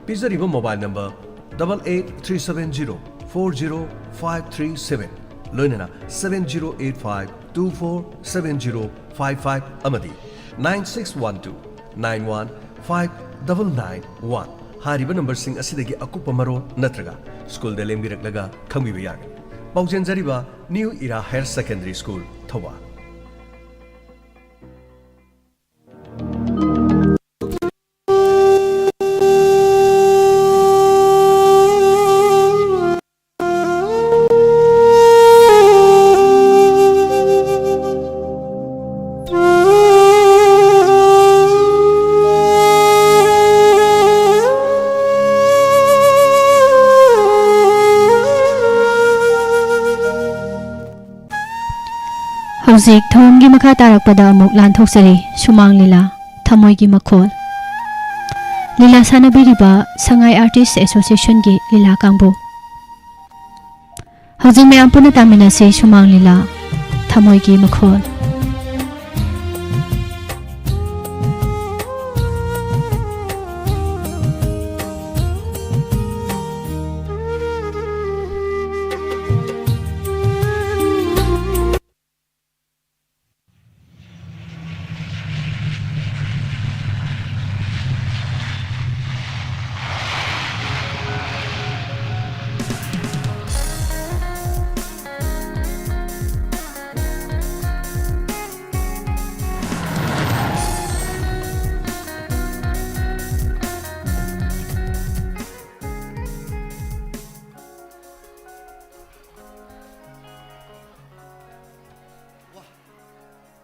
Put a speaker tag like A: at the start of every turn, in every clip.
A: Pizariba mobile number 8837040537 Loinana 7085247055 Amadi 9612915991 Hariba number sing asidagi akupa maro natraga school de lembiraklaga khangbiba yagani Paujanjariba New Era Higher Secondary School Thawa
B: Hauzik thomgi makha tarakpada amuk lanthok-sari Sumang Leela Thamoi gi Makhol Leela sanabiriba Sangai Artist Association gi Leela kangbu Hauzik mayam puna taminasi Sumang Leela Thamoi gi Makhol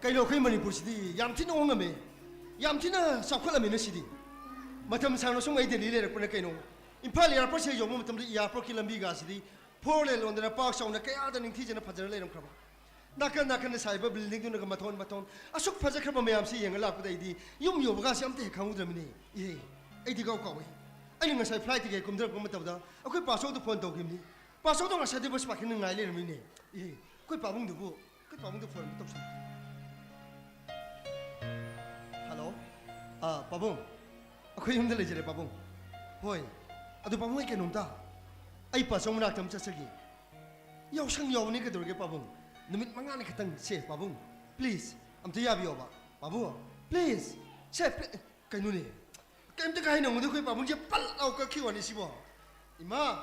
C: Kailo kai Manipur sidi yamtina ongame yamtina sakhala mena sidi matam sangno sung ai deli le rakpana kaino imphal airport se yomo matam airport ki lambi ga sidi four lane ondana park sauna kaya da ningthi jana phajara le ram kraba nakan saiba building du na maton asuk phaja kraba mayam si yenga la pudai di yum yo baga si amte khangudramini e ai di gaw kawe ai nga sai flight ke kumdra ko matabda akoi paso du phone to gimni paso do nga sadi bus pakin ngai le ramini e koi pabung du phone to Pabong, aku yang dah lejar Pabong. Hoi, aduh Pabong ikan nunta. Ai pasang mana tam cacagi. Yau sang yau ni kedor ke Pabong. Numit mangan ketang chef Pabong. Please, am tu ya biar ba. Pabong, please, chef. Kau ni, kau tu kau nak mudah kau Pabong je pal au kau kiwan ni siapa? Ima.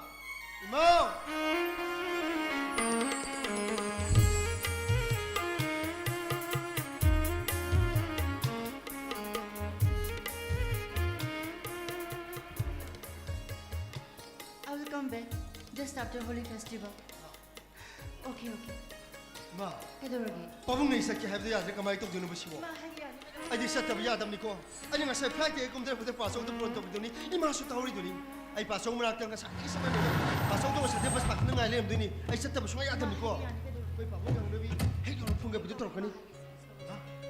D: Come back just after Holy Festival. Okay.
C: Ma.
D: Kedoragi.
C: Pabong ni sakit have dia kamai tu jenuh bersiwa.
D: Ma hagian.
C: Adi sat tapi ada ni ko. Ani nggak saya flight ke kumter putar pasang tu pronto tu ni. Ima su tahu ni. Ai pasang mana tu nggak sakit sama ni. Pasang tu masa dia pas pak nengai lem tu ni. Ai sat tapi sungai ada ni ko. Kau Pabong yang lebih. Hei orang punggah betul teruk ni.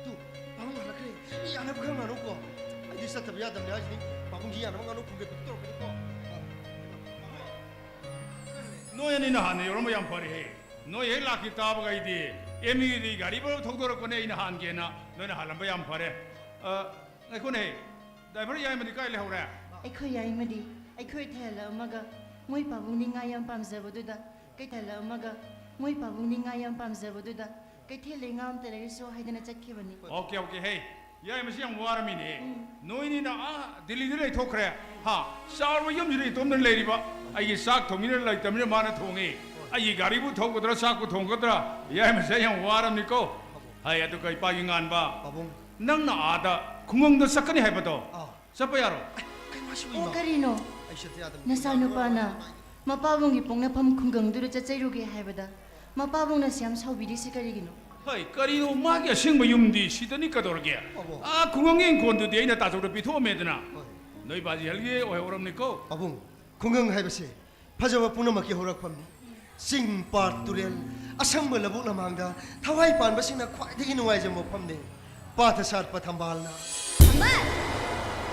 C: Tu Pabong mana kiri? Ni anak bukan mana ko. Adi sat tapi ada ni aja ni. Pabong dia anak mana punggah betul teruk ni ko.
E: No yani na han yoro mo yam pare he no ye la kitab ga ide emi di gari bo thogdor ko ne ina han ge na no na halam ba yam pare ai ko ne driver yai mani kai le hora
D: Aikhoi yai madi aikhoi thela amaga moi pabung ni ngayam pamjaboduda kai thela amaga moi pabung ni ngayam pamjaboduda kai thele ngam tere so haidana chakhibani
E: okay hey yai masi yang war mi ne no ini na dili dili thokre ha sar wo yum jiri tom le ri ba ai sak thomi le lai tamne mana thongi ai gari bu thong kodra sak bu thong kodra yai masi yang war mi ko hai atu kai pa ngan ba
C: Pabong.
E: nang na ada khumang do sakani hai ba to sapa yaro
C: Kai masuk
D: o
C: ima.
D: karino
C: Ai sat ada.
D: nasanu pana mapabung gi pongna pham khunggang duru chachairu ge haibada mapabung na siam saubidi sikarigino
E: hai karino magi asing bayumdi sidani kadorge khumangin kondu de ina ta jor pitho medna noi baji halge oi oram ni ko
C: Pabong. Kunggang hai basi. Phajawa punamaki horak pamni. Sing part turel asam labuk lamangda thawai pan basina khwai degi nuai jamo phamne. Patha sat pathambalna.
F: Ambar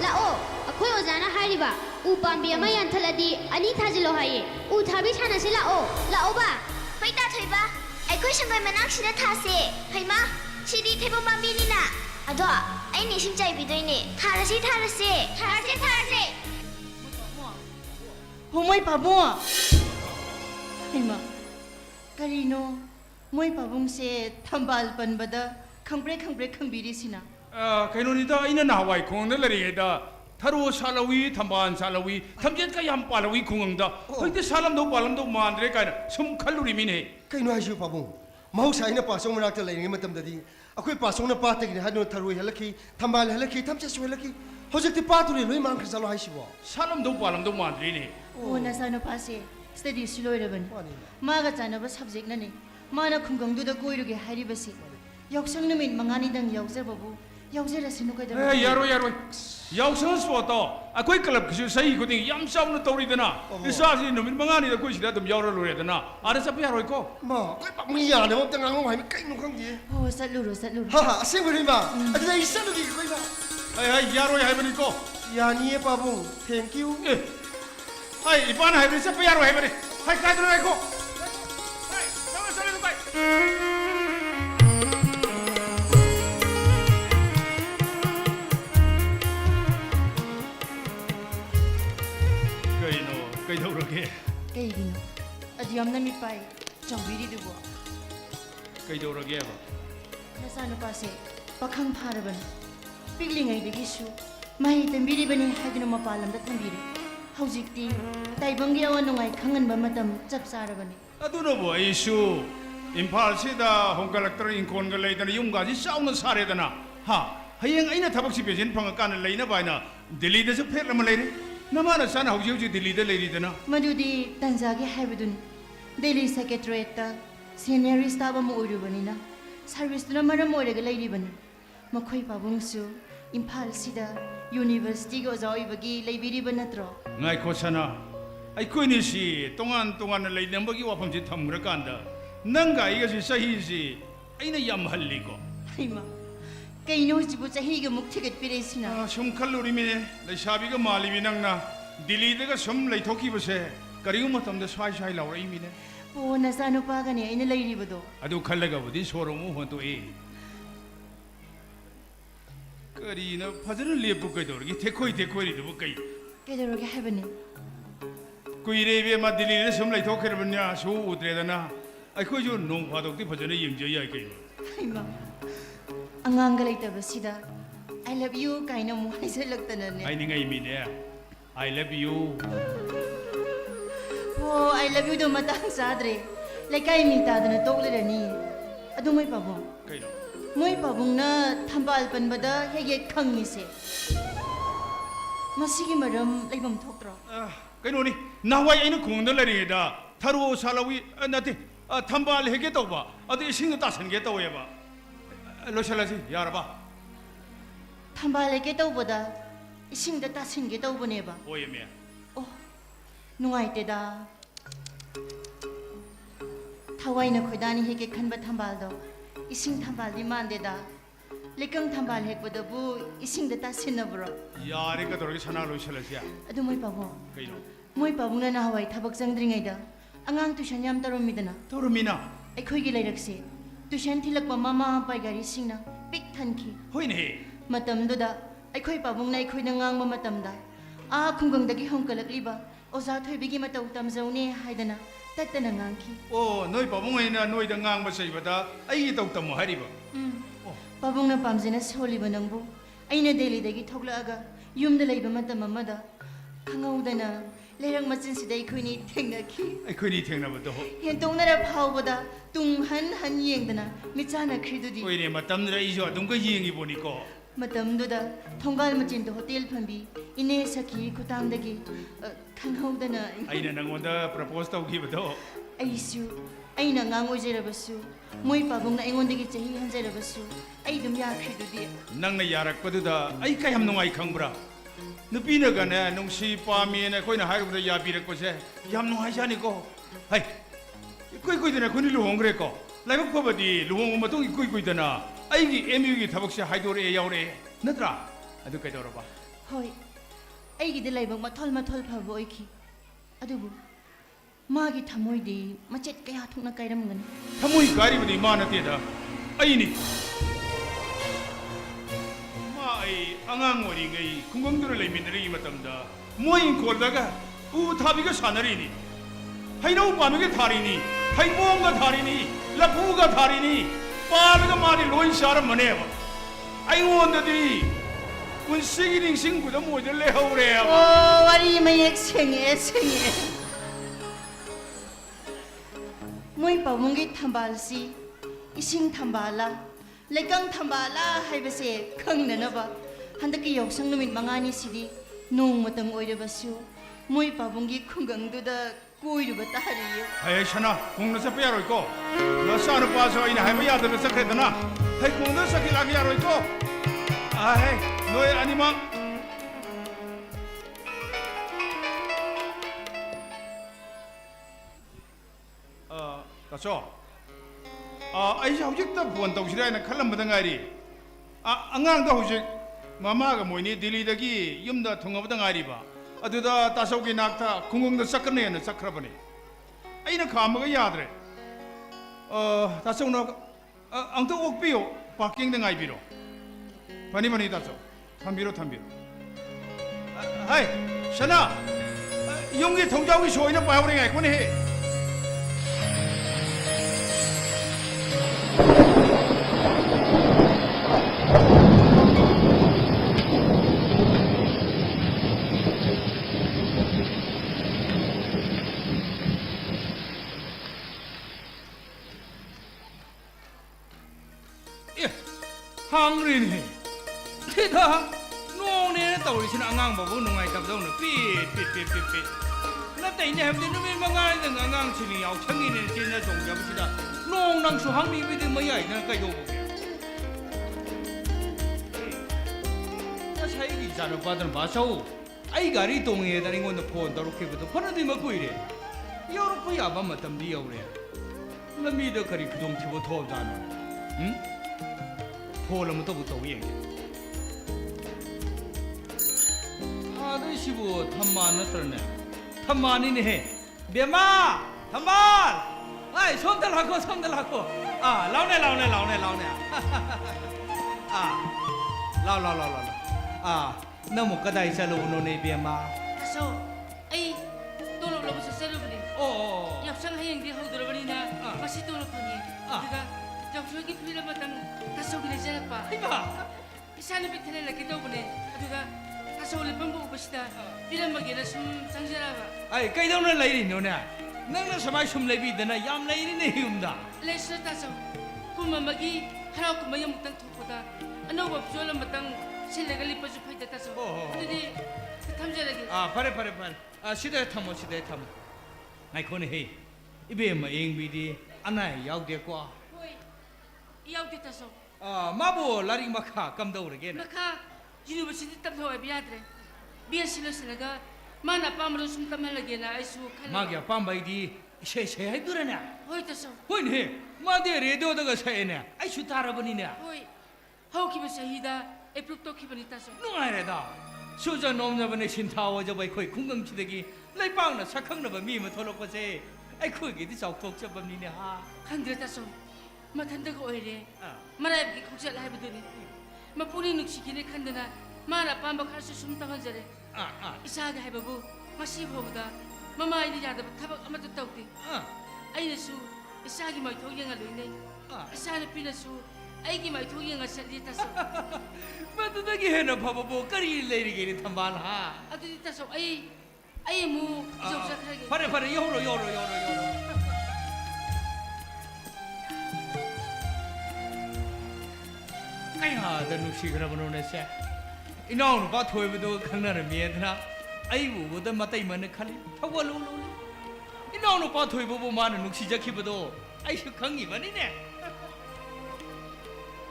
F: lao akhoi ojana hairiba u pambi ama yanthaladi ani thajilo haye u thabi thana se lao ba hoita thoiba akhoi sangai manak sina thase haima sidi thebo pambi ni na ado ai ni sim chai bi doi ne tharase
D: moi pabung Ima karino moi pabung se thambal panbada khangbre khangbiri sina
E: kainonida ina nawai khongda larigeda tharo salawi thamban salawi thamjet ka yam palawi khungangda hoite salam do palam do mandre kaina sum khalluri mine
C: kaino haiju pabung mahausa ina pasong manakta lairingi matamdadi akoi pasong na patagi hanu tharoi halaki thambal halaki thamcha suhalaki hojekti paturi loi mangkhri salo haisibo
E: salam do palam do mandre ne
D: o na sano pase study siloiraban maga chanaba subject nani mana khunggang du da koiruge haribasi yausang numit mangani dang yausababu yausarasinu kaida
E: yaro yausang spot akoi club kisu sai ko ding yam sauna tori dana isa si numit mangani da koi sida dum yaura lore dana ara sap yaroi ko
C: ma koi pak mi ya de mom tangang ngom hai mi kai no khang ye
D: o saluru
C: ha ha asenguri ma adai isalu gi koi ma
E: yaro hai bani ko
C: yani pabung thank you
E: hai ipan hai bani sap yaro hai bani hai ka dro ko hai sama du kai Kay dorage
D: kaigino adiyam na mi pai chambiri dubo
E: kay dorage ba
D: nasano pase pakhang pharaban piglingai degi su mai tambiri bani hadino mapalam da tambiri haujikti taibangi awan nungai khangan ba matam chap sarabani
E: aduno bo isu imphal sida hongkalakter inkon ga leidana yum ga ji sauna saredana ha hayeng aina thabak si bejen phanga kan leina baina delhi da su pher lam leire namana sana hauji hauji delhi da leiridana
D: madudi tanjagi haibudun delhi secretariat ta senior staff am oirubanina service na maram oirega leiribani makhoi pabung su imphal sida university go joibagi leibiriba natro
E: ngai ko sana ai koi ni si tongan leinambagi wafam si thamra kanda nanga iga si sahi si aina yam halli ko
D: haima kaino jibu chahi ga muk thiget piresina
E: sum khalluri mine leisabi ga mali binangna delhi daga sum leithoki base kariu matam da sai laurai mine
D: o nasano pagani aina leiribado
E: adu khallaga budi soromu honto e karina phajana lepu kai dorgi thekoi ri du kai
D: kedoroge haibani
E: kuire be ma delhi da sum leithokherbanya su udredana ai ko jo nong phadok ti phajana yengje yai kai
D: haima angang leitaba I love you kaina mo haisalagtana ne
E: ai ningai mine I love you
D: oh I love you do matang sadre lekai mi ta dana toklerani adu moi pabong
E: kai no
D: moi pabong na thambal panbada hege khangi se masigi maram leibam thokro
E: kai no ni nawai aina khungda lari da tharu salawi nate thambal hege tawba adu ising ta sange taweba losalasi yaraba
D: thambal hege tawbada ising da tasinge tawboneba
E: oyeme
D: oh nungai te da thawai na khoidani hege khanba thambal do ising thambal di mande da lekang thambal hek bodabu ising da tasinna bro
E: yare ka dorgi sana losalasi
D: adu moi pabong
E: kai no
D: moi pabung na hawai thabak jangdringai da angang tuition yam taromidana
E: torumina
D: ꯑꯩꯈꯣꯏꯒꯤ ꯂꯩꯔꯛꯁꯦ ꯇꯨꯏꯁꯟ ꯊꯤꯜꯂꯛꯄ ꯃꯃꯥ ꯃꯄꯥ ꯒꯥꯔꯤꯁꯤꯡꯅ ꯄꯤꯛ ꯊꯟꯈꯤ
E: hoine
D: ꯃꯇꯝꯗꯨꯗ ꯑꯩꯈꯣꯏ ꯄꯥꯕꯨꯡꯅ ꯑꯩꯈꯣꯏꯅ ꯉꯥꯡꯕ ꯃꯇꯝꯗ ꯈꯨꯡꯒꯪꯗꯒꯤ ꯍꯣꯡꯀꯠꯂꯛꯂꯤꯕ ꯑꯣꯖꯥ ꯊꯣꯏꯕꯤꯒꯤ ꯃꯇꯧ ꯇꯝꯖꯧꯅꯦ ꯍꯥꯏꯗꯅ ꯇꯠꯇꯅ ꯉꯥꯡꯈꯤ
E: oh noi pabungaina noida ngangba saibada ai tau tamu hariba
D: ꯄꯥꯕꯨꯡꯅ ꯄꯥꯝꯖꯅ ꯁꯣꯜꯂꯤꯕ ꯅꯪꯕꯨ ꯑꯩꯅ ꯗꯦꯜꯂꯤꯗꯒꯤ ꯊꯣꯛꯂꯛꯑꯒ ꯌꯨꯝꯗ ꯂꯩꯕ ꯃꯇꯝ ꯑꯃꯗ ꯈꯪꯍꯧꯗꯅ ꯂꯩꯔꯛ ꯃꯆꯤꯟꯁꯤꯗ ꯑꯩꯈꯣꯏꯅꯤ ꯊꯦꯡꯅꯈꯤ
E: ꯑꯩꯈꯣꯏꯅꯤ ꯊꯦꯡꯅꯕꯗꯣ
D: ꯍꯦꯟꯇꯣꯛꯅꯔ ꯐꯥꯎꯕꯗ ꯇꯨꯡ ꯍꯟ ꯍꯟ ꯌꯦꯡꯗꯅ ꯃꯤꯠꯆꯥꯅꯈ꯭ꯔꯤꯗꯨꯗꯤ
E: hoine matamdra ijo adumka yengiboniko
D: ꯃꯇꯝꯗꯨꯗ ꯊꯣꯡꯒꯥꯜ ꯃꯆꯤꯟꯗ ꯍꯣꯇꯦꯜ ꯐꯝꯕꯤ ꯏꯅꯦ ꯁꯈꯤ ꯈꯨꯇꯥꯡꯗꯒꯤ ꯈꯪꯍꯧꯗꯅ
E: aina nangonda propose tawkhibado
D: ꯑꯩꯁꯨ ꯑꯩꯅ ꯑꯉꯥꯡ ꯑꯣꯏꯖꯔꯕꯁꯨ ꯃꯣꯏ ꯄꯥꯕꯨꯡꯅ ꯑꯩꯉꯣꯟꯗꯒꯤ ꯆꯍꯤ ꯍꯟꯖꯔꯕꯁు ꯑꯩ ꯑꯗꯨꯝ ꯌꯥꯈ꯭ꯔꯤꯗꯨꯗꯤ
E: nangna yarakpaduda ai kayam nungai khangbra nupina gane nungsi pamena koina hairubda yabirakpase yam nungai jani ko hai koi dena kuni luhongre ko laibak pabadi luhong matung koi dena aigi MU gi thabakse haidore yaure natra adu kaidoraba
D: ꯍꯣꯏ ꯑꯩꯒꯤꯗ ꯂꯥꯏꯕꯛ ꯃꯊꯣꯜ ꯃꯊꯣꯜ ꯐꯕ ꯑꯣꯏꯈꯤ ꯑꯗꯨꯕꯨ ꯃꯥꯒꯤ ꯊꯃꯣꯏꯗꯤ ꯃꯆꯦꯠ ꯀꯌꯥ ꯊꯣꯛꯅ ꯀꯥꯏꯔꯝꯒꯅꯤ
E: thamoi garibadi ma nateda aini ma ai angang ori ngai khungongdura leiminri matamda moi koldaga 우 타비가 사나리니 하이나우 빠미가 다리니 하이봉가 다리니 라부가 다리니 빠미가 말이 로인 사람 뭐네요 아이원더들이 운세기링 싱구도 모델 레하우래요
D: 오 와리 마약 생애 모이 빠봉기 탐발시 이싱 탐발라 레강 탐발라 하이베세 컹나나바 한덕기 역상 누민 망아니 시디 농마땅 오이르바수 모이 빠봉기 쿵강두다 꼬이르바 따리요
E: 에이 샤나 공노사 빼야로 있고 너 싸는 빠서 이나 하이마 야들을 삭했더나 하이 공노 삭히라기 야로 있고 아이 너의 아니마 다소 아이 hꯧ직다 부원 tꯧ시라이나 칼람보다 가리 안강다 hꯧ직 마마가 뭐니 딜리더기 염다 통화보다 가리바 아두다 다소기 낙타 공공도 삭거네는 삭크라버니 아이나 가마가 야드래 다소나 앙터 옥비요 파킹 등 아이비로 바니바니 다소 탐비로 하이 샤나 용기 통장이 소이나 바우링 아이코니 해 항리니 대다 노네 떠올리시는 안강보고 농아이답도는 삐삐삐삐삐 나때 이제 함대 놈이 망가는 안강치니 야창이는 진짜 종잡시다 농낭수 항리비들 뭐야 이나까 요보게 나 사이기 이사를 받은 마사오 아이가리 동해에 다닌 건데 폰다로 캐거든 파는데 먹고 이래 여러 야밤 맞담디 여우래 나 미더 거리 그동 티보 도잖아 응? 포럼도 부터 위에 아저씨부 탐만 어떠네 탐만이네 배마 탐만 아이 손들하고 아 라오네 아 너무 까다이 살로노네 배마
G: 다소 에이 돌로로부터 세르브니 엽상 하영디 하우드러버니나 마시 돌로파니 그가 접수하기 필요하다면 다소 그래 잘봐
E: 이봐
G: 이산이 비틀에 나게 더보네 그가 다소 올릴 방법 없이다 비란마기나 숨 상자라봐
E: 아이 까이도는 레이리 노네 너는 서마이 숨 레비드나 얌 레이리네 힘다
G: 레스 다소 꿈마마기 하라고 꿈마야 묵당 토보다 아노바 부절한 마땅 실내가 리퍼주 파이다 다소 근데 탐자라기
E: 파레 시대 탐모 나이 코네 해 이베 마 잉비디 아나이 야우데과
G: 이야기 다소
E: 마보 라링 마카 감다우르게
G: 마카 유니버시티 탑서에 비아드레 비아실러스나가 마나 빠므로 숨 땀할라게나 아이수 칼
E: 마기야 빰바이디 셰셰 해드라냐
G: 호이 다소
E: 호이네 마데 레디오다가 사에네 아이수 따라버니네
G: 호이 하우키베 사히다 에프롭토 키버니 다소
E: 누가이래다 수자 놈자번에 신타워져바이 코이 궁강치대기 레이빵나 사캉나바 미마 털럭거세 아이 코이게디 적독잡범니네 하
G: 칸드레 다소 마탄다가 오이레 마라이브기 국제를 하이브더니 마포니 눅시기네 칸드나 마나 빰박할수 숨당한자래 이사하게 하이바부 마시보보다 마마이니 야다바 타박 아마도 따우디 아이네수 이사하기 마이 통영아 로이네 이사하는 피네수 아이기 마이 통영아 살리 따서
E: 마드다기 해나 바바보 까리 레이리게니 탐발하
G: 아두디 따서 아이 무 이정사크라게
E: 파레 요로 아야, 누시그라보노네세. 이나오는 바토에도 강나는 미에드나. 아이부보다 마타이만은 칼리 타월로로. 이나오는 바토에보고 많은 누시자키보도 아이슈 강이만이네.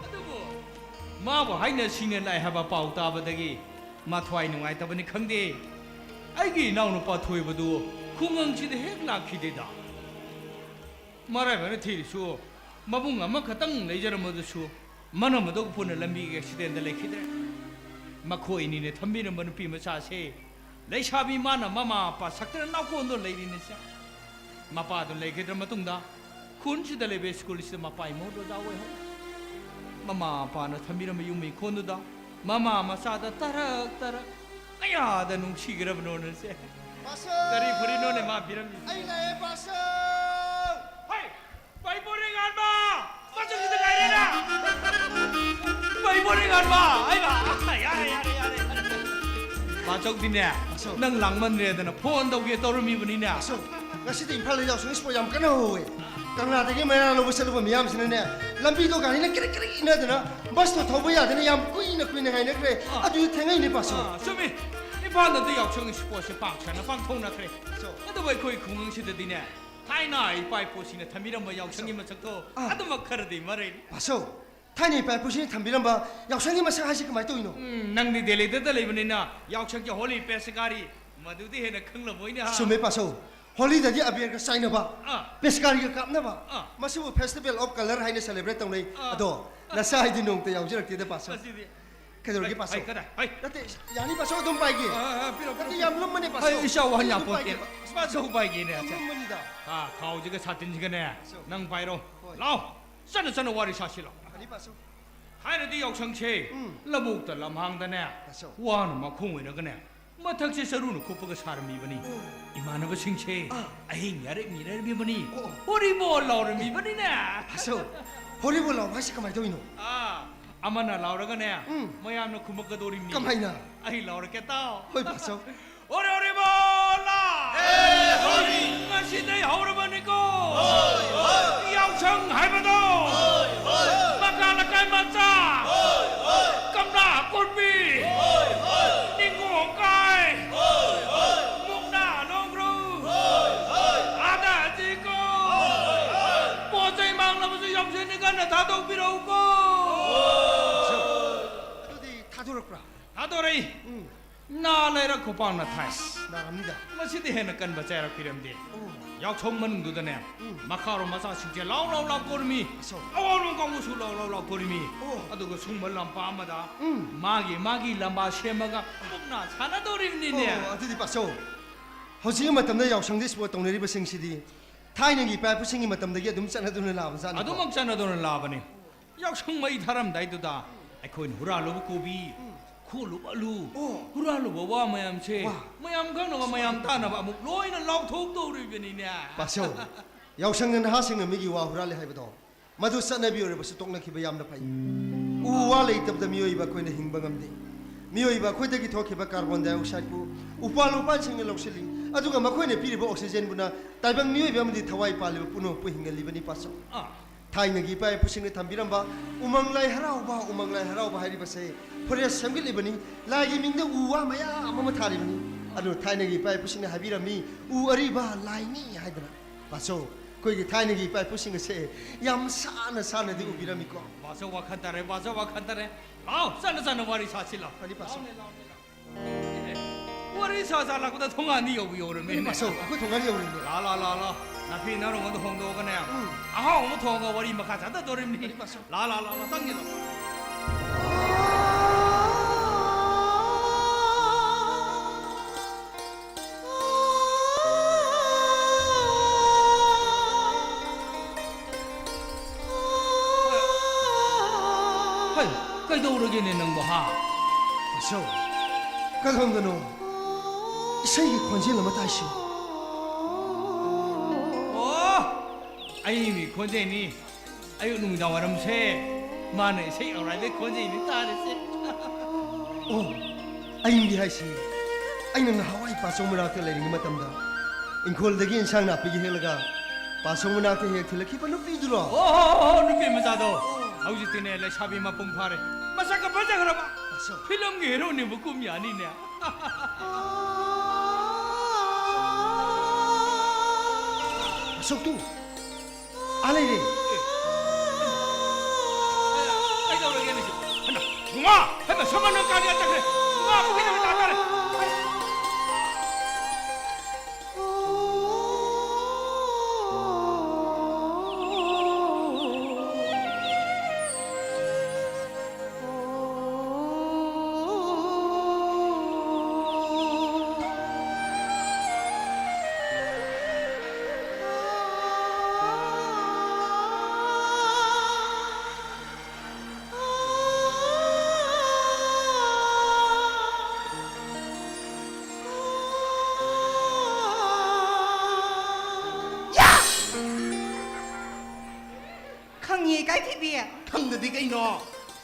E: 아두고 마보 하이나 시는 라이 하바 파우타바다기 마토아이 농아이타바니 강데. 아이기 나오는 바토에보도 궁강지대 핵나키데다. 말하면 테리수 마붕 아마 가땅 레이저르모드수 만화모도 보는 람비게 시대인데 레키들 마코이니네 탐비는 뭐는 비마사세 레샤비 마나 마마 아빠 삭들은 나고 온도 레이리네세 마빠도 레키들 마뚱다 쿤시들 레베 스쿨리스 마빠이 모두 자오해 마마 아빠는 탐비는 유미 콘도다 마마 마사다 따락 아야 다 농시그라 보노는세 Kari puri no ne ma biram.
C: ไอ้เลยปาเซอ
E: Hey, bai puri ngan ba. Masuk kita kaya na. Bai puri ngan ba. Ay ba. Yare. Masuk din ya. Nang lang man re da na phone daw ge toru mi bani na.
C: ปาเซองั้นสิอิมพาเลยยาวสงสปอยามกันนะโว้ยกังลาตะกี้ไม่น่าเราไปสรุปมียามสินะเนี่ยลำปีตัวกันนี่นะกริกนะเด้อนะบัสตัวทบยาเด้อยามกุยนะไงนะเครอะดูแทงไงนี่ปาเซอ
E: 说明一般的都要求是不是放全了放空了可以。那都为可以空是的呢。太那一摆不行了，他们那么要求你们这个，他都没看得的嘛嘞。
C: ปาเซอท่านนี่ไปผู้ชี้ทำบิลัมบายาวช่างนี่มาสักหาสิกมาตัวอินโน
E: นั่งดีเดลิเดตเลยวันนี้นะยาวเชิงจะฮอลลีเปสการีมาดูที่เห็นครึ่งละมวยเนี่ย
C: สุเมปาโซฮอลลีเดย์อเบียร์ก็ไซน์นะบ่เปสการีก็กลับนะบ่มาสู้เฟสติวัลออฟคัลเลอร์ให้เนี่ยเซเลบรตตรงนี้อะดอน่าใช่ดินงแต่ยาวจะรักที่เดปาโซแค่ตัวกี่ปาโซแล้วแต่ยานี่ปาโซต้องไปกี่แล้วแต่ยามล้มมันเนี่ยปาโซ
E: ไอ้ชาววันยามปวดเองมาสู้ไปกี่เนี่ย
C: ล้มมันนี่ดา
E: เขาจะก็ชาตินี้กันเนี่ยนั่งไปลงเราสั้นวาริชาชิล
C: อันนี้ปาโซ
E: ให้เราที่ยาวเชิงเชระบุแต่ลำพังแต่เนี่ยว่าหนูมาคุ้งไว้นะกันเนี่ยมาทักเชสรุนคุปก็ชาร์มีบันนี่อิมานะว่าชิงเชไอ้เหี้ยเรื่องมีอะไรมีบันนี่ฮอริบอลเราเรื่องมีบันนี่เนี่ย
C: ปาโซฮอลลีวูดเราไม่ใช่กำไมตัวอินโน
E: อามันน่ะเราแล้วกันเนี่ยไม่ยามเราคุมกระโดดริมนี่
C: กำไมนะ
E: ไอ้เราเรื่องแกเต้า
C: เฮ้ยปาโซ
E: ฮอริบอลล่ะฮอริมาชิดได้ฮอริบอลนี่ก็ยาวเชิงหายไปตัวมาการละกันมาจ้ากำลังกดบีนี่กูของกายมุกหน้าน้องรู้อาดาจิโก้ปวดใจมังเราไม่ใช่ยอมเช่นนี้กันนะท่าต้องพิโรโก้
C: ตัวดีท่าทุรกรา
E: ท่าตัวไรน่าเลยรักขบานนะไทย
C: นารามนี่ดา
E: มาชิดเห็นกันบัจจัยรักพิรมดียาวชมมันดูแต่เนี่ยมาข้าวเรามาซาชิงเจล่าโกรมีเอาลงกองกุศลล่าโกรมีอะดูก็สุ่มมันลำปามาดามากีลำบากเชื่อมากมุกหน้าชนะตัวริมนี่เนี่ย
C: อันที่ปาโซเขาสิ่งมาทำได้ยาวช่างที่สปอร์ตตรงนี้เป็นสิ่งสิ่งดีท้ายนึงกี่แปดผู้สิ่งมาทำได้ยังดุมจันทร์ดุนลาบซัน
E: อะดูมักชนะตัวนั้นลาบนี่ยาวช่างไม่ทารำได้ตัวตาไอ้คนหัวเราะกูบีคู่ลูบลูหัวเราะว่าไม่ยามเช่ไม่ยามข้างนอกไม่ยามตาหน้าบ้ามุกลอยนั่นเราทุกตัวริมนี่เนี่ย
C: ปาโซยาวช่างเงินหาสิ่งไม่กี่ว่าหัวเราะเลยให้ไปต่อมาดูสันนบีอะไรบ้างสุดตรงนั้นคิดพยายามนับไปว่าเลยตับแต่มีอะไรบ้างคนในหิงบังอันดีมีอะไรบ้างคนที่คิดว่าคิดว่าคาร์บอนไดออกไซด์กูอุปาลูปันสิ่งเล่าเชลิอะดูกันมาคนในปีรีบออกซิเจนบุนะแต่บางมีอะไรบ้างมันดีทวายปาลีปุ่นปุ่นหิงกันลีบันนี่ปาโซท้ายนึงกี่ไปผู้สิ่งที่ทำบิรัมบ้าอุมังไลฮาราอุบ้าให้ดีภาษาพอเรียกสังเกตลีบันนี่ลายมิงเดอูว่าไม่ยามาทาลีบันนี่อะดูท้ายนึงกี่ไปผู้สิ่งที่หาบิรัมมีอูอารีบ้าลายนี่ให้ดีนะปาโซคุยกับท้ายนึงกี่ไปผู้สิ่งที่เสียยำซานะที่อูบิรัมมีก็
E: ว่าจะว่าขันตาเร่เอาสั้นวาริชาชิลา
C: อันนี้ปาโซ
E: วาริชาซาลาก็ต้องทำงานนี่อยู่เลย
C: ปาโซคุยทำงานเดียวเลย
E: ลานาพี่น้าเราก็ต้องดูกันเนี่ยอ้าวมันทองก็วาริมาขัดแต่ตัวริมนี่ลาตั้งยังเฮ้ยก็ดูเรื่องนี้นึงบ่ฮะ
C: ปาโซก็ทำกันโน่ใช่คนจีนเราไม่ได้ชิ
E: ไอ้มีคนใจนี่ไอ้หนุ่มดาวรำเช่มาเนี่ยใช่อะไรได้คนใจนี่ตาเนี่ยสิ
C: โอ้ไอ้ยังดีให้สิไอ้นั่งหาวไอ้ปาสงมนาเตเลยนี่มาทำได้อินคนเด็กอินช่างนับปีเฮลกาปาสงมนาเตเฮทีละคิดว่านุปีดูหรอ
E: โอ้นึกเป็นมาจากตัวเอาจริงๆเนี่ยเลยชาบีมาปุ่มพาร์มาสักกับพระเจ้าครับฟิล์มเงี้ยเราเนี่ยบุกุมยานี่เนี่ย
C: ปาสงตู้อะไรเนี่ย
E: ไอ้ตัวเรื่องนี้สิง้าให้มาสมานการเนี่ยจังเลยง้าพวกนี้ไม่ตายเลย
C: ป
D: ใกล้ที่เบีย
C: ขังเด็กไอ้หนอ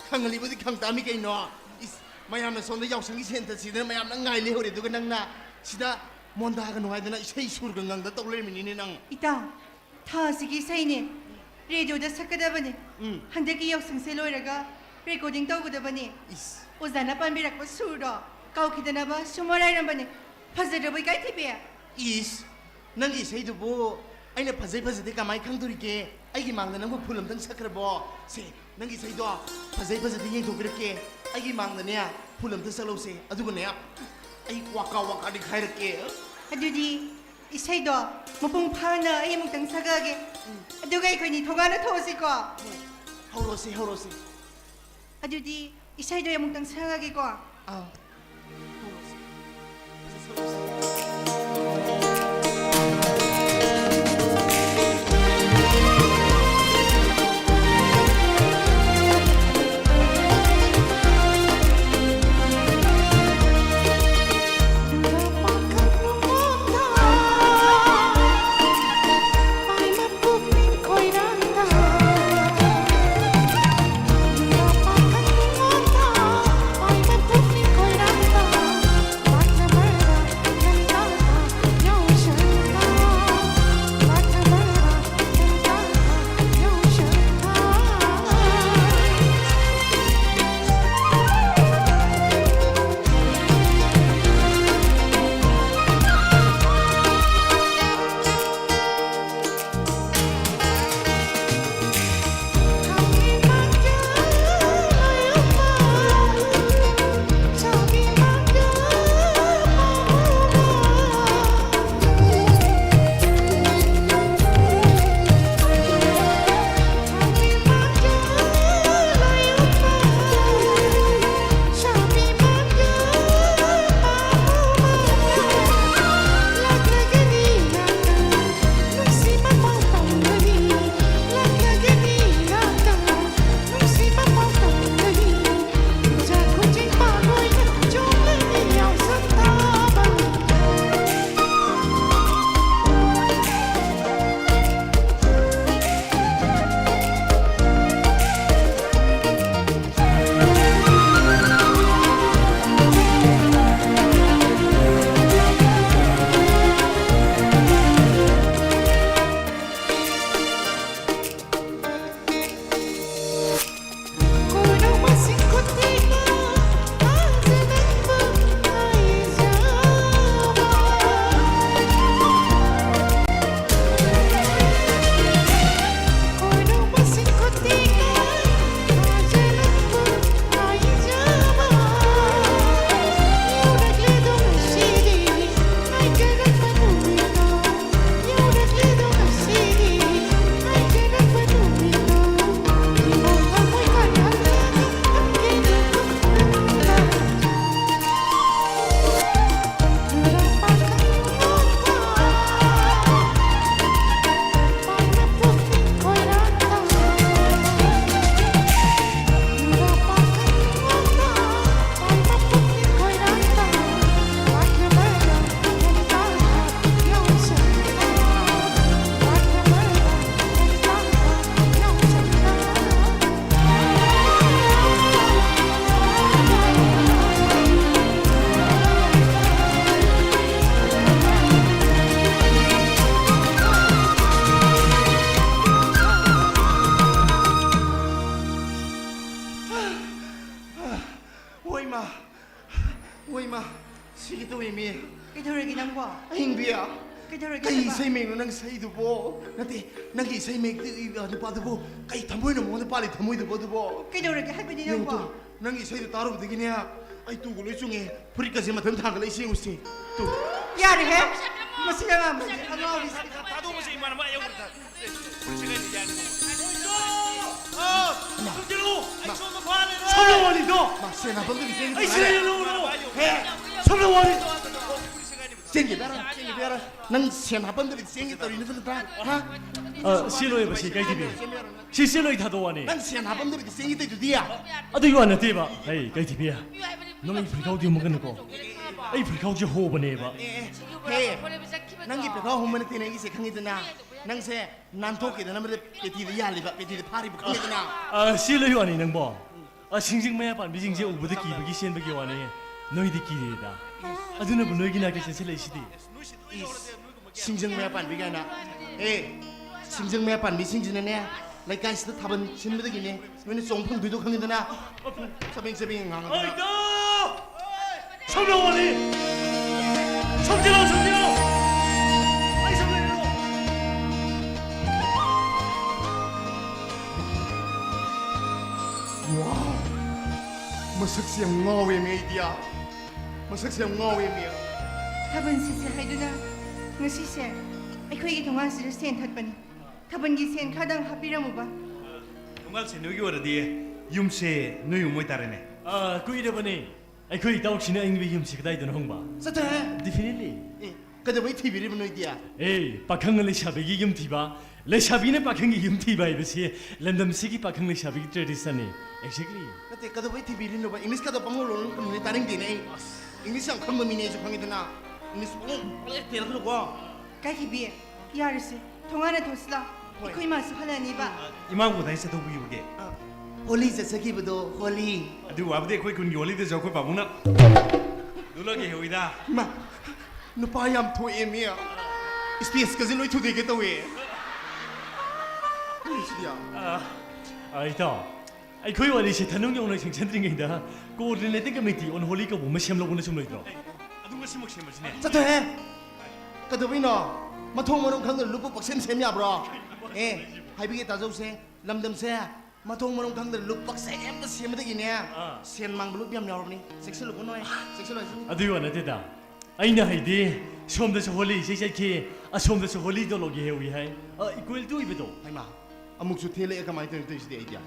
C: ขังอะไรบ้างที่ขังตามีไอ้หนอมายามน่ะสอนได้ยาวสังกิเซนแต่สิเดนมายามนั่งไงเลยหัวเด็กดูกันนั่งน่ะสิดามอนดากันหน่อยเดี๋ยวนะใช้สูตรกันงังแต่ต้องเล่นมันนี่นั่ง
D: 이따 타스기 사이네 레디오다 사카다바네 한데기 역승세 로이라가 레코딩 떠고다바네 오자나 빤비락바 수로 가오키다나바 수모라이란바네 파즈르보이 가이티비야
C: อีสนั่งอีใช้ดูบ่ไอ้เนี่ยภาษาที่กำไมขังตัวนี้ไอ้กี่มังนั่นก็พูดลำตั้งสักกระบอกสินั่งอีใช้ดูภาษาที่ยังถูกกระเกไอ้กี่มังนั่นเนี่ยพูดลำตั้งสักโลเซอะดูกันเนี่ยไอ้วากาวาดิใครระเก
D: 아두디 이사이도 모봉 파나 이목당 사가게 누가 이거니 동안을 토시고
C: เฮาโรเซเฮาโรเซ
D: 아두디 이사이도 이목당 사가게고
C: อ้าวเฮาโรเซเฮาโรเซ
D: 그들에게 남과
C: 행비야
D: 그들에게
C: kay
D: 남과
C: say meng nang say du bo nati nang say meng du pa du bo kay thamoi no mo na pali thamoi du bo
D: 그들에게 할머니
C: yung
D: 남과
C: tu nang say du taru de gine ay tu gulo chunge puri ka se mathan thang lai sing usi tu
D: 야리 해 마시가 마시 안나오리
H: 다도 무슨 이만 뭐 아유 그렇다. 시간이 이제 손질로 아이 손도 봐네.
I: 성령원이도
C: ma se na bandu sing
I: 아이 세로로
C: he
I: 성령원이
C: sing bera nang se na bandu sing to ni tu ta ha
I: 실로에 보시 가이디비 실실로이 다도와니
C: nang se na bandu sing to dia
I: 아도 요한나 대바 에이 가이디비야 너는 불가우디 먹는 거 에이 불가우디 호버네바
C: he nang gi pe ka hum man te nang gi se khangi na นั่งเซ่นานโทกินนะไม่ได้ไปทีละยาเลยแบบไปทีละพาริบุคคลนะ
I: 시เลยวันนี้นังบอก싱싱 매야 반 비징제 우부드 기부기 시엔 비기 와네 너희들 기대다 아두나 너희 기나 계신 셀레시디
C: 싱정 매야 반 비가 나 싱정 매야 반 미싱지네 라이카 시도 타번 신부드 기네 왜는 송풍 비도 강이더나 서빙
I: 어이다 성명원이 성진호 아이 성명이로
C: 와우 마석 쌤 ngaw에 메이디야 마석 쌤 ngaw에 메야
D: 타번 시세 하이두나 ngasi세 ꯑꯩꯈꯣꯏꯒꯤ ꯊꯣꯡꯒꯥꯟꯁꯤꯗ ꯁꯦꯟ ꯊꯠꯄꯅꯤ ꯊꯥꯕꯜꯒꯤ ꯁꯦꯟ ꯈꯔꯗꯪ ꯍꯥꯞꯄꯤꯔꯝꯃꯨꯕ
H: 동갈세 너기 오르디 윰세 너희 우모이 따르네
I: 꾸이려보니 아이코이 따옥시나 잉비 힘시 그다이드는 홍바
C: 사태
I: 디피닐리
C: 그다음에 TV를 보노이디야
I: 에이 박항을 레샤베기 힘티바 레샤비네 박항이 힘티바 이베시 랜덤시기 박항 레샤베기 트레디션이 exactly
C: 그때 그다음에 TV를 놓봐 잉글리시 가도 방어로는 그는 다른 데네 잉글리시 안 그런 미네 저 방이드나 잉글리시 원래 대라도 거
D: 까기비에 야르스 통화나 도스라 이코이 마스 하나니바
H: 이만고 다이세 도부기 보게
C: 홀리 자세기부도 홀리
H: 아두 아부데 코이 군 요리데 저코 바무나 놀라게 해오이다
C: 마 누파얌 토에미야 스페이스 가진 로이 투데게 또왜 이시야
I: 아이다 아이코이 와리시 단용용의 생산드링이다 코오디네이팅 커미티 온 홀리가 뭐 셈로보는 셈로이다
H: 아둥가 심목 심으시네
C: 자태 그다음에 너 마통모롱 강들 루프 박셈 셈이야 브로 하이비게 다저우세 람덤세 마통모롱 강들 루프 박셈 셈이되기네 셈망 블루 비암 나오니 섹슬로 보노에 섹슬로 하시니
I: 아두이와나테다 아이나 하이디 쇼음데서 홀리 세세키 쇼음데서 홀리 돌로기 해오이 하이 이코일 두이베도
C: 하이마 아묵수 텔레 가마이 되는데 아이디야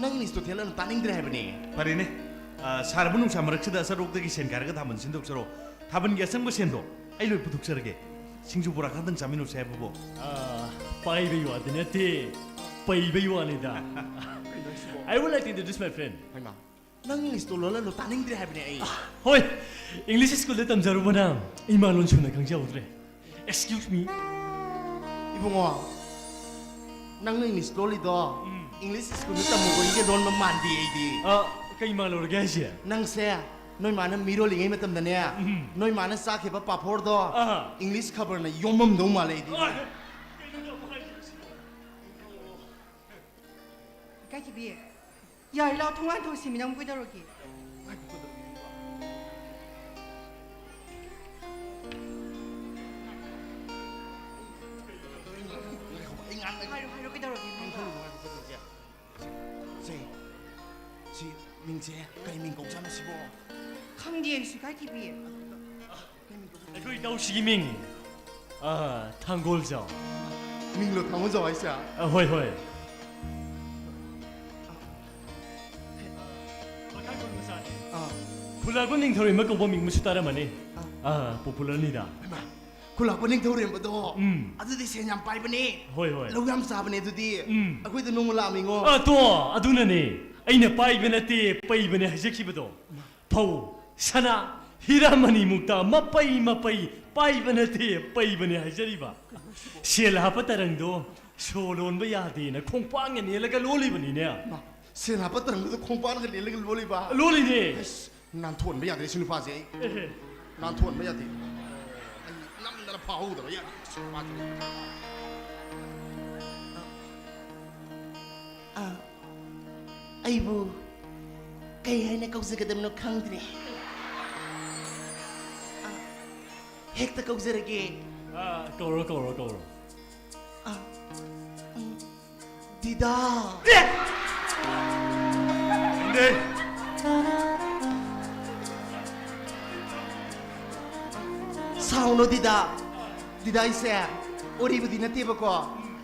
C: 난 리스트 텔레는 따닝들 해보니
H: 파리네 사르분웅 사마르크다 사록되기 센가르가 담은 신독서로 답은 게생부 센도 아이로 부독서르게 싱주보라 가든 자민우 세부보
I: 빠이베이와드네티 빠이베이와니다 I would like to introduce my friend
C: 하이마 난 리스트 로라로 따닝들 해보니
I: 호이 잉글리시 스쿨에 땀자루보나 이만원 존나 강자오드래 Excuse me
C: 이봉아 난 리스트 로리도 잉글리시 스쿨에 땀먹고 이게 넌 만디 에이디
I: 그이말로 게시야
C: 낭세 너희 많은 미로링이 맞담다네 너희 많은 싸케바 파포르도 잉글리시 커버는 용몸 너무 말레이디
D: 까기비에 야르라 통화 도시미 너무 부드럽게 하루 부드럽게
C: 지 민재 가이민 공자는 시보
D: 강디엑스 까기비에
I: 거기 나오시기밍 탕골자
C: 민로 당원자 와있어
I: 호이 호이 불라군닝 털이 먹고 보면 무슨 따라마니 popular니다
C: 굴라버닝 더우렘버도 아주디 세냠 파이버니
I: 호이 호이
C: 로감 사버니 두디 아고이도 농을라밍고
I: 또 아두나니 아이네 빠이베네티 빠이베네 하제키버도 파우 사나 히라마니 묵다 마빠이 빠이베네티 빠이베네 하제리바 셀하파타랑도 쇼론바 야데나 콩빵에 내려가 롤리버니네
C: 셀하파타랑도 콩빵에 내려가 롤리바
I: 롤리네
C: 난 톤ไม่อยากได้ชินุฟาเซ่นานทวนไม่อยากได้น้ำนั่นพาหูแต่ว่าอยากมาไอ้บูไก่ให้ในกองศึกเดิมนกขังทีเฮกตะกองศึกเก
I: 거울어
C: ดีดา
H: 근데
C: 사우노 디다 이세 오리부디 나티버코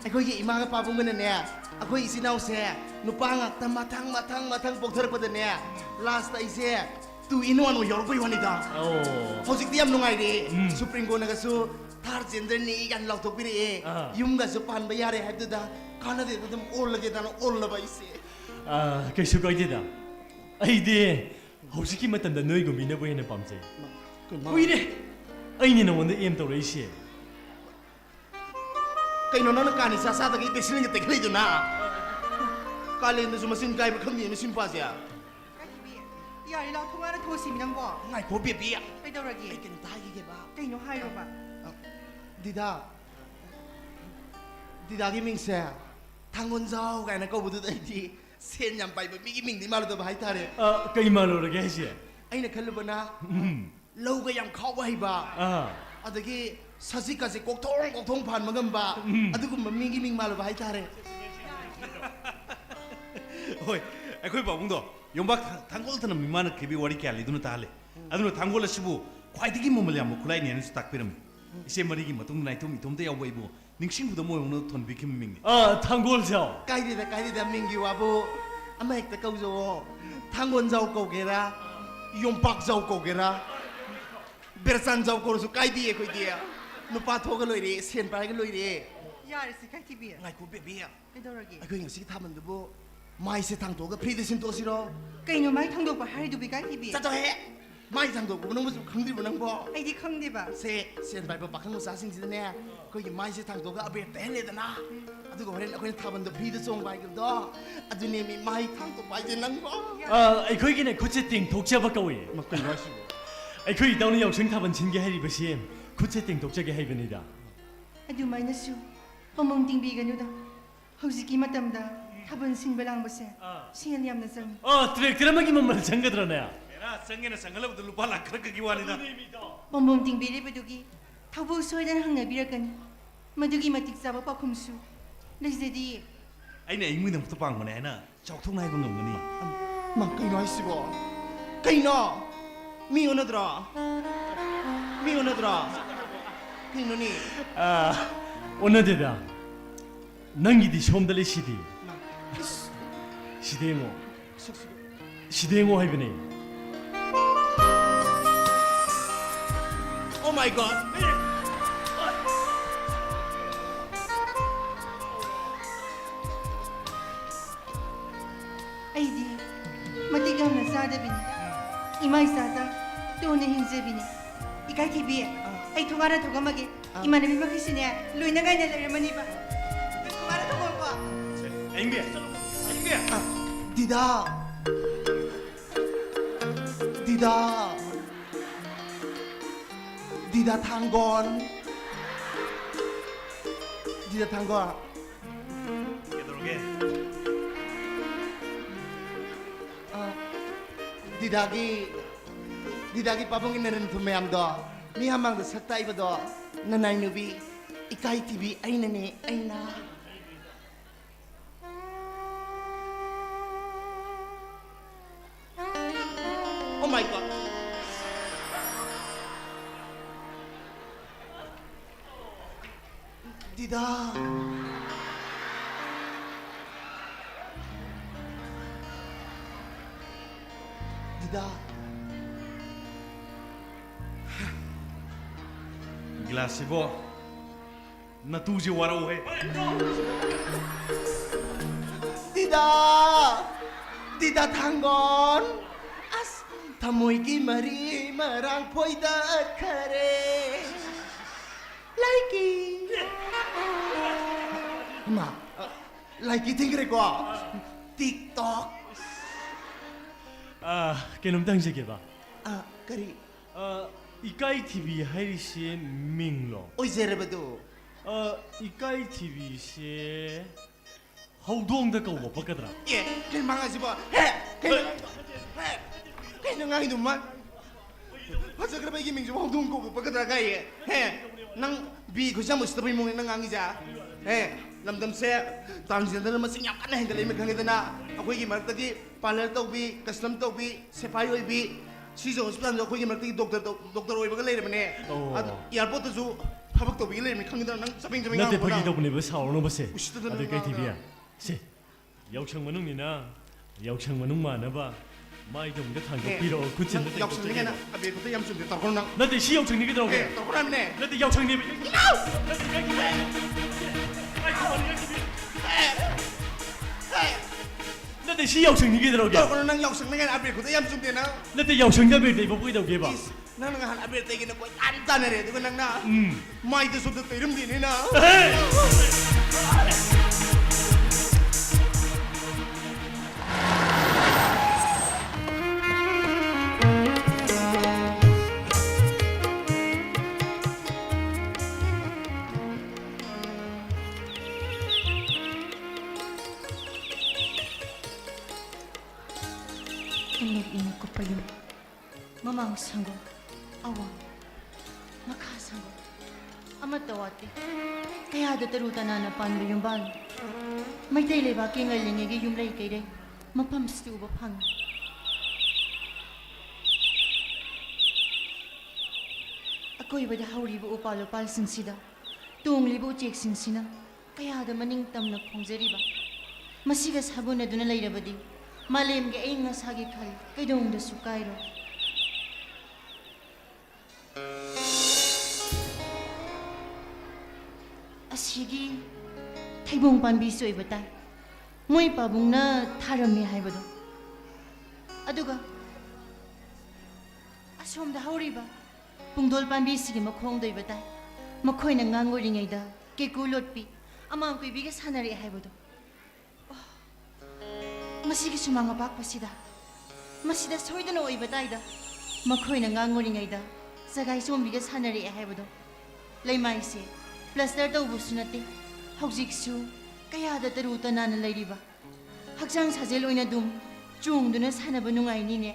C: 아코이 이마가 빠붕근네 아코이 이시나우세 누빵아 마탕 복터럭거든네 라스트 이세 두 인원으로 열고 이완이다 호직디 얌 농아이디 수프림 고나가수 타르젠더니 이간 라우토비리 윰가수 판바 야레 하드다 가나데도 좀 올라게다는 올라봐 이세
I: 그쇼가이데다 아이디 호식이 맞단다 너희가 미나 보이는 밤새 왜이래 아이니 너 오늘 에임 떠오르이시
C: ꯀꯩꯅꯣ ꯅꯪꯅ ꯀꯥꯅꯤ ꯆꯥꯗꯒꯤ ꯕꯦꯁꯤꯟꯒ ꯇꯩꯈꯠꯂꯤꯗꯨꯅ ꯀꯥꯂꯦꯟꯗꯁꯨ ꯃꯆꯤꯟ ꯀꯥꯏꯕ ꯈꯪꯗꯦ ꯃꯁꯤ ꯅꯨꯄꯥꯁꯦ
D: ꯌꯥꯔꯦ ꯂꯥꯎꯊꯣꯛꯑꯒ ꯊꯣꯛꯁꯤꯃꯤ ꯅꯪꯕꯣ
C: ꯉꯥꯏꯈꯣ ꯕꯦꯕꯤ
D: ꯀꯩꯗꯧꯔꯒꯦ
C: ꯑꯩ ꯀꯩꯅꯣꯝꯇ ꯍꯥꯏꯈꯤꯒꯦꯕ
D: ꯀꯩꯅꯣ ꯍꯥꯏꯔꯣꯕ
C: ꯗꯤꯗꯥꯒꯤ ꯃꯤꯡꯁꯦ ꯊꯥꯡꯒꯣꯟꯖꯥꯎ ꯀꯥꯏꯅ ꯀꯧꯕꯗꯨꯗ ꯑꯩꯗꯤ ꯁꯦꯟ ꯌꯥꯝ ꯄꯥꯏꯕ ꯃꯤꯒꯤ ꯃꯤꯡꯗꯤ ꯃꯥꯜꯂꯨꯗꯕ ꯍꯥꯏꯇꯥꯔꯦ
I: ꯀꯩ ꯃꯥꯜꯂꯨꯔꯒꯦ ꯍꯥꯏꯁꯦ
C: ꯑꯩꯅ ꯈꯜꯂꯨꯕꯅ ꯂꯧꯒ ꯌꯥꯝ ꯈꯥꯎꯕ ꯍꯩꯕ
I: ꯑꯥ
C: ꯑꯗꯒꯤ ꯁꯖꯤꯛꯀꯁꯦ ꯀꯣꯛꯊꯣꯡ ꯐꯥꯟꯕ ꯉꯝꯕ ꯑꯗꯨꯒꯨꯝꯕ ꯃꯤꯒꯤ ꯃꯤꯡ ꯃꯥꯜꯂꯨꯕ ꯍꯥꯏꯇꯥꯔꯦ
H: ꯍꯣꯏ ꯑꯩꯈꯣꯏ ꯄꯥꯕꯨꯡꯗꯣ ꯌꯣꯝꯕꯥꯛ ꯊꯥꯡꯒꯣꯜ ꯊꯅꯝ ꯃꯥꯅ ꯈꯤꯕꯤ ꯋꯥꯔꯤ ꯀꯌꯥ ꯂꯤꯗꯨꯅ ꯇꯥꯍꯜꯂꯦ ꯑꯗꯨꯅ ꯊꯥꯡꯒꯣꯜ ꯑꯁꯤꯕꯨ ꯈ꯭ꯋꯥꯏꯗꯒꯤ ꯃꯃꯜ ꯌꯥꯝꯕ ꯈꯨꯠꯂꯥꯏꯅꯦꯅꯁꯨ ꯇꯥꯛꯄꯤꯔꯝꯃꯤ ꯏꯆꯦ ꯃꯔꯤꯒꯤ ꯃꯇꯨꯡꯗ ꯏꯇꯣꯝꯇ ꯌꯥꯎꯕ ꯑꯩꯕꯨ ꯅꯤꯡꯁꯤꯡꯕꯗ ꯃꯣꯏꯕꯨꯅ ꯊꯣꯟꯕꯤꯈꯤꯕ ꯃꯤꯡꯅꯤ
I: ꯊꯥꯡꯒꯣꯜꯖꯥꯎ
C: ꯀꯥꯏꯗꯦꯗ ꯃꯤꯡꯒꯤ ꯋꯥꯕꯨ ꯑꯃ ꯍꯦꯛꯇ ꯀꯧꯖꯋꯣ ꯊꯥꯡꯒꯣꯟꯖꯥꯎ ꯀꯧꯒꯦꯔꯥ ꯌꯣꯝꯄꯥꯛꯖꯥꯎ ꯀꯧꯒꯦꯔꯥ ꯕꯦꯔꯆꯥꯟꯖꯥꯎ ꯀꯧꯔꯁꯨ ꯀꯥꯏꯗꯦ ꯑꯩꯈꯣꯏꯗꯤ ꯅꯨꯄꯥ ꯊꯣꯛꯑꯒ ꯂꯣꯏꯔꯦ ꯁꯦꯟ ꯄꯥꯏꯔꯒ ꯂꯣꯏꯔꯦ
D: ꯌꯥꯔꯦꯁꯤ ꯀꯥꯏꯊꯤꯕꯤ
C: ꯉꯥꯏꯈꯣ ꯕꯦꯕꯤ
D: ꯀꯩꯗꯧꯔꯒꯦ
C: ꯑꯩꯈꯣꯏ ꯉꯁꯤꯒꯤ ꯊꯥꯕꯜꯗꯨꯕꯨ ꯃꯥꯏꯁꯦ ꯊꯥꯡꯇꯣꯛꯑꯒ ꯐ꯭ꯔꯤꯗ ꯁꯤꯟꯇꯣꯛꯑꯁꯤꯔꯣ
D: ꯀꯩꯅꯣ ꯃꯥꯏ ꯊꯥꯡꯗꯣꯛꯄ ꯍꯥꯏꯔꯤꯗꯨꯕꯤ ꯀꯥꯏꯊꯤꯕꯤ
C: ꯆꯠꯇꯣꯍꯦ ꯃꯥꯏ ꯊꯥꯡꯇꯣꯛꯄꯕꯨ ꯅꯪꯕꯨ ꯈꯪꯗ꯭ꯔꯤꯕꯣ ꯅꯪꯕꯣ
D: ꯑꯩꯗꯤ ꯈꯪꯗꯦꯕ
C: ꯁꯦꯟ ꯄꯥꯏꯕ ꯄꯥꯈꯪ ꯃꯆꯥꯁꯤꯡꯁꯤꯗꯅꯦ ꯑꯩꯈꯣꯏꯒꯤ ꯃꯥꯏꯁꯦ ꯊꯥꯡꯇꯣꯛꯑꯒ ꯑꯕꯦꯔ ꯇꯩꯍꯜꯂꯦꯗꯅ ꯑꯗꯨꯒ ꯍꯣꯔꯦꯟ ꯑꯩꯈꯣꯏꯅ ꯊꯥꯕꯜꯗꯣ ꯐ꯭ꯔꯤꯗ ꯆꯣꯡꯕ ꯍꯥꯏꯕꯗꯣ ꯑꯗꯨꯅꯦ ꯃꯤ ꯃꯥꯏ ꯊꯥꯡꯇꯣꯛꯄ ꯍꯥꯏꯁꯦ ꯅꯪꯕꯣ
I: ꯑꯩꯈꯣꯏꯒꯤꯅꯦ ꯈꯨꯠꯁꯦ ꯇꯦꯡꯊꯣꯛꯆꯕ ꯀꯧꯏ
C: ꯀꯩꯅꯣ ꯍꯥꯏꯁꯤꯕꯣ
I: ꯑꯩꯈꯣꯏ ꯏꯇꯥꯎꯅ ꯌꯥꯎꯁꯪ ꯊꯥꯕꯜ ꯁꯤꯟꯒꯦ ꯍꯥꯏꯔꯤꯕꯁꯤ ꯈꯨꯠꯁꯦ ꯇꯦꯡꯊꯣꯛꯆꯒꯦ ꯍꯥꯏꯕꯅꯤꯗ
D: ꯑꯗꯨꯃꯥꯏꯅꯁꯨ ꯄꯥꯃꯣꯡ ꯇꯤꯡꯕꯤꯒꯅꯨꯗ ꯍꯧꯖꯤꯛꯀꯤ ꯃꯇꯝꯗ ꯊꯥꯕꯜ ꯁꯤꯟꯕ ꯂꯥꯡꯕꯁꯦ ꯁꯦꯟ ꯌꯥꯝꯅ ꯆꯪꯉꯤ
I: ꯇ꯭ꯔꯦꯛꯇꯔ ꯑꯃꯒꯤ ꯃꯃꯜ ꯆꯪꯒꯗ꯭ꯔꯅꯦ
H: ꯆꯪꯉꯦꯅ ꯆꯪꯍꯜꯂꯕꯗ ꯂꯨꯄꯥ ꯂꯥꯛ ꯈꯔꯒꯤ ꯋꯥꯅꯤꯗ
D: ꯄꯥꯃꯣꯡ ꯇꯤꯡꯕꯤꯔꯤꯕꯗꯨꯒꯤ ꯊꯧꯕꯨ ꯁꯣꯏꯗꯅ ꯍꯪꯅꯕꯤꯔꯛꯀꯅꯤ ꯃꯗꯨꯒꯤ ꯃꯇꯤꯛ ꯆꯥꯕ ꯄꯥꯎꯈꯨꯝꯁꯨ ꯂꯩꯖꯗꯤꯌꯦ
H: ꯑꯩꯅ ꯑꯩꯉꯣꯟꯗꯃꯛꯇ ꯄꯥꯡꯕꯅꯦ ꯍꯥꯏꯅ ꯆꯥꯎꯊꯣꯛꯅ ꯍꯥꯏꯕ ꯉꯝꯒꯅꯤ
C: ꯃꯥ ꯀꯩꯅꯣ ꯍꯥꯏꯁꯤꯕꯣ ꯀꯩꯅꯣ ꯃꯤ ꯑꯣꯟꯅꯗ꯭ꯔꯣ ꯀꯩꯅꯣꯅꯤ
I: ꯑꯣꯟꯅꯗꯦꯗ ꯅꯪꯒꯤꯗꯤ ꯁꯣꯝꯗ ꯂꯩꯁꯤꯗꯤ 시대모 시대모 하이브네
C: 오 마이 갓
D: ꯑꯩꯗꯤ ꯃꯇꯤꯛ ꯌꯥꯝꯅ ꯆꯥꯗꯕꯤꯅꯤ ꯏꯃꯥ ꯏꯆꯥꯗ ꯇꯣꯟꯅ ꯍꯤꯡꯖꯕꯤꯅꯤ ꯏꯀꯥꯏꯊꯤꯕꯤ ꯑꯩ ꯊꯣꯡꯒꯥꯟꯗ ꯊꯣꯛꯑꯝꯃꯒꯦ ꯏꯃꯥꯟꯅꯕꯤ ꯃꯈꯩꯁꯤꯅꯦ ꯂꯣꯏꯅ ꯉꯥꯏꯅ ꯂꯩꯔꯝꯃꯅꯤꯕ ꯊꯣꯡꯒꯥꯟꯗ ꯊꯣꯛꯑꯝꯀꯣ
H: ꯑꯩꯡꯕꯤ
C: 디다 탕건
H: 깨달게
C: 디다기 빠봉이 내는 두매함도 미한망도 섰다 입어도 나나이 누비 이까이 TV 아이나네 아이나 오 마이 갓 디다
H: 글라시보 나두지 와라오 해
C: 디다 탕건 아스 Thamoi mari marang poida kare Laiki Ma Laiki tingre ko TikTok
I: 깨놈 당시게봐
C: kari
I: 이까이 TV 하이리시 밍로
C: Oi zerebadu
I: 이까이 TV시 하우동다 까고 못 바꿔더라
C: Ye kel mangaji ba Kay nangay duman Pasa kara ba igiming jo hong ko pa kadra kay nang bi ko siya mo stop mo nang angi ja lamdam se tansin na masing yak na hingalay maghangit na ako igi martagi parlor to bi custom to bi sefai oi bi sizo hospital ako igi martagi doctor oi bagalay naman at airport to habak to bi lay maghangit na nang sabing
I: 나한테 버기 덕분에 뭐 사오는 거세
C: 우시도
I: 아들 까이 TV야 세 역창만웅이나 역창만웅 많아봐 마이 좀 탄거 빌어 구친
C: 역시 내가 아비 그때 ям순데 따고나
I: 나한테 시 역창 얘기 들어오게
C: 따고나네
I: 나한테 역창 얘기 ꯅꯠꯇꯦ ꯁꯤ ꯌꯥꯎꯁꯪꯅꯤ ꯀꯩꯗꯧꯔꯒꯦ
J: ꯇꯧꯒꯅꯨ ꯅꯪ ꯌꯥꯎꯁꯪꯅꯉꯥꯏ ꯑꯕꯦꯔ ꯈꯨꯗꯩ ꯌꯥꯝ ꯆꯨꯝꯗꯦ ꯅꯪ
I: ꯅꯠꯇꯦ ꯌꯥꯎꯁꯪꯗ ꯑꯕꯦꯔ ꯇꯩꯕ ꯀꯩꯗꯧꯒꯦꯕ
J: ꯅꯪꯅ ꯉꯍꯥꯟ ꯑꯕꯦꯔ ꯇꯩꯒꯦꯅ ꯀꯣꯏ ꯇꯥꯟꯅꯔꯦ ꯑꯗꯨꯒ ꯅꯪꯅ ꯃꯥꯏꯗꯁꯨ ꯑꯝꯇ ꯇꯩꯔꯝꯗꯦꯅꯦ ꯅꯪ
D: Inag-inag ko pa yun. Mamang sanggo, awang, makasanggo. Amat tawati. Kaya datarutan na napan ba yung ban? May taylay ba kingalingig yung lay kay day? Mapamstu ba pang? Ako'y ba dahawri ba upalo-pal sinsida? Tuong libo chek sinsina. Kaya da maning tam na pongzeri ba? Masigas habon na doon na lay ba di? Malim ga ay nga sagi kal, kay dong da sukayro. Asigi, taibong panbiso ay batay. Mo'y pabong na tarami hay ba do? Aduga, asom da hawri ba? Pungdol panbisigi makhong do'y batay. Makhoy na ngango ringay da, kay kulot pi, amang ko'y bigas hanari hay ba do? Masigi sumanga bakpasida. Masida soydana oibatayda. Makhoyna ngangoringayda. Sagay sumbiga sanari ahaybado. Laymaise. Plaster taubusu nate. Haujiksu. Kayada taruta nana layriba. Haksang sajel oina dum. Chungduna sanaba nungay nine.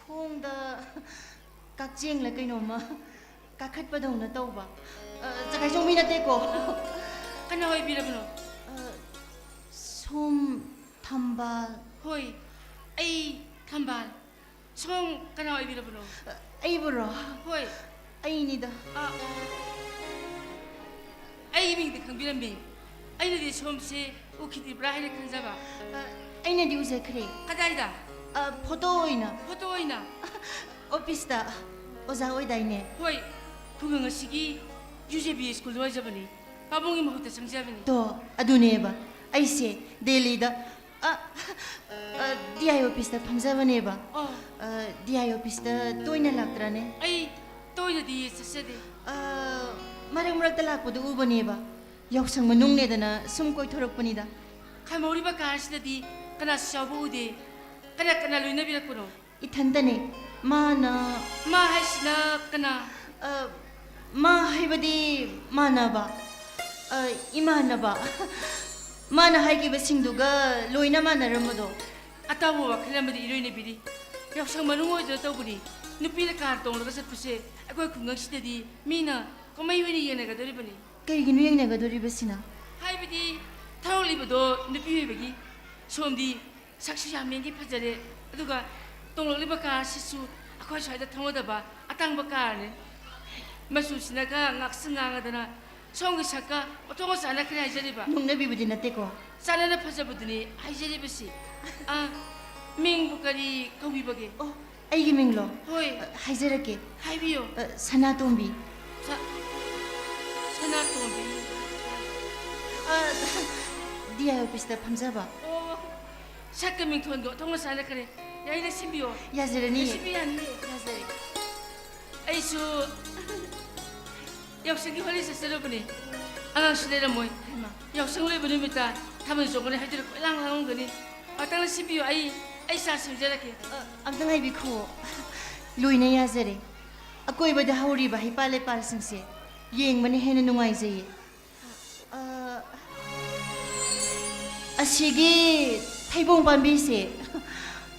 D: Kongda kakjeng la kainoma. Kakhat pa daw na daw ba? Sakay siyang minate ko.
G: Kana hoy birabno.
D: Sum tambal.
G: Hoy, ay tambal. Song kana hoy birabno.
D: Ay bro.
G: Hoy,
D: ay nida.
G: ay ming de kang birambe. Ay na di somse ukiti brahile kanjaba.
D: Ay na di usa kre.
G: Kadaida.
D: Photo oina.
G: Photo oina.
D: Office-da. Oza oidayne.
G: Hoy, 그거 시기 유제비 스쿨 도와줘버니 바봉이 먹었다 정지하버니
D: 또 아두네바 아이세 델리다 디아이 오피스다 밤자버네바 디아이 오피스다 또이나 락드라네
G: 아이 또이나 디 쓰세데
D: 마락마락다 락보도 우버네바 역상 문웅내다나 숨고이 토록버니다
G: 칼머리바 가시다디 까나 샤보 우데 까나 루이나 비락보노
D: 이탄다네 마나
G: 마 하시나 까나
D: 마 하이바디 마나바 이마나바 마나 하이기바 싱두가 로이나 마나르모도
G: 아따보와 클라마디 이로이네 비리 역상 만웅어이다 떠보니 누피를 가르동로가 섭부세 아고이 궁강시다디 미나 꼬마이웨니 예나가 더리버니
D: 그이기누 영내가 더리버시나
G: 하이바디 타올리버도 누피회በ기 소음디 삭시 한명기 파자레 누가 동록리바 가시수 아고이 샤이다 탕오다바 아땅바 가네 마수시나가 락승강하더나 성기 작가 어떤 것을 안 하기나 하이자리바
D: 농나비부디 나떼고
G: 싸나나 파자부더니 하이자리바시 민국가리 거위버게
D: 아이기 밍로
G: 호이
D: 하이자르게
G: 하이비요
D: 사나동비
G: 사나동비
D: 디아이 오피스다 밤자바
G: 샤크밍 톤도 동것을 안 하기나 야이나 신비요
D: 야즈르니
G: 신비 아니네
D: 야즈르
G: 아이수 역생이 헐리서 쓰러보니 아랑시내라 뭐이 역생을 보내면다 타면 저번에 할때를 꼴랑랑한 거니 아따는 신비요 아이 사슴 저렇게
D: amtang ay biko lui na yazare ako'y ba dahawri ba hipale para sangse yeng manihen na nungay zaye asigi taibong pambise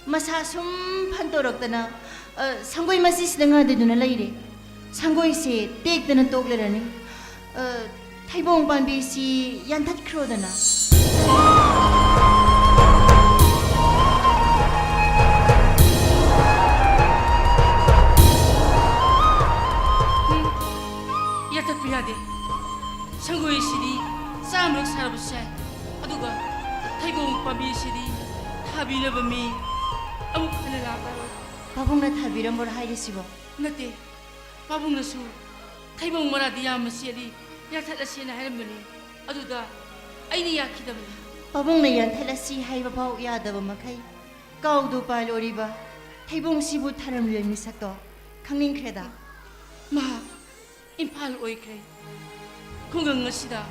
D: masasum pantorok na sanggoy masis na nga de na layre sanggoy se tek na toglarani taibong pambise yantat kro na
G: 야tat비하데 상고의 시리 싸움을 살아보세 아두가 타이공 밤이 시리 타비려범이 아무 하늘 나가로
D: babong na tabiran mo rahay sibo
G: 나때 바봉나수 타이봉 뭐라디 야마시리 야탈라시나 하는분이 아두다 아이니 야키다분이
D: Pabong na yan thalasi hay babaw yada ba makay. Kaudo pa lori ba. Taibong sibu taram luen misakto. Kangning kreda.
G: 마 임팔 오이크레 공강 것이다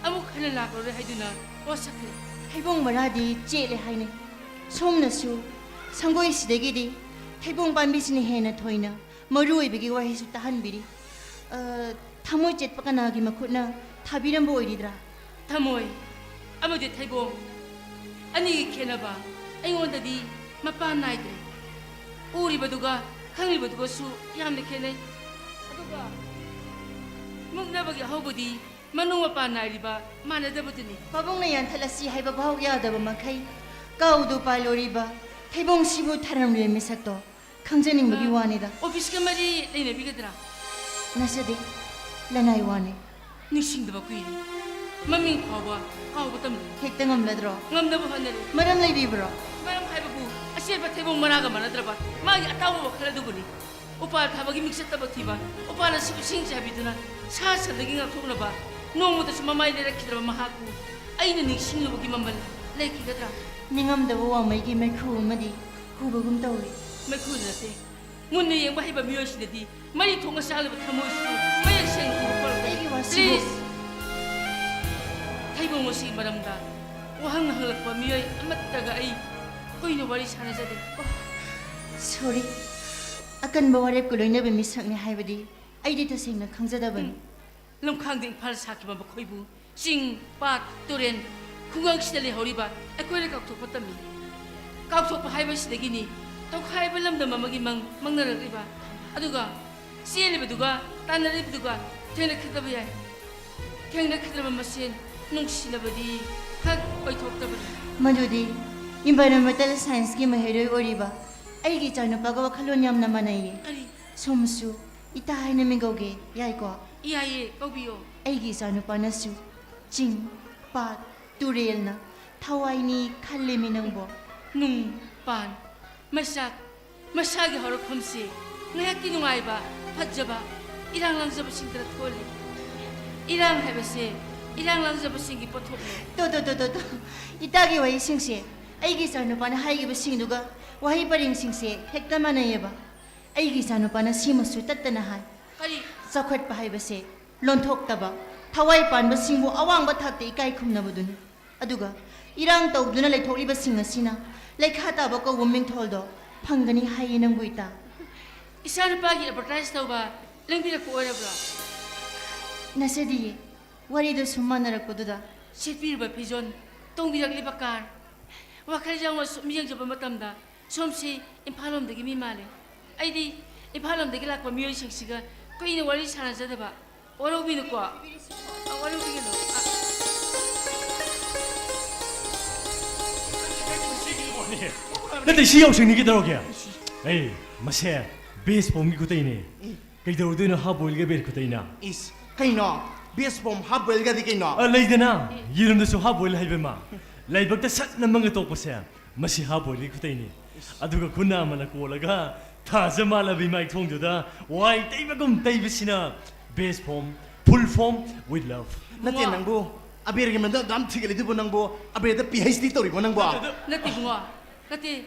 G: 아무 칼을 나고를 하이두나 와사크
D: Taibong maradi jele hayne. Som na su. Sanggoy sidegidi. Taibong pambisini hena toina. Marui bigi wahisu tahan biri. Thamoi jet pakanagi makutna. Tabiram bo iridra.
G: 타모이 아무데 타이봉 아니 케나바 아이원다디 마빠 나이데 우리 바두가 강일 바두가 수 야함네 케네 아두가 먹나바기 하우버디 만ung 마빠 나이리바 마나다버드니
D: Pabong na yan thalasi hay babaw yada ba makay. Kaudo pa lori ba. Taibong sibu taram luen misakto. Kangjaning bagi wanida.
G: 오피스가 말이 레이네 비가드라
D: Nasadi. Lanay wane.
G: 닝싱드바 구이리 마밍 파와 하우버 땀
D: Hekta ngamladro.
G: ngam나바 하나리
D: Maram lay bibro.
G: 마람 하이바부 아시르바 타이봉 마나가 마나드라바 마기 아타오 칼라두구니 오빠 타바기 믹스했다바 티바 오빠는 싱자비드나 사사르기 ngakthoknaba nongmoda sumamai lera kidraba mahaku aina ningsinglubugi mamal lekigadra
D: Ningam da wa mai gi mai khu madi. Hubagum tawri.
G: makhunate munne yengba haiba miyosidadi mari thonga salaba thamoisu mayak seng
D: Aigi wa
G: please
D: sibu.
G: 타이봉 오시 마람다 와항 할락바 미어이 아마따가 아이 거이노 와리 사나자데
D: Sorry. Akan bawarep ko loina ba misakni haibadi. Ay dito sing khangzadaban.
G: 럼캉딩 팔 사키바 거이부 싱팟 또렌 궁강 시달리 허리바 에코레 각톡었다미 각톡바 하이바 시대기니 또 하이바 람다 마마기 막나르리바 아두가 시엘리바두가 따나리바두가 테네 크다바야 갱나 크다바 마신 nungsinabadi hag oitoktabadi
D: Madudi. Environmental science gi mahiroi oriba. Ay gi chanu pagawa khalon yam na manai.
G: ari
D: Somsu. Ita hay na mingoge. Yai ko.
G: iyaye kaubiyo
D: Ay gi chanu panasu. Jing. Pat. Turel na. Thawai ni khallemi nangbo.
G: nung pan masak masagi horokhamsi ngayaki nungaiba phatjaba irang langjaba singdra tholi irang habase irang langjaba singi pothokne
D: To. Itagi wa isingse. Ay gi chanu pana hay gi basing duga. Wahi paring singse. Hekta manai ba. Ay gi chanu pana simasu tattana hay.
G: kari
D: Sakhat pa hay base. Lonthok taba. Thawai pan ba singbu awang ba thakte ikai khumna budun. Aduga irang tawduna leithokli ba sing asina. Lekha taba ko womming tholdo. Phangani hay nang buita.
G: isana pagi advertise tawba lengbira ko orabra
D: Nasadi. Wari do sumanarak poduda.
G: setpirba pijon tongbiragli bakar wakal jangwa miyang jaba matamda somsi imphalomdagi mi male aidi imphalomdagi lakwa miyoy singsiga koine wari sanajadaba warobino ko warobino
I: 나 대시 영생이 기다려게. 에이, 마세 베이스 봄기 그때이네. 그이더우드는 하보일게 베르 그때이나.
J: Is. Kaino. Baseball habwell ga di kaino.
I: 레이드나 이름도서 하보일 하이베마. 라이브가 싹나 망가 똑보세. 마시 하보일이 그때이네. 아두가 군나마나 꼬라가 타자마라 비마이 통도다. 와이 때이바금 때이비시나 베이스 봄 full form with love.
J: Nate nangbo. Aber gi manda dam thigeli du nangbo. Aber da PhD tori bo nangbo.
G: nati bunga nati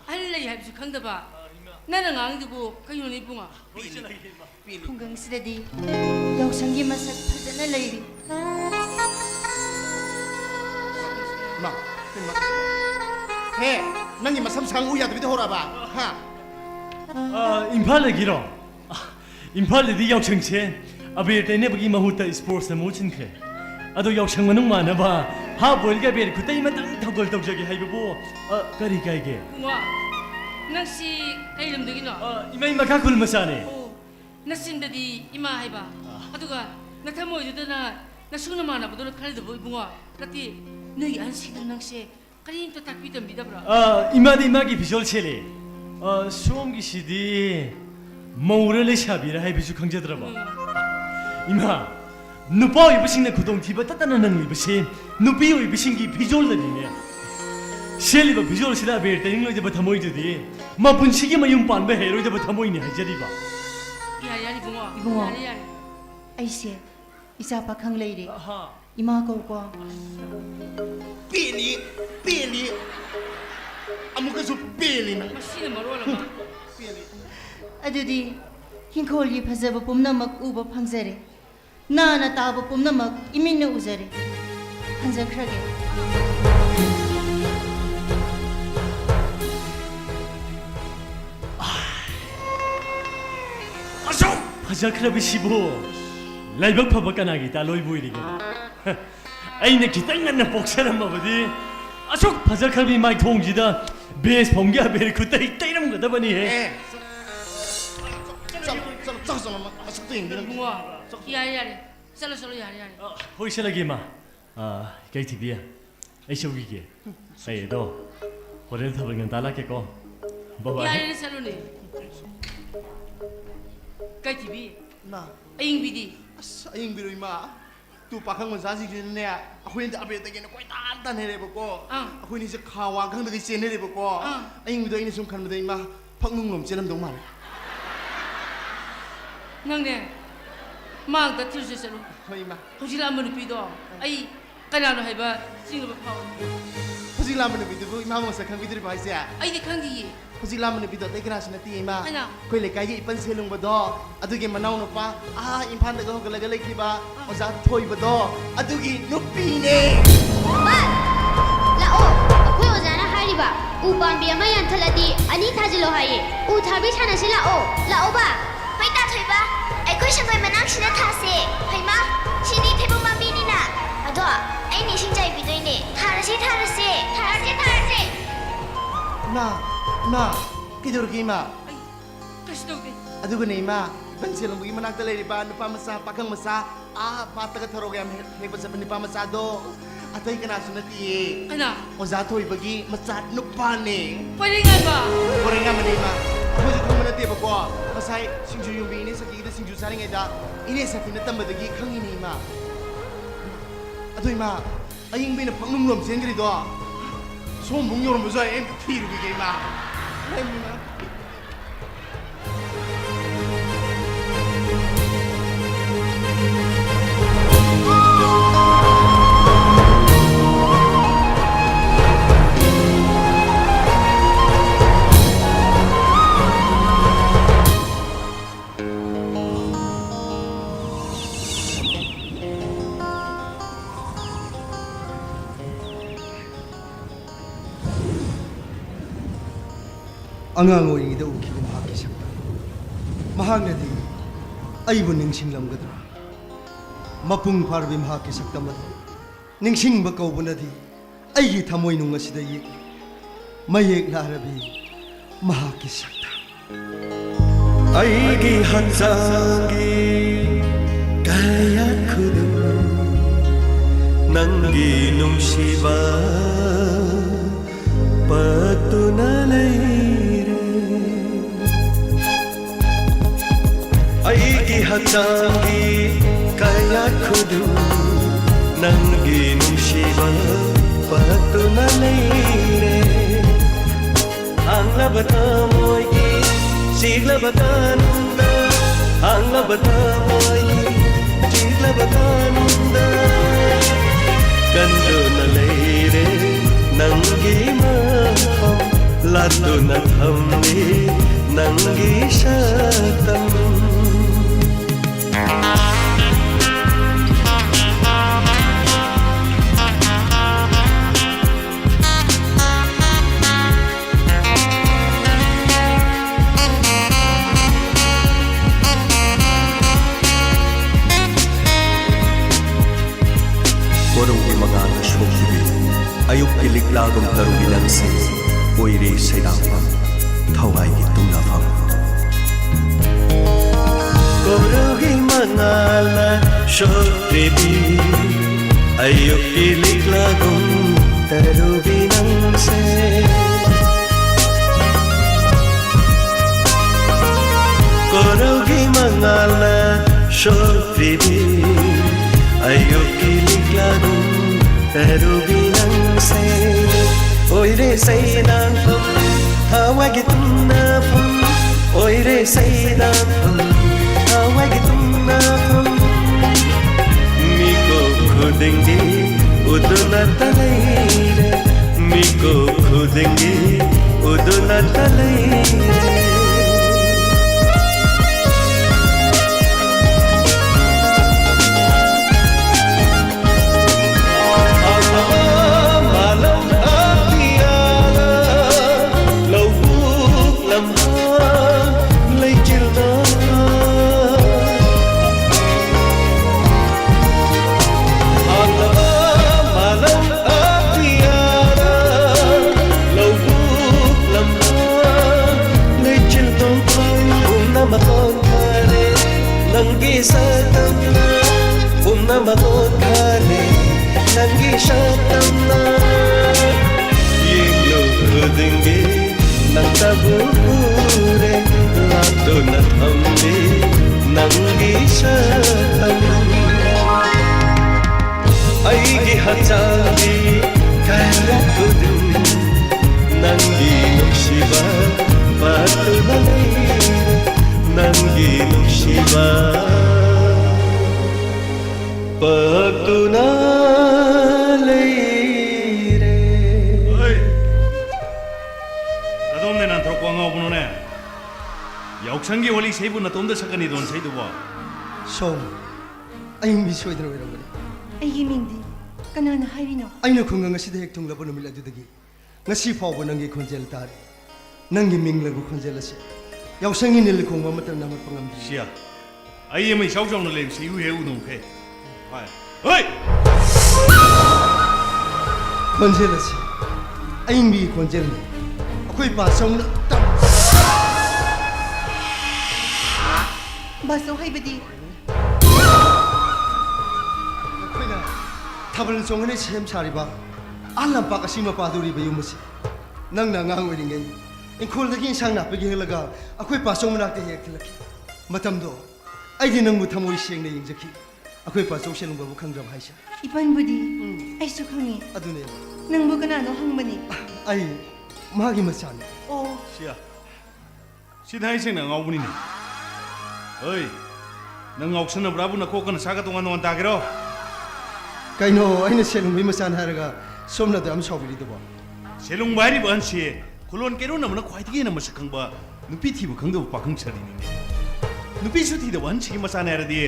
G: alai habsu khangdaba 나는 앙두고 kayo bunga
D: Hanggang sidadi. Yausanggi masak phajana layri.
J: Ma. He. Nangi masam sang uya de hora ba. Ha.
I: 임팔레 길어. 임팔레 디 역청체. 아베 때네 버기 마후타 스포츠 모친케. 아도 역청만은 많아봐. 하볼게 베 그때 이만 땅 덕걸 덕적이 하이고. 까리가이게.
G: bunga nasi kailamdagino
I: 이마 가쿨 마사네.
G: nasindadi ima haiba aduga nathamoidudana nasuna mana budona khalida bunga kati noi ansigna nangse karin to takpidam bidabra
I: 이마디 마기 비주얼 첼리. 수ом기 시디 모르레 샤비라 하이비주 강제들어봐. 이마 누파 이브싱네 구동 디바 따따나는 이브신 누피 이브싱기 비주얼들이네. 셀리바 비주얼 시다 베르 땡로이데 바타모이드디 마분시기 마용 반베 헤로이데 바타모이니 하이자리바.
G: yari bunga
D: Bunga.
G: yari
D: ꯑꯩꯁꯦ ꯏꯆꯥ ꯄꯥꯈꯪ ꯂꯩꯔꯦ
I: ꯑꯍꯥ
D: ꯏꯃꯥ ꯀꯧꯀꯣ
J: ꯄꯦꯜꯂꯤ ꯄꯦꯜꯂꯤ ꯑꯃꯨꯛꯀꯁꯨ ꯄꯦꯜꯂꯤ ꯅꯪ
G: ꯃꯁꯤꯅ ꯃꯔꯣꯜ ꯑꯃ
J: ꯄꯦꯜꯂꯤ
D: ꯑꯗꯨꯗꯤ ꯍꯤꯡꯈꯣꯜꯒꯤ ꯐꯖꯕ ꯄꯨꯝꯅꯃꯛ ꯎꯕ ꯐꯪꯖꯔꯦ ꯅꯥꯅ ꯇꯥꯕ ꯄꯨꯝꯅꯃꯛ ꯏꯃꯤꯠꯅ ꯎꯖꯔꯦ ꯍꯟꯖꯈ꯭ꯔꯒꯦ
J: ꯑꯁꯣꯛ
I: ꯐꯖꯈ꯭ꯔꯕꯁꯤꯕꯨ ꯂꯥꯏꯕꯛ ꯐꯕ ꯀꯅꯥꯒꯤ ꯇꯥꯂꯣꯏꯕꯨ ꯑꯣꯏꯔꯤꯒꯦ ꯑꯩꯅ ꯈꯤꯇꯪ ꯉꯟꯅ ꯄꯣꯛꯆꯔꯝꯃꯕꯗꯤ ꯑꯁꯨꯛ ꯐꯖꯈ꯭ꯔꯕꯤ ꯃꯥꯏꯊꯣꯡꯁꯤꯗ ꯕꯦꯁ ꯐꯣꯝꯒꯤ ꯑꯕꯦꯔ ꯈꯨꯠꯇꯩ ꯇꯩꯔꯝꯒꯗꯕꯅꯤꯍꯦ
J: ꯆꯠꯂꯣ ꯑꯁꯨꯛꯇ ꯌꯦꯡꯗꯦ ꯅꯪ
G: ꯕꯨꯡꯉꯣ ꯌꯥꯔꯦ ꯌꯥꯔꯦ ꯆꯠꯂꯣ ꯆꯠꯂꯣ ꯌꯥꯔꯦ ꯌꯥꯔꯦ
I: ꯍꯣꯏ ꯆꯠꯂꯒꯦ ꯃꯥ ꯀꯩ ꯊꯤꯕꯤ ꯑꯩ ꯆꯧꯈꯤꯒꯦ ꯑꯩ ꯑꯗꯣ ꯍꯣꯔꯦꯟ ꯊꯕꯛ ꯉꯟꯇꯥ ꯂꯥꯛꯀꯦꯀꯣ ꯕꯕꯥꯏ
G: ꯌꯥꯔꯦ ꯆꯠꯂꯣꯅꯦ ꯀꯩ ꯊꯤꯕꯤ
J: ꯅ
G: ꯑꯌꯤꯡꯕꯤꯗꯤ
J: ꯑꯁ ꯑꯌꯤꯡꯕꯤꯔꯣ ꯏꯃꯥ ꯇꯨ ꯄꯥꯈꯪ ꯃꯆꯥꯁꯤꯡꯁꯤꯅꯅꯦ ꯑꯩꯈꯣꯏꯅ ꯑꯕꯦꯔꯗꯒꯤꯅ ꯀꯣꯏꯇꯥꯟ ꯇꯥꯟꯅꯔꯦꯕꯀꯣ ꯑꯩꯈꯣꯏꯅꯤꯁꯦ ꯈꯥ ꯋꯥꯡꯈꯪꯗꯒꯤ ꯆꯦꯟꯅꯔꯦꯕꯀꯣ ꯑꯌꯤꯡꯕꯤꯗꯣ ꯑꯩꯅ ꯁꯨꯝ ꯈꯟꯕꯗ ꯏꯃꯥ ꯐꯛꯅꯨꯡꯂꯣꯝ ꯆꯦꯜꯂꯝꯗꯧ ꯃꯥꯜꯂꯦ
G: ꯅꯪꯅꯦ ꯃꯥꯡꯗ ꯊꯤꯔꯨꯁꯦ ꯆꯠꯂꯨ
J: ꯍꯣꯏ ꯏꯃꯥ
G: ꯍꯧꯖꯤꯛ ꯂꯥꯛꯑꯝꯕ ꯅꯨꯄꯤꯗꯣ ꯑꯩ ꯀꯅꯥꯅꯣ ꯍꯥꯏꯕ ꯆꯤꯡꯅꯕ ꯐꯥꯎꯋꯦ
J: ꯍꯧꯖꯤꯛ ꯂꯥꯛꯑꯝꯕ ꯅꯨꯄꯤꯗꯨꯕꯨ ꯏꯃꯥ ꯃꯁꯛ ꯈꯪꯕꯤꯗ꯭ꯔꯤꯕ ꯍꯥꯏꯁꯦ
G: ꯑꯩꯗꯤ ꯈꯪꯗꯤꯌꯦ
J: ꯍꯧꯖꯤꯛ ꯂꯥꯛꯑꯝꯕ ꯅꯨꯄꯤꯗꯣ ꯑꯇꯩ ꯀꯅꯥꯁꯨ ꯅꯠꯇꯦ ꯏꯃꯥ
G: ꯀꯅꯥ?
J: ꯑꯩꯈꯣꯏ ꯂꯩꯀꯥꯏꯒꯤ ꯏꯄꯟ ꯁꯦꯂꯨꯡꯕꯗꯣ ꯑꯗꯨꯒꯤ ꯃꯅꯥꯎꯅꯨꯄꯥ ꯏꯝꯐꯥꯜꯗꯒ ꯍꯧꯒꯠꯂꯒ ꯂꯩꯈꯤꯕ ꯑꯣꯖꯥ ꯊꯣꯏꯕꯗꯣ ꯑꯗꯨꯒꯤ ꯅꯨꯄꯤꯅꯦ
F: ꯂꯥꯛꯑꯣ ꯑꯩꯈꯣꯏ ꯑꯣꯖꯥꯅ ꯍꯥꯏꯔꯤꯕ ꯎ ꯄꯥꯝꯕꯤ ꯑꯃ ꯌꯥꯟꯊꯠꯂꯗꯤ ꯑꯅꯤ ꯊꯥꯖꯤꯜꯂꯣ ꯍꯥꯏꯌꯦ ꯎ ꯊꯥꯕꯤ ꯁꯥꯟꯅꯁꯤ ꯂꯥꯛꯑꯣ ꯂꯥꯛꯑꯣꯕ ꯍꯣꯏ ꯇꯥꯊꯣꯏꯕ ꯑꯩꯈꯣꯏ ꯁꯪꯒꯣꯏ ꯃꯅꯥꯛꯁꯤꯗ ꯊꯥꯁꯦ ꯍꯩꯃꯥ ꯁꯤꯗꯤ ꯊꯩꯕꯣꯡ ꯄꯥꯝꯕꯤꯅꯤꯅ ꯑꯗꯣ ꯑꯩꯅ ꯏꯁꯤꯡ ꯆꯥꯏꯕꯤꯗꯣꯏꯅꯦ ꯊꯥꯔꯁꯦ ꯊꯥꯔꯁꯦ
J: ꯏꯃꯥ ꯀꯩꯗꯧꯔꯒꯦ ꯏꯃꯥ
G: ꯑꯩ ꯀꯩꯁꯨ ꯇꯧꯗꯦ
J: ꯑꯗꯨꯒꯅꯦ ꯏꯃꯥ ꯏꯄꯟ ꯁꯦꯂꯨꯡꯕꯒꯤ ꯃꯅꯥꯛꯇ ꯂꯩꯔꯤꯕ ꯅꯨꯄꯥ ꯃꯆꯥ ꯄꯥꯈꯪ ꯃꯆꯥ ꯄꯥꯠꯇꯒ ꯊꯔꯣꯒ ꯌꯥꯝ ꯍꯦꯛꯄ ꯆꯠꯄ ꯅꯨꯄꯥ ꯃꯆꯥꯗꯣ ꯑꯇꯩ ꯀꯅꯥꯁꯨ ꯅꯠꯇꯤꯌꯦ
G: ꯀꯅꯥ
J: ꯑꯣꯖꯥ ꯊꯣꯏꯕꯒꯤ ꯃꯆꯥ ꯅꯨꯄꯥꯅꯦ
G: ꯄꯔꯤꯉꯥꯟꯕ
J: ꯄꯣꯔꯩꯉꯥꯟꯕꯅꯦ ꯏꯃꯥ ꯑꯩꯈꯣꯏꯁꯨ ꯈꯪꯕ ꯅꯠꯇꯦꯕꯀꯣ ꯉꯁꯥꯏ ꯁꯤꯡꯖꯨ ꯌꯣꯟꯕꯤ ꯏꯅꯦ ꯁꯈꯤꯒꯤꯗ ꯁꯤꯡꯖꯨ ꯆꯥꯔꯤꯉꯩꯗ ꯏꯅꯦ ꯁꯈꯤꯅ ꯇꯝꯕꯗꯒꯤ ꯈꯪꯉꯤꯅꯦ ꯏꯃꯥ ꯑꯗꯣ ꯏꯃꯥ ꯑꯌꯤꯡꯕꯤꯅ ꯐꯛꯅꯨꯡꯂꯣꯝ ꯆꯦꯟꯈ꯭ꯔꯤꯗꯣ ꯁꯣꯝꯕꯨꯡ ꯌꯧꯔꯝꯕꯁꯨ ꯑꯩ ꯑꯝꯇ ꯊꯤꯔꯨꯈꯤꯒꯦ ꯏꯃꯥ
C: ꯑꯉꯥꯡ ꯑꯣꯏꯔꯤꯉꯩꯗ ꯎꯈꯤꯕ ꯃꯍꯥꯛꯀꯤ ꯁꯛꯇꯝ ꯃꯍꯥꯛꯅꯗꯤ ꯑꯩꯕꯨ ꯅꯤꯡꯁꯤꯡꯂꯝꯒꯗ꯭ꯔꯥ ꯃꯄꯨꯡ ꯐꯥꯔꯕꯤ ꯃꯍꯥꯛꯀꯤ ꯁꯛꯇꯝ ꯑꯗꯨ ꯅꯤꯡꯁꯤꯡꯕ ꯀꯧꯕꯅꯗꯤ ꯑꯩꯒꯤ ꯊꯃꯣꯏꯅꯨꯡ ꯑꯁꯤꯗ ꯌꯦꯛꯂꯤ ꯃꯌꯦꯛ ꯂꯥꯔꯕꯤ ꯃꯍꯥꯛꯀꯤ ꯁꯛꯇꯝ
A: ꯑꯩꯒꯤ ꯍꯛꯆꯥꯡꯒꯤ ꯀꯌꯥ ꯈꯨꯗꯝ ꯅꯪꯒꯤ ꯅꯨꯡꯁꯤꯕ ꯄꯠꯇꯨꯅ ꯂꯩꯔꯦ ꯑꯩꯒꯤ ꯍꯛꯆꯥꯡꯒꯤ ꯀꯌꯥ ꯈꯨꯗꯝ ꯅꯪꯒꯤ ꯅꯨꯡꯁꯤꯕ ꯄꯠꯇꯨꯅ ꯂꯩꯔꯦ ꯍꯥꯡꯂꯕ ꯊꯃꯣꯏꯒꯤ ꯆꯤꯛꯂꯕ ꯀꯥꯅꯨꯡꯗ ꯍꯥꯡꯂꯕ ꯊꯃꯣꯏꯒꯤ ꯆꯤꯛꯂꯕ ꯀꯥꯅꯨꯡꯗ ꯀꯟꯗꯨꯅ ꯂꯩꯔꯦ ꯅꯪꯒꯤ ꯃꯐꯝ ꯂꯥꯠꯇꯨꯅ ꯊꯝꯂꯤ ꯅꯪꯒꯤ ꯁꯛꯇꯝ ꯀꯣꯔꯧꯒꯤ ꯃꯉꯥꯜꯅ ꯁꯣꯛꯈꯤꯕꯤ ꯑꯌꯨꯛꯀꯤ ꯂꯤꯛꯂꯥꯒꯨꯝ ꯇꯔꯨꯒꯤ ꯂꯪꯁꯤꯡ ꯑꯣꯏꯔꯦ ꯁꯩꯗꯥꯡꯐꯝ ꯊꯋꯥꯏꯒꯤ ꯇꯨꯝꯅꯐꯝ ꯀꯣꯔꯧꯒꯤ ꯃꯉꯥꯜꯅ ꯁꯣꯛꯈꯤꯕꯤ ꯑꯌꯨꯛꯀꯤ ꯂꯤꯛꯂꯥꯒꯨꯝ ꯇꯔꯨꯒꯤ ꯂꯪꯁꯤꯡ ꯀꯣꯔꯧꯒꯤ ꯃꯉꯥꯜꯅ ꯁꯣꯛꯈꯤꯕꯤ ꯑꯌꯨꯛꯀꯤ ꯂꯤꯛꯂꯥꯒꯨꯝ ꯇꯔꯨꯒꯤ ꯂꯪꯁꯤꯡ ꯑꯣꯏꯔꯦ ꯁꯩꯗꯥꯡꯐꯝ ꯊꯋꯥꯏꯒꯤ ꯇꯨꯝꯅꯐꯝ ꯑꯣꯏꯔꯦ ꯁꯩꯗꯥꯡꯐꯝ ꯊꯋꯥꯏꯒꯤ ꯇꯨꯝꯅꯐꯝ
K: उदुना तलैरे मिको खुदेंगे उदुना तलैरे Satamna, umna magothale, nangi satamna. Yelo khudenge, nantabure, lato na thamde, nangi satamna. Aigi hatsangi, kaya kudu, nangi nukshiba, patu nalai, nangi nukshiba. Patuna leire.
H: Oi. Adom ne nanthro ko anga obuno ne. Yauksangi wali seibu na tomda sakani don seidu ba.
C: Som, ayong bisoy na rin naman.
D: ꯑꯩꯒꯤ ꯃꯤꯡꯗꯤ ꯀꯅꯥꯅ ꯍꯥꯏꯔꯤꯅꯣ?
C: ꯑꯩꯅ ꯈꯨꯡꯒꯪ ꯑꯁꯤꯗ ꯍꯦꯛ ꯊꯨꯡꯂꯕ ꯅꯨꯃꯤꯠ ꯑꯗꯨꯗꯒꯤ ꯉꯁꯤ ꯐꯥꯎꯕ ꯅꯪꯒꯤ ꯈꯣꯟꯖꯦꯜ ꯇꯥꯔꯤ. ꯅꯪꯒꯤ ꯃꯤꯡꯂꯕ ꯈꯣꯟꯖꯦꯜ ꯑꯁꯤ ꯌꯥꯎꯁꯪꯒꯤ ꯅꯤꯜ ꯈꯣꯡꯕ ꯃꯇꯝ ꯅꯥꯃꯠꯄ ꯉꯝꯗ꯭ꯔꯤ.
H: Sia. Ai em sau sau na lem siu he u no phe. Hai. Oi.
C: ꯈꯣꯟꯖꯦꯜ ꯑꯁꯤ ꯑꯏꯪꯕꯤꯒꯤ ꯈꯣꯟꯖꯦꯜꯅꯤ. ꯑꯩꯈꯣꯏ ꯕꯥꯆꯧꯅ
D: ꯕꯥꯆꯧ ꯍꯥꯏꯕꯗꯤ
C: ꯑꯩꯈꯣꯏꯅ ꯊꯥꯕꯜ ꯆꯣꯡꯉꯅꯤ ꯁꯦꯝ ꯁꯥꯔꯤꯕ ꯑꯥ ꯂꯝꯄꯥꯛ ꯑꯁꯤ ꯃꯄꯥꯗꯨꯔꯤꯕ ꯌꯨꯝ ꯑꯁꯤ ꯅꯪꯅ ꯑꯉꯥꯡ ꯑꯣꯏꯔꯤꯉꯩ ꯏꯪꯈꯣꯜꯗꯒꯤ ꯏꯟꯁꯥꯡ ꯅꯥꯄꯤꯒꯤ ꯍꯦꯛꯂꯒ ꯑꯩꯈꯣꯏ ꯕꯥꯆꯧ ꯃꯅꯥꯛꯇ ꯍꯦꯛ ꯊꯤꯜꯂꯛꯈꯤ. ꯃꯇꯝꯗꯣ ꯑꯩꯗꯤ ꯅꯪꯕꯨ ꯊꯃꯣꯏ ꯁꯦꯡꯅ ꯌꯦꯡꯖꯈꯤ. ꯑꯩꯈꯣꯏ ꯕꯥꯆꯧ ꯁꯦꯂꯨꯡꯕꯕꯨ ꯈꯪꯗ꯭ꯔꯕ ꯍꯥꯏꯁꯦ?
D: ꯏꯄꯟꯕꯨꯗꯤ ꯑꯩꯁꯨ ꯈꯪꯉꯤ.
C: ꯑꯗꯨꯅꯦꯕ.
D: ꯅꯪꯕꯨ ꯀꯅꯥꯅꯣ ꯍꯪꯕꯅꯤ?
C: ꯑꯩ ꯃꯥꯒꯤ ꯃꯆꯥꯅꯤ.
D: ꯑꯣ.
H: Sia. Sidai sing na ngau buni ne. Oi. Nang ngau sana brabu na ko kana saga tongan tongan ta gero.
C: ꯀꯩꯅꯣ ꯑꯩꯅ ꯁꯦꯂꯨꯡꯕꯒꯤ ꯃꯆꯥꯅꯤ ꯍꯥꯏꯔꯒ ꯁꯣꯝꯅꯗ ꯌꯥꯝ ꯁꯥꯎꯕꯤꯔꯤꯗꯨꯕꯣ?
H: Selung bari ban si. Kulon kero na mana khwaitigi na masakang ba. Nupi thibu khangdo pakhang chari ni. Nupi su thi da wan chi masana era di.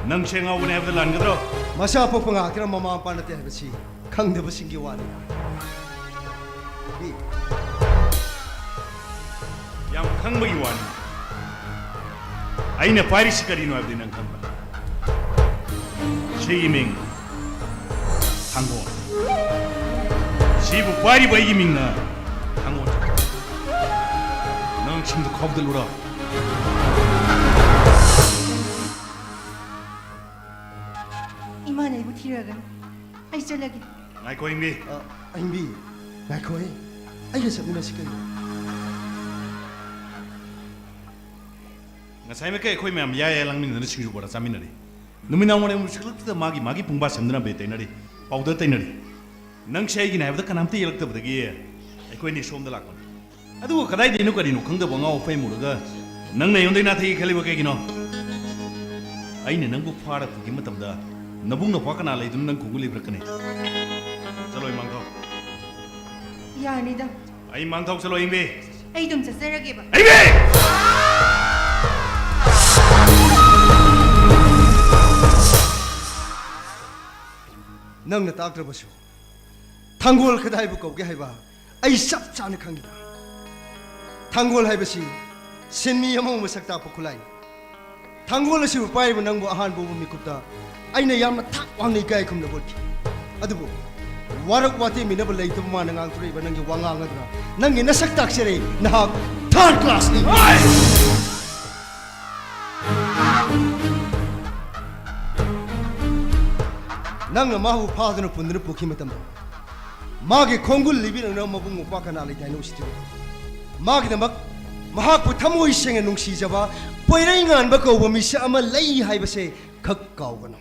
H: Nang seng ngau bune habda lan gadro.
C: ꯃꯁꯥ ꯄꯣꯛꯄ ꯉꯥꯛꯇꯅ ꯃꯃꯥ ꯃꯄꯥ ꯅꯠꯇꯦ ꯍꯥꯏꯕꯁꯤ ꯈꯪꯗꯕꯁꯤꯡꯒꯤ ꯋꯥꯅꯤ.
H: Yang khang bagi wan. Aina pairi sikari no habdi nang khang ba. Sei ming. Hango. Sibu pairi bagi ming na. Hango. Nang chimdu khobdal ura.
D: 이만에 이거 티라가. 아이 잘라기.
H: Ngai ko ingbi.
C: ꯑꯏꯪꯕꯤ ꯉꯥꯏꯈꯣꯍꯦ ꯑꯩꯒ ꯆꯠꯃꯤꯟꯅꯁꯤ ꯀꯩꯅꯣ?
H: Ngasai me kai khoi mem ya ya lang min na singju bora chaminari. Numinang mone mu sikluk ta magi pungba samdana be tainari. Powder tainari. Nang sei gi na habda kanam te yelak ta badagi. Ai khoi ni som da lakon. Adu kadai dinu kadinu khangda bonga ofai muraga. Nang na yondai na thai khali ba kai gi no. Ai ne nang bu phara tu gi matam da. Nabung na phaka na lai dun nang khuguli brakane. Chalo imang thau.
D: 야니다.
H: Ai mang thau chalo ingbe.
D: 에이 좀 자세하게 봐.
H: Ingbe.
C: ꯅꯪꯅ ꯇꯥꯛꯇ꯭ꯔꯕꯁꯨ ꯊꯥꯡꯒꯣꯜ ꯀꯗꯥꯏꯕꯨ ꯀꯧꯒꯦ ꯍꯥꯏꯕ ꯑꯩ ꯆꯞ ꯆꯥꯅ ꯈꯪꯉꯤ. ꯊꯥꯡꯒꯣꯜ ꯍꯥꯏꯕꯁꯤ ꯁꯤꯟꯃꯤ ꯑꯃꯕꯨ ꯃꯁꯛ ꯇꯥꯛꯄ ꯈꯨꯠꯂꯥꯏꯅꯤ. ꯊꯥꯡꯒꯣꯜ ꯑꯁꯤꯕꯨ ꯄꯥꯏꯔꯤꯕ ꯅꯪꯕꯨ ꯑꯍꯥꯟꯕ ꯎꯕ ꯃꯤꯀꯨꯞꯇ ꯑꯩꯅ ꯌꯥꯝꯅ ꯊꯥꯛ ꯋꯥꯡꯅ ꯏꯀꯥꯏ ꯈꯨꯝꯅꯕ ꯎꯠꯈꯤ. ꯑꯗꯨꯕꯨ ꯋꯥꯔꯛ ꯋꯥꯇꯦꯝꯃꯤꯟꯅꯕ ꯂꯩꯇꯕ ꯃꯥꯅ ꯉꯥꯡꯊꯣꯔꯛꯏꯕ ꯅꯪꯒꯤ ꯋꯥꯉꯥꯡ ꯑꯗꯨꯅ ꯅꯪꯒꯤ ꯅꯁꯛ ꯇꯥꯛꯆꯔꯦ. ꯅꯍꯥꯛ ꯊꯥꯔꯗ ꯀ꯭ꯂꯥꯁꯅꯤ. ꯅꯪꯅ ꯃꯥꯕꯨ ꯐꯥꯗꯨꯅ ꯄꯨꯟꯗꯨꯅ ꯄꯨꯈꯤ ꯃꯇꯝꯗ ꯃꯥꯒꯤ ꯈꯣꯡꯒꯨꯜ ꯂꯤꯕꯤꯔꯛꯅꯕ ꯃꯕꯨꯡ ꯃꯧꯄ꯭ꯋꯥ ꯀꯅꯥ ꯂꯩꯇꯦ ꯍꯥꯏꯅ ꯎꯁꯤꯠꯇ꯭ꯔꯤꯕ? ꯃꯥꯒꯤꯗꯃꯛ ꯃꯍꯥꯛꯄꯨ ꯊꯃꯣꯏ ꯁꯦꯡꯅ ꯅꯨꯡꯁꯤꯖꯕ ꯄꯣꯏꯔꯩ ꯉꯥꯟꯕ ꯀꯧꯕ ꯃꯤꯁꯛ ꯑꯃ ꯂꯩ ꯍꯥꯏꯕꯁꯦ ꯈꯛ ꯀꯥꯎꯒꯅꯨ.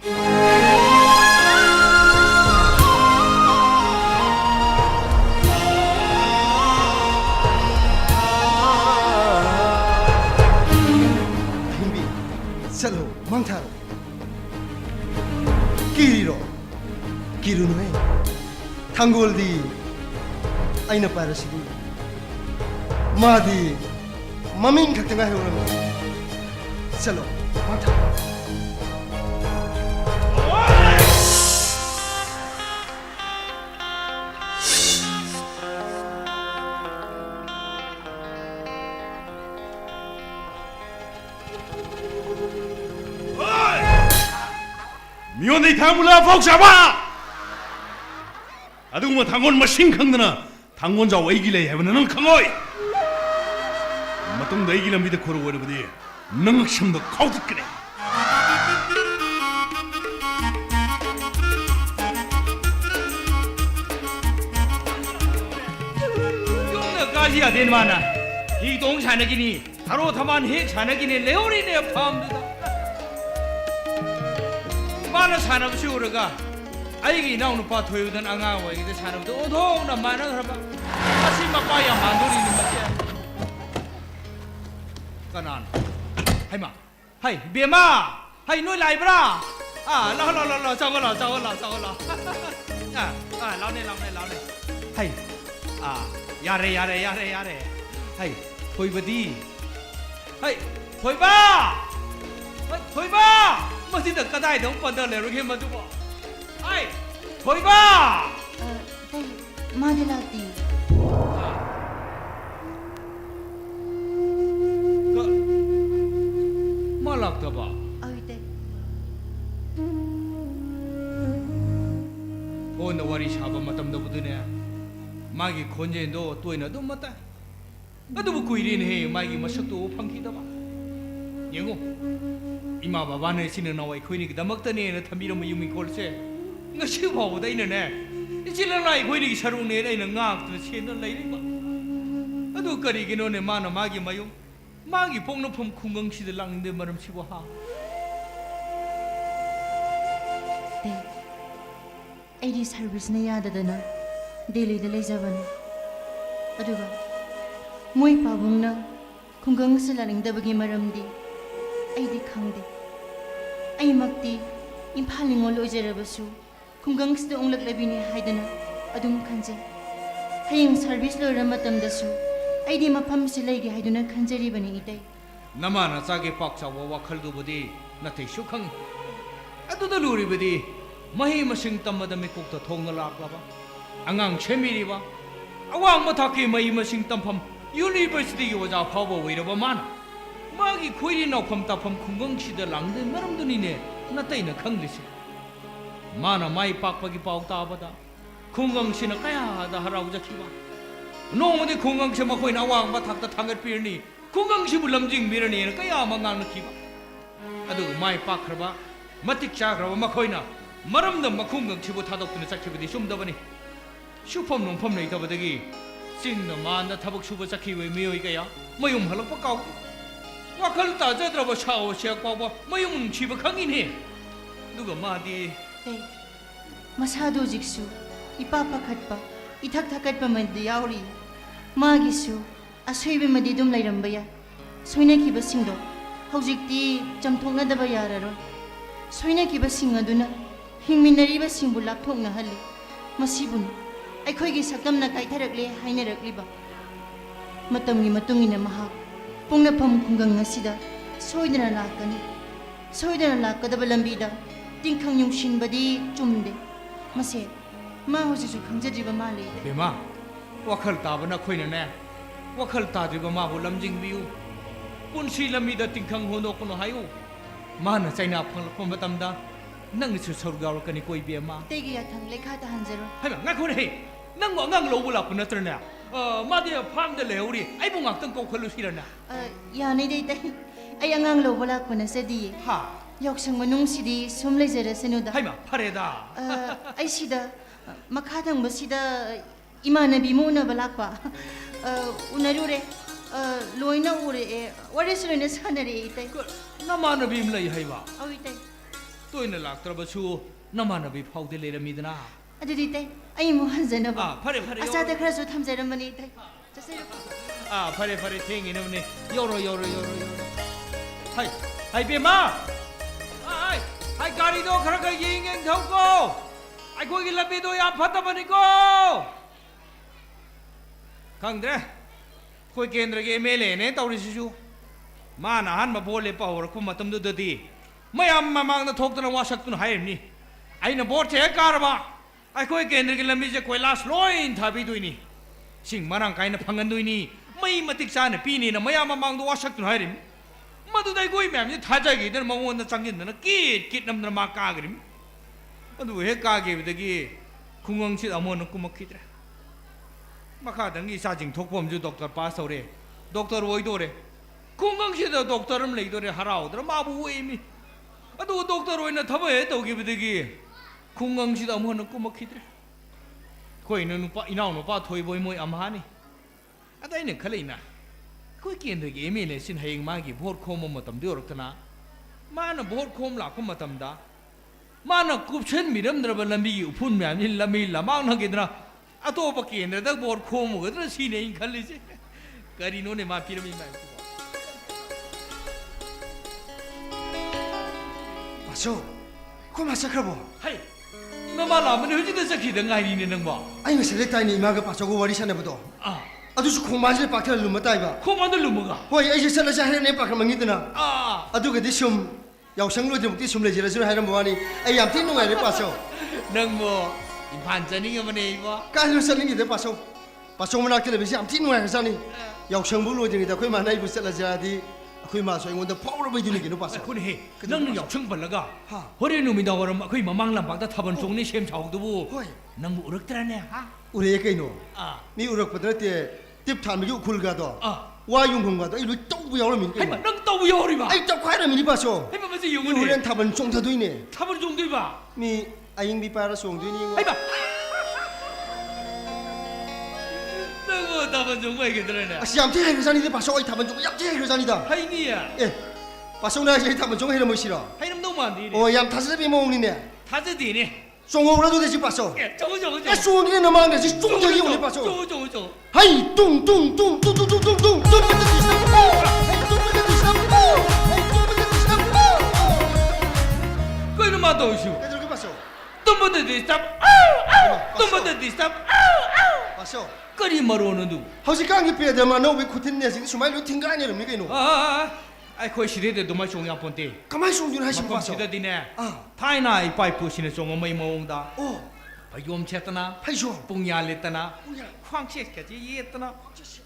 C: ꯑꯍꯤꯡꯕꯤ ꯆꯠꯂꯣ ꯃꯥꯡꯊꯥꯔꯣ. ꯀꯤꯔꯤꯔꯣ? ꯀꯤꯔꯨꯅꯨꯍꯦ. ꯊꯥꯡꯒꯣꯜꯗꯤ ꯑꯩꯅ ꯄꯥꯏꯔꯁꯤꯗꯤ ꯃꯥꯗꯤ ꯃꯃꯤꯡ ꯈꯛꯇ ꯉꯥꯏꯍꯧꯔꯝꯃꯤ ꯆꯠꯂꯣ ꯃꯥꯊ
H: 미혼의 당골라 폭사봐! 아두고 당골 마신 강드나 당골자 왜이길래 해보는 강어이! 마똥 너이길래 믿어 걸어오려보디 능력심도 거듭그래!
E: 용나까지야 된마나 이 동산에기니 바로 다만 핵 산에기니 레오리네 파입니다. 많은 사람 시우르가 아이기 나오는 바 토요든 앙아와 이게 사람도 오동나 많은 사람 아시 막바야 만돌이는 맞지 까난 하이마 하이 베마 하이 너희 라이브라 아 라라라라 저거라 아 라네 하이 아 야래 하이 토이버디 하이 토이바 मस्जिद कदाई दं पंदर ले रुके मजुबो आई थोइबा
D: tay madilati
E: malak taba
D: awi tay
E: on the wari shaba matam da budune magi khonje do toina dum mata adu bu kuirin he magi masak to phangki daba yengo 이마 바바네 신은 나와 이코이니 그다막더니 담비로 유미 걸세 nga siêu phổ đây nè chỉ là lại quay đi sao này đây là ngạc từ trên nó lấy đi mà tôi cái gì nó này mà nó magi phong nó phong khung ngang xí lăng để mà làm xí quá ha
D: tay ai đi service này ya dadana daily de lấy jaban aduga moi pabung na khung ngang xí là linh da bagi maram di ai đi khang di ai makti imphal ngol ojerabasu khunggang sida onglak labini haidana adum khanje haying service lora matamdasu aidi mafam silaigi haiduna khanjari bani itai
E: namana chage pakcha wa wakhal du budi nathai sukhang aduda luri budi mahi masing tamada mikuk ta thongna laklaba angang chemiri ba awang mathaki mahi masing tampham university gi waja phawa weiraba mana magi khoiri nokham tapham khunggang sida langde maramdunine natai na khanglisi mana mai pakpagi pau tabada khungang sina kaya da harau jakhiba nongmodi khungang se makhoi na wang ba thakta thangat pirni khungang si bulamjing mirani na kaya mangang na khiba adu mai pakraba matik chagraba makhoi na maramda makhungang si bu thadok tuna chakhibadi sumdabani shupam nongpham nei tabadagi singna manda thabak suba chakhiwe miyoi kaya mayum halakpa kau wakhal ta jadraba shao shek pawa mayum chiba khangine duga madi
D: tay masado jiksu ipapa khatpa ithak thakatpa mandi yauri magisu ashoibe madi dum lairamba ya soina kiba singdo hojikti jamthongna daba yararo soina kiba sing aduna hingminari ba singbu lapthokna hali masibun aikhoigi saktamna kaitharakle hainarakliba matamgi matungina maha pungnapam khunggang asida soidana lakani soidana lakadaba lambida 띵캉 용신바디 좀데 마세 마 호지주 강제지바 말레
E: 베마 와칼 따바나 코이나네 와칼 따지바 마보 람징비우 punsi lamida tingkhang hono kono hayo mana chaina phangla matamda nang chu sorgaw kani koi bema
D: tegi athang lekha ta hanjaro
E: haima ngakho re nang ngo ngang lobula kuna trana madi pham de leuri ai bu ngak tang ko kholu sirana
D: ya nei dei tai ai angang lobula kuna sedi
E: ha
D: 역상 만ung시디 숨레제라세누다
E: 하이마 파레다
D: 아이시다 마카당 마시다 이마나비 모나 발락바 우나루레 로이나 우레 와레스르네 사나레 이тай
E: 나마나 빔라이 하이바
D: 아위тай
E: 또이나 락트라바수 나마나 비 파우데 레라미드나
D: 아디디 이тай 아이 뭐 한자나바
E: 아 파레
D: 아사다 크라수 탐자라마니 이тай 자세요
E: 아 파레 탱이네네 요로 하이 베마 하이 가리도 그렇게 잉잉 덮고 ꯑꯩꯈꯣꯏꯒꯤ ꯂꯝꯕꯤꯗꯣ ꯌꯥꯝ ꯐꯠꯇꯕꯅꯤꯀꯣ ꯈꯪꯗ꯭ꯔꯦ ꯑꯩꯈꯣꯏ ꯀꯦꯟꯗ꯭ꯔꯒꯤ MLAꯅꯦ ꯇꯧꯔꯤꯁꯤꯁꯨ ꯃꯥꯅ ꯑꯍꯥꯟꯕ ꯚꯣꯠ ꯂꯦꯞꯄ ꯍꯧꯔꯛꯄ ꯃꯇꯝꯗꯨꯗꯗꯤ ꯃꯌꯥꯝ ꯃꯃꯥꯡꯗ ꯊꯣꯛꯇꯅ ꯋꯥꯁꯛꯇꯨꯅ ꯍꯥꯏꯔꯤꯕꯅꯤ ꯑꯩꯅ ꯚꯣꯠꯁꯦ ꯍꯦꯛ ꯀꯥꯔꯕ ꯑꯩꯈꯣꯏ ꯀꯦꯟꯗ꯭ꯔꯒꯤ ꯂꯝꯕꯤꯁꯦ ꯀꯣꯏꯂꯥꯁ ꯂꯣꯏ ꯊꯥꯕꯤꯗꯣꯏꯅꯤ ꯏꯁꯤꯡ ꯃꯔꯥꯡ ꯀꯥꯏꯅ ꯐꯪꯍꯟꯗꯣꯏꯅꯤ ꯃꯩ ꯃꯇꯤꯛ ꯆꯥꯅ ꯄꯤꯅꯤꯅ ꯃꯌꯥꯝ ꯃꯃꯥꯡꯗ ꯋꯥꯁꯛꯇꯨꯅ ꯍꯥꯏꯔꯤꯕꯅꯤ ꯃꯗꯨꯗ ꯑꯩꯈꯣꯏ ꯃꯌꯥꯝꯁꯦ ꯊꯥꯖꯈꯤꯗꯅ ꯃꯉꯣꯟꯗ ꯆꯪꯁꯤꯟꯗꯅ ꯀꯤꯠ ꯅꯝꯗꯅ ꯃꯥ ꯀꯥꯈ꯭ꯔꯤꯕꯅꯤ ꯑꯗꯨ ꯍꯦꯛ ꯀꯥꯈꯤꯕꯗꯒꯤ ꯈꯨꯡꯒꯪꯁꯤꯗ ꯑꯃꯨꯛ ꯀꯨꯝꯃꯛꯈꯤꯗ꯭ꯔꯦ ꯃꯈꯥꯗꯪꯒꯤ ꯏꯆꯥꯁꯤꯡ ꯊꯣꯛꯄ ꯑꯃꯁꯨ ꯗꯣꯛꯇꯔ ꯄꯥꯁ ꯇꯧꯔꯦ ꯗꯣꯛꯇꯔ ꯑꯣꯏꯗꯣꯔꯦ ꯈꯨꯡꯒꯪꯁꯤꯗ ꯗꯣꯛꯇꯔ ꯑꯃ ꯂꯩꯗꯣꯔꯦ ꯍꯔꯥꯎꯗꯅ ꯃꯥꯕꯨ ꯑꯣꯏꯃꯤ ꯑꯗꯨꯒ ꯗꯣꯛꯇꯔ ꯑꯣꯏꯅ ꯊꯕꯛ ꯍꯦꯛ ꯇꯧꯈꯤꯕꯗꯒꯤ ꯈꯨꯡꯒꯪꯁꯤꯗ ꯑꯃꯨꯛ ꯍꯟꯅ ꯀꯨꯝꯃꯛꯈꯤꯗ꯭ꯔꯦ ꯑꯩꯈꯣꯏꯅ ꯏꯅꯥꯎꯅꯨꯄꯥ ꯊꯣꯏꯕꯣꯏ ꯃꯣꯏ ꯑꯃꯍꯥꯅꯤ ꯑꯗ ꯑꯩꯅ ꯈꯜꯂꯛꯏꯅ ꯑꯩꯈꯣꯏ ꯀꯦꯟꯗ꯭ꯔꯒꯤ MLAꯁꯤꯅ ꯍꯌꯦꯡ ꯃꯥꯒꯤ ꯚꯣꯠ ꯈꯣꯝꯕ ꯃꯇꯝꯗ ꯌꯧꯔꯛꯇꯅ ꯃꯥꯅ ꯚꯣꯠ ꯈꯣꯝ ꯂꯥꯛꯄ ꯃꯇꯝꯗ ꯃꯥꯅ ꯀꯨꯞꯁꯟꯕꯤꯔꯝꯗ꯭ꯔꯕ ꯂꯝꯕꯤꯒꯤ ꯎꯐꯨꯟ ꯃꯌꯥꯝꯁꯤ ꯂꯝꯕꯤ ꯂꯝꯃꯥꯡꯅꯈꯤꯗꯅ ꯑꯇꯣꯞꯄ ꯀꯦꯟꯗ꯭ꯔꯗ ꯚꯣꯠ ꯈꯣꯝꯃꯨꯒꯗ꯭ꯔꯥ ꯁꯤꯅꯦ ꯑꯩꯅ ꯈꯜꯂꯤꯁꯦ ꯀꯔꯤꯅꯣꯅꯦ ꯃꯥ ꯄꯤꯔꯝꯃꯤ ꯃꯌꯥꯝꯁꯤꯕꯣ
C: 마셔 그 마셔크라보
E: 하이 너마 라면 어디다 저기다 가이네 능봐
C: 아니 그 셀렉타이니 이마가 빠져고 와리 샤네보도
E: 아
C: 아두수 콩마실 박터 룸마다이바
E: 코만들 누구가
C: 호이 아이시 살라자 해네 박을 망이드나
E: 아
C: 아두가 디숨 야우상로 좀 디숨 레지라서 하는 뭐하니 아이 얌티 농아리 빠셔
E: 능뭐 반전이가 뭐네 이거
C: 까르 살링이데 빠셔 빠셔 문학텔레 비시 얌티 농아리 사니 야우상부 로딩이다 거기 만나이 부살라자디 거기 마서 이건데 파워로 보이드니기는 빠셔
E: 그래 너는 역청 벌러가 허리 놈이 나와라 거기 마망람 박다 타번 종네 셈 자옥도부 능 우럭들하네 하
C: 우리 얘기노
E: 아
C: 니 우럭버들때 딥탄미기 우쿨가도
E: 아
C: 와용공가도 이리 또 야오르민
E: 하이마 능 떠부 여리봐
C: 아이 또 과이라미니 빠셔
E: 하이마 무슨
C: 니
E: 영혼이
C: 우렌 타번 종타도이네
E: 타번 종도 봐
C: 미 아잉비 빠라 송도이니
E: 하이마 너무 타번 종고 얘기들하네
C: 아 얌티 해르자니데 빠셔 어이 타번 종 얌티 해르자니다
E: 하이니야
C: 예 빠셔나 이제 타번 종 해르 뭐시라
E: 하이놈 너무 안 되네
C: 어 얌 타스비 모옹니네
E: 타즈디네
C: 송오라도 되지 빠셔
E: 예 저거
C: 야 송이네 너만데 지 송적이 오네 빠셔
E: 저거
C: 하이 뚱뚱뚱뚱뚱뚱뚱뚱
E: 그 이름 맞다 오시오
C: 이렇게 빠셔
E: 똥보다 디스탑 아우 똥보다 디스탑 아우
C: 빠셔
E: 거리 머로는 누
C: 허지강이 빼야되만 너왜 코틴네지 수마일로 팅가 아니라 미가 이노
E: 아이 거의 시대대 도마 종이 한 번때
C: 가만히 송준 하시면
E: 마kom
C: 빠셔
E: 시대디네
C: 아
E: 타이나 이 파이프 시네 종어 머이 모옹다
C: 어
E: 바이옴 챘다나
C: 파이쇼
E: 뽕야랬다나 황치까지 이했다나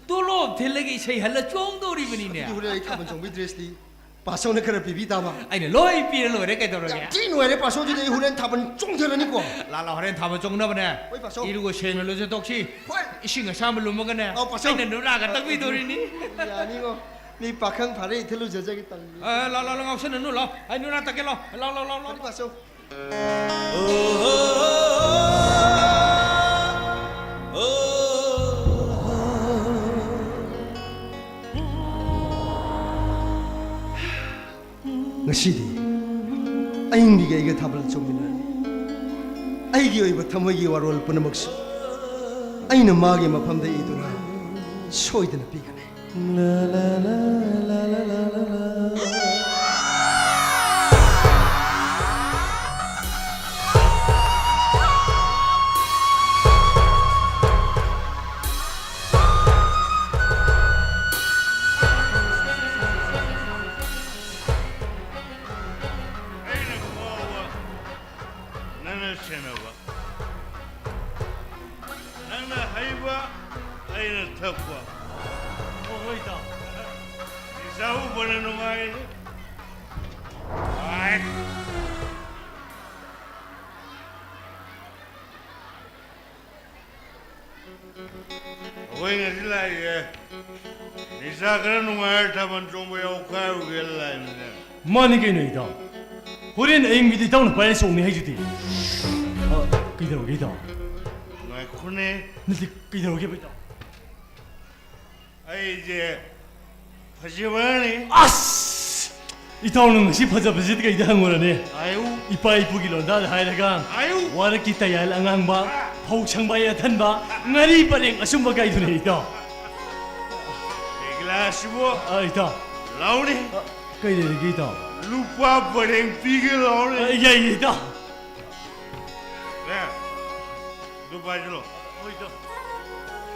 E: 돌로 델레기 세 할라 종도리분이네
C: 우리 타번 종 비드레스디 빠셔는 그래 비비다마
E: 아니 로이 피를 로레 깨도록에
C: 띠노에 빠셔 주데 후렌 타번 종되라니까
E: 라라 호렌 타번 종나보네
C: 어이 빠셔
E: 이루고 쉐멜로제 독시 이싱가 샤멜로 먹네
C: 빠셔
E: 아이는 누나가 딱 비도리니
C: 아니고 니 박항 발에 이틀로 저작이 땅
E: 라라랑 없으는 누나 아이 누나 딱게로 라라라라
C: 어디 빠셔 ngashidi aingbiga iga thabal chomina aigi oiba thamoigi warol punamaksu aina magi maphamda iduna soidana pigane la la la la la la la
I: Money gain ida. Horen aing midi down pa song ni hajudi. Kidaro gida.
L: Ngai khune
I: Niti kidaro ge bita.
L: ai je phajibani
I: As. Itawnung si phaja bajit ga ida hangorane.
L: ayu
I: Ipa ipugi londa hairaga.
L: ayu
I: Wara kita yal angang ba. Phau changba ya than ba. Ngari pareng asumba ga idune ida.
L: eglasbo
I: Ida.
L: launi
I: Kai de gida.
L: lupa pareng pige launi
I: Ya ida.
L: 너 봐줄로.
I: 어이다.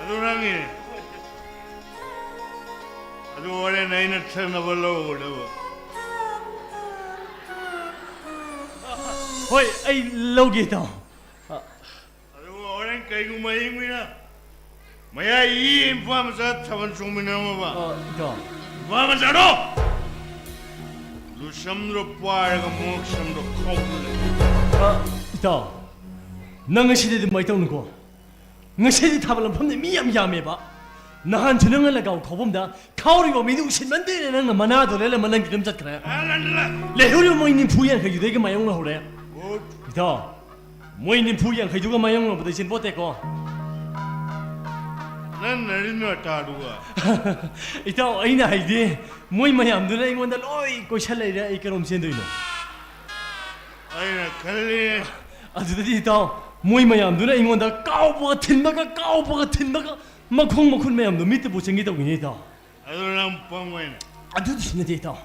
L: 아도랑이. 아도 원래 나이는 쳐나볼라고 그러고.
I: 어이, 아이 로기다.
L: 아도 원래 가이고 마잉이나. 마야 이 인포하면서 타번 중민을 봐.
I: 이다.
L: 인포하면서로. 루섬도 빠르고 목섬도 커블.
I: 이다. 너가 시대도 뭐 있다는 거. 너 시대 타발은 범내 미얌얌해봐. 나한 전형을 나가고 거범다. 가오리 범이 우신만 되는 거 만나도 내가 만난 기름 잣 그래.
L: 알란라.
I: 레효리 뭐 있는 부양 그 유대가 마용나 그래. 이다. 뭐 있는 부양 그 유가 마용나 보다 신 못했고.
L: 난 내리는 따루가.
I: 이다 아이나 하이디. 뭐이 마얌들아 이건다 로이 꼬샬레라 이까롬 센도이노.
L: 아이나 갈리.
I: 아주들이 이다. 뭐이 마얌들아 이건다 까오보가 틴마가 마콩 마얌도 밑에 보생기다 위니다.
L: 아도랑 뻥웨네.
I: 아주도 신나게 있다.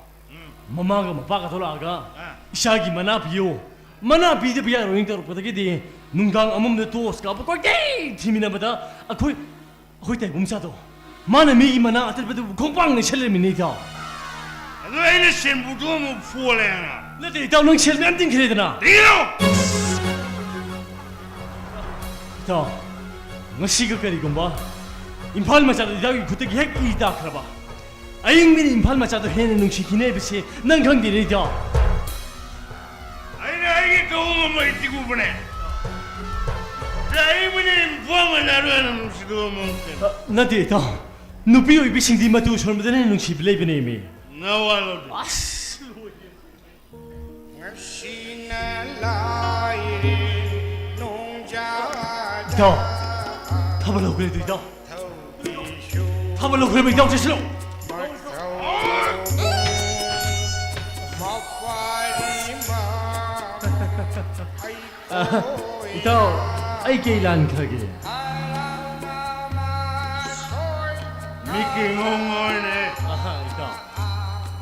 I: 마마가 마빠가 돌아가. 이샤기 마나비요. 마나비데 비야 로잉터로 보다게디 눈강 아몸데 도스가 보고게 팀이나마다 아코이 때 몸사도 마나 미기 마나 아들베도 공방네 셀레미니다.
L: 아도 아이나 신부도 뭐 포래나.
I: 내데 이다 능 셀면 띵 그래드나.
L: 이거.
I: 자, ngasiga gomba imphal machado idagi khutagi hek ida khraba aying min imphal machado hen nung shikine bese nang khang di ni ja
L: 아이나 이게 그거 뭐 있지고 보네. 자 이분이 뭐만 하루는 시도 못.
I: nade ta nupi oi bising di matu shon bedene nung shi blei bene mi
L: 나와로.
I: ta tabalo kre di ta tabalo kre mi ta cheslo ita ai ke lan khage
L: 미키 몽골네.
I: aha ita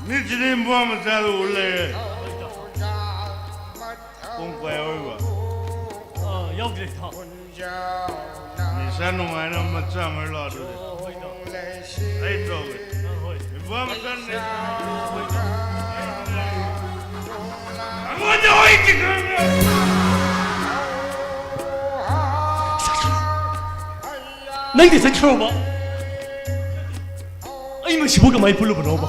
L: 미치린 뭐만 자도 올래. 공부해 얼마.
I: yog ta
L: 니산노 마이나 맞짱을 놔도. 아이 또. 뭐만 샀네. 아무도 어디 그러냐.
I: nang de sakro ba ai ma shiboga mai pulu bano ba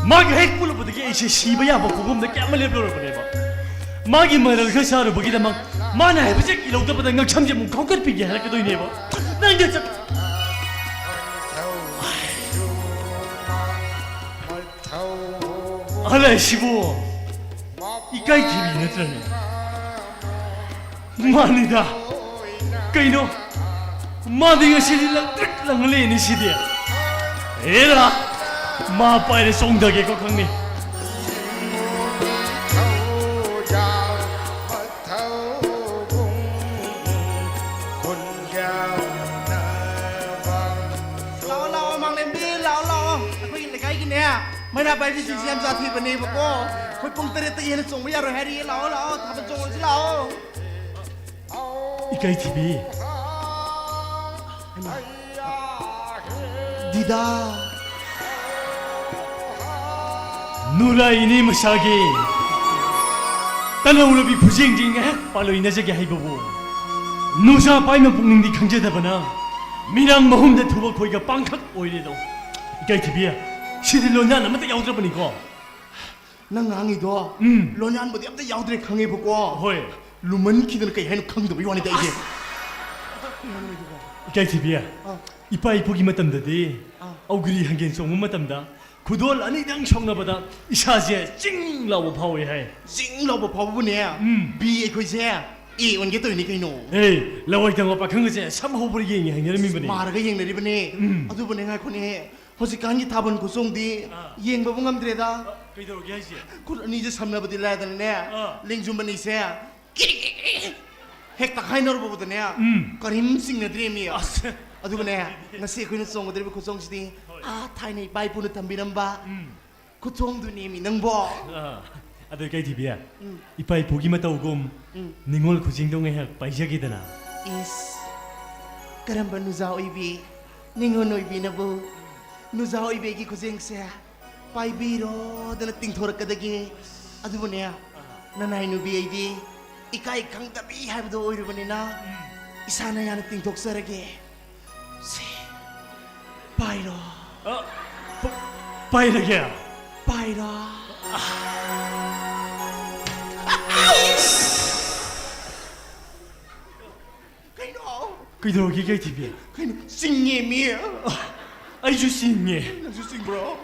I: magi hek pulu bu de ge shi shiba ya ba kugum de kyamal le blo bane ba magi maral kha sharu bagi da mak mana he bje ki lo da ba ngak chamje mu khokar pi ge har ka doi ne ba nang de sak ala shibo ikai ki bi ne trane mani da kai no 마디가 시리랑 뜩랑 레니 시디야 에라 마빠의 송덕의 kokangni
J: lao mang lên đi lao khoi cái cái nè mới ra bài đi xem ra thì bên này mà cô khoi pung tê tê yên xong bây giờ rồi hay đi lao thằng bên xong chứ lao
I: 이까이 TV
J: 디다
I: 누라이니 무사기 따라오르비 부쟁쟁해 빨로 인해서게 하이보고 누사 빠이면 뽕능디 강제다바나 미랑 모험대 두버 거기가 빵칵 오이래도 이까이 TV야 시딜로 나 남한테 야우들어보니까
J: nang ngangi do lo nyan bo diam ta yaw dre khange bo ko
I: 호이
J: luman ki den kai hen khang do bi wani da ije
I: 이까이 TV야 이빠이 보기 맞담다디 어그리 한겐 송문 맞담다 구돌 아니당 성나보다 이샤지에 찡 라고 파워해 해
J: jing lo bo phaw bu ne bi ai khoi se e on ge to ni kai no
I: 에이 라와이당 오빠 큰거지 삼호부리 얘기 행여름이 보니
J: mar ga yeng ne ri bane adu bane ngai khone hosi kan gi thabon ku song di yeng ba ngam dre da
I: 그이도록 해야지
J: kur ani je samna bodi la da ne ling jum bani se hek ta khai nor bo ne karim sing ne dre mi adu bane ngasi khoi ne song dre ku song si a thai nei bai pu ne tham bi nam ba ku song du ni mi nang bo
I: 아들 까이 TV야 이빠이 보기만 따오고 닝올 고징동에 해 빠이자기다나
J: is karamba nuza oibi ningon oibi nabu nuza oibi gi khujeng se pai biro dana ting thorakadagi adubune nanai nubi aidi ikai khangdabi habdo oirubane na isana yana ting thoksarage se pairo
I: 빠이르게.
J: pairo kaino
I: 그이들어기 게이티비야.
J: kaino singye mi
I: 아이주 싱예.
J: nasu sing bro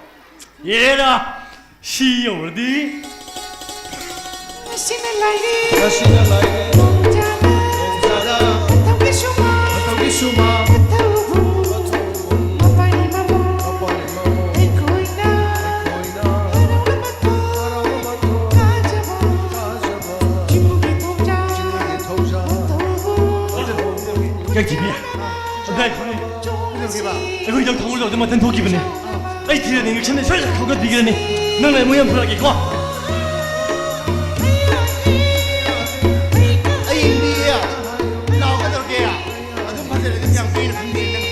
I: 얘라 시요르디. 게이티비야. 이거 이장 동물도 얻으면 된 도기분해. 아이 뒤에 내가 참내 설레 그거 비기라니. 너네 모양 불하게 거.
J: aying bi ya lao ka dor ke ya adum phase le yang pin phang din nang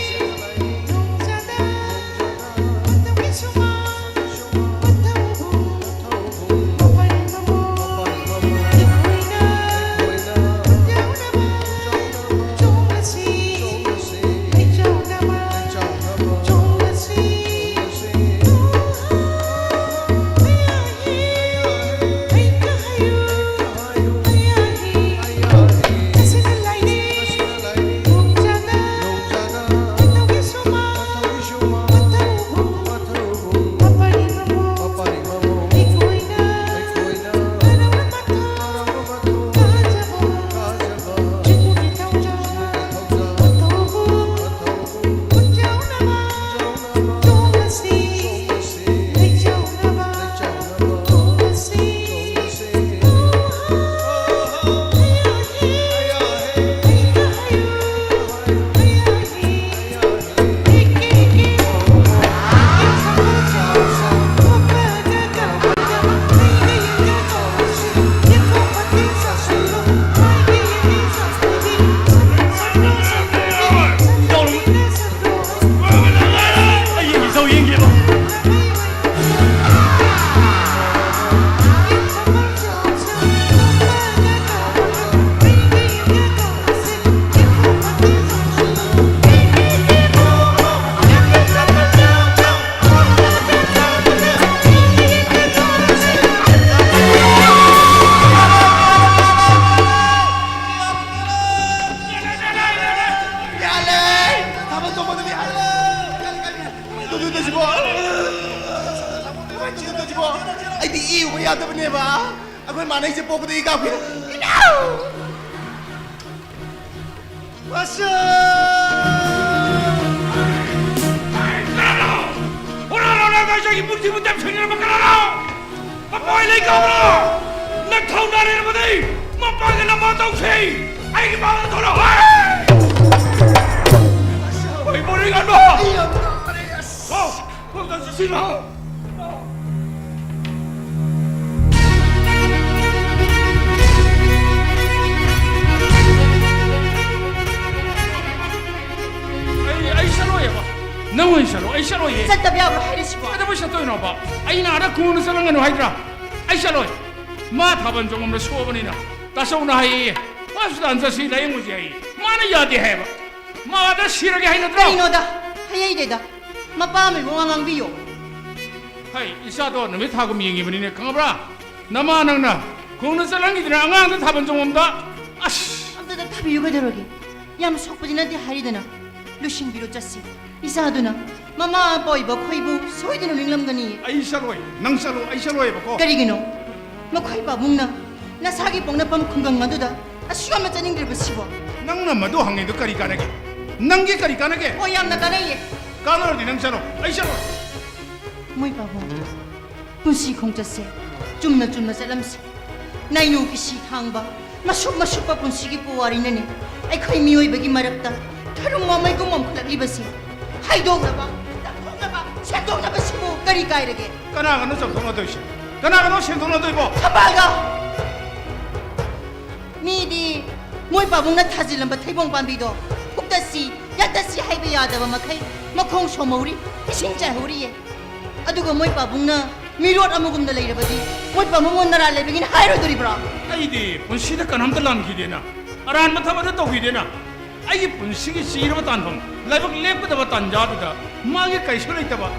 E: 다소나 하이 마수도 앉아서 라인 거지 하이 마는 야대 해봐 마다 싫어게 하이너더라
D: 이노다 하야이데다 마빠미 몽왕왕 비요
E: 하이 이사도 너왜 타고 미행이버리네 강아브라 나마낭나 공는 살랑이들은 앙앙도 타본 적 없다 아씨
D: 안다다 타비유가 들어게 얌 속부지나데 하리드나 루신 비로 짰시 이사도나 마마 보이버 코이부 소이드는 링람가니
E: 아이샤로이 낭샤로 아이샤로이 바고
D: 까리기노 마코이바 묵나 나 사기 뽕나밤 건강만두다 아 수감만 짜닝들 버시고
E: 낭나마도 항내도 까리 까나게 낭게 까리 까나게
D: 오얌나 까나이에
E: 까나르디 낭샤로 아이샤로
D: 모이 바보 분시 공짜세 쫌나 살람세 나이노 기시 항바 마슈바 분시기 보와리네네 아이 거의 미오이በ기 마렵다 다른 마마이고 멈클락리버세 하이도그나봐 나콩나봐 셋도그나봐 시고 까리 까이르게
E: 까나가 너 정통나도 있어 까나가 너 생통나도 입어
D: 사바가 미디 모이 바봉나 타질럼바 태봉 밤비도 혹다시 ꯌꯥꯇꯁꯤ ꯍꯥꯏꯕ ꯌꯥꯗꯕ ꯃꯈꯩ ꯃꯈꯣꯡ ꯁꯣꯝꯍꯧꯔꯤ ꯏꯁꯤꯡ ꯆꯥꯏꯍꯧꯔꯤꯌꯦ ꯑꯗꯨꯒ ꯃꯣꯏ ꯄꯥꯕꯨꯡꯅ ꯃꯤꯔꯣꯠ ꯑꯃꯒꯨꯝꯅ ꯂꯩꯔꯕꯗꯤ ꯃꯣꯏ ꯄꯥꯕꯨꯡꯉꯣꯟ ꯅꯔꯥ ꯂꯩꯕꯒꯤꯅ ꯍꯥꯏꯔꯣꯏꯗꯣꯔꯤꯕ꯭ꯔꯣ
E: ꯑꯩꯗꯤ ꯄꯨꯟꯁꯤꯗ ꯀꯅꯥꯝꯇ ꯂꯥꯟꯈꯤꯗꯦꯅ ꯑꯔꯥꯟꯕ ꯊꯕꯛꯇ ꯇꯧꯈꯤꯗꯦꯅ ꯑꯩꯒꯤ ꯄꯨꯟꯁꯤꯒꯤ ꯆꯤꯔꯕ ꯇꯥꯟꯐꯝ ꯂꯥꯏꯕꯛ ꯂꯦꯞꯀꯗꯕ ꯇꯥꯟꯖꯥꯗꯨꯗ ꯃꯥꯒꯤ ꯀꯩꯁꯨ ꯂꯩꯇꯕ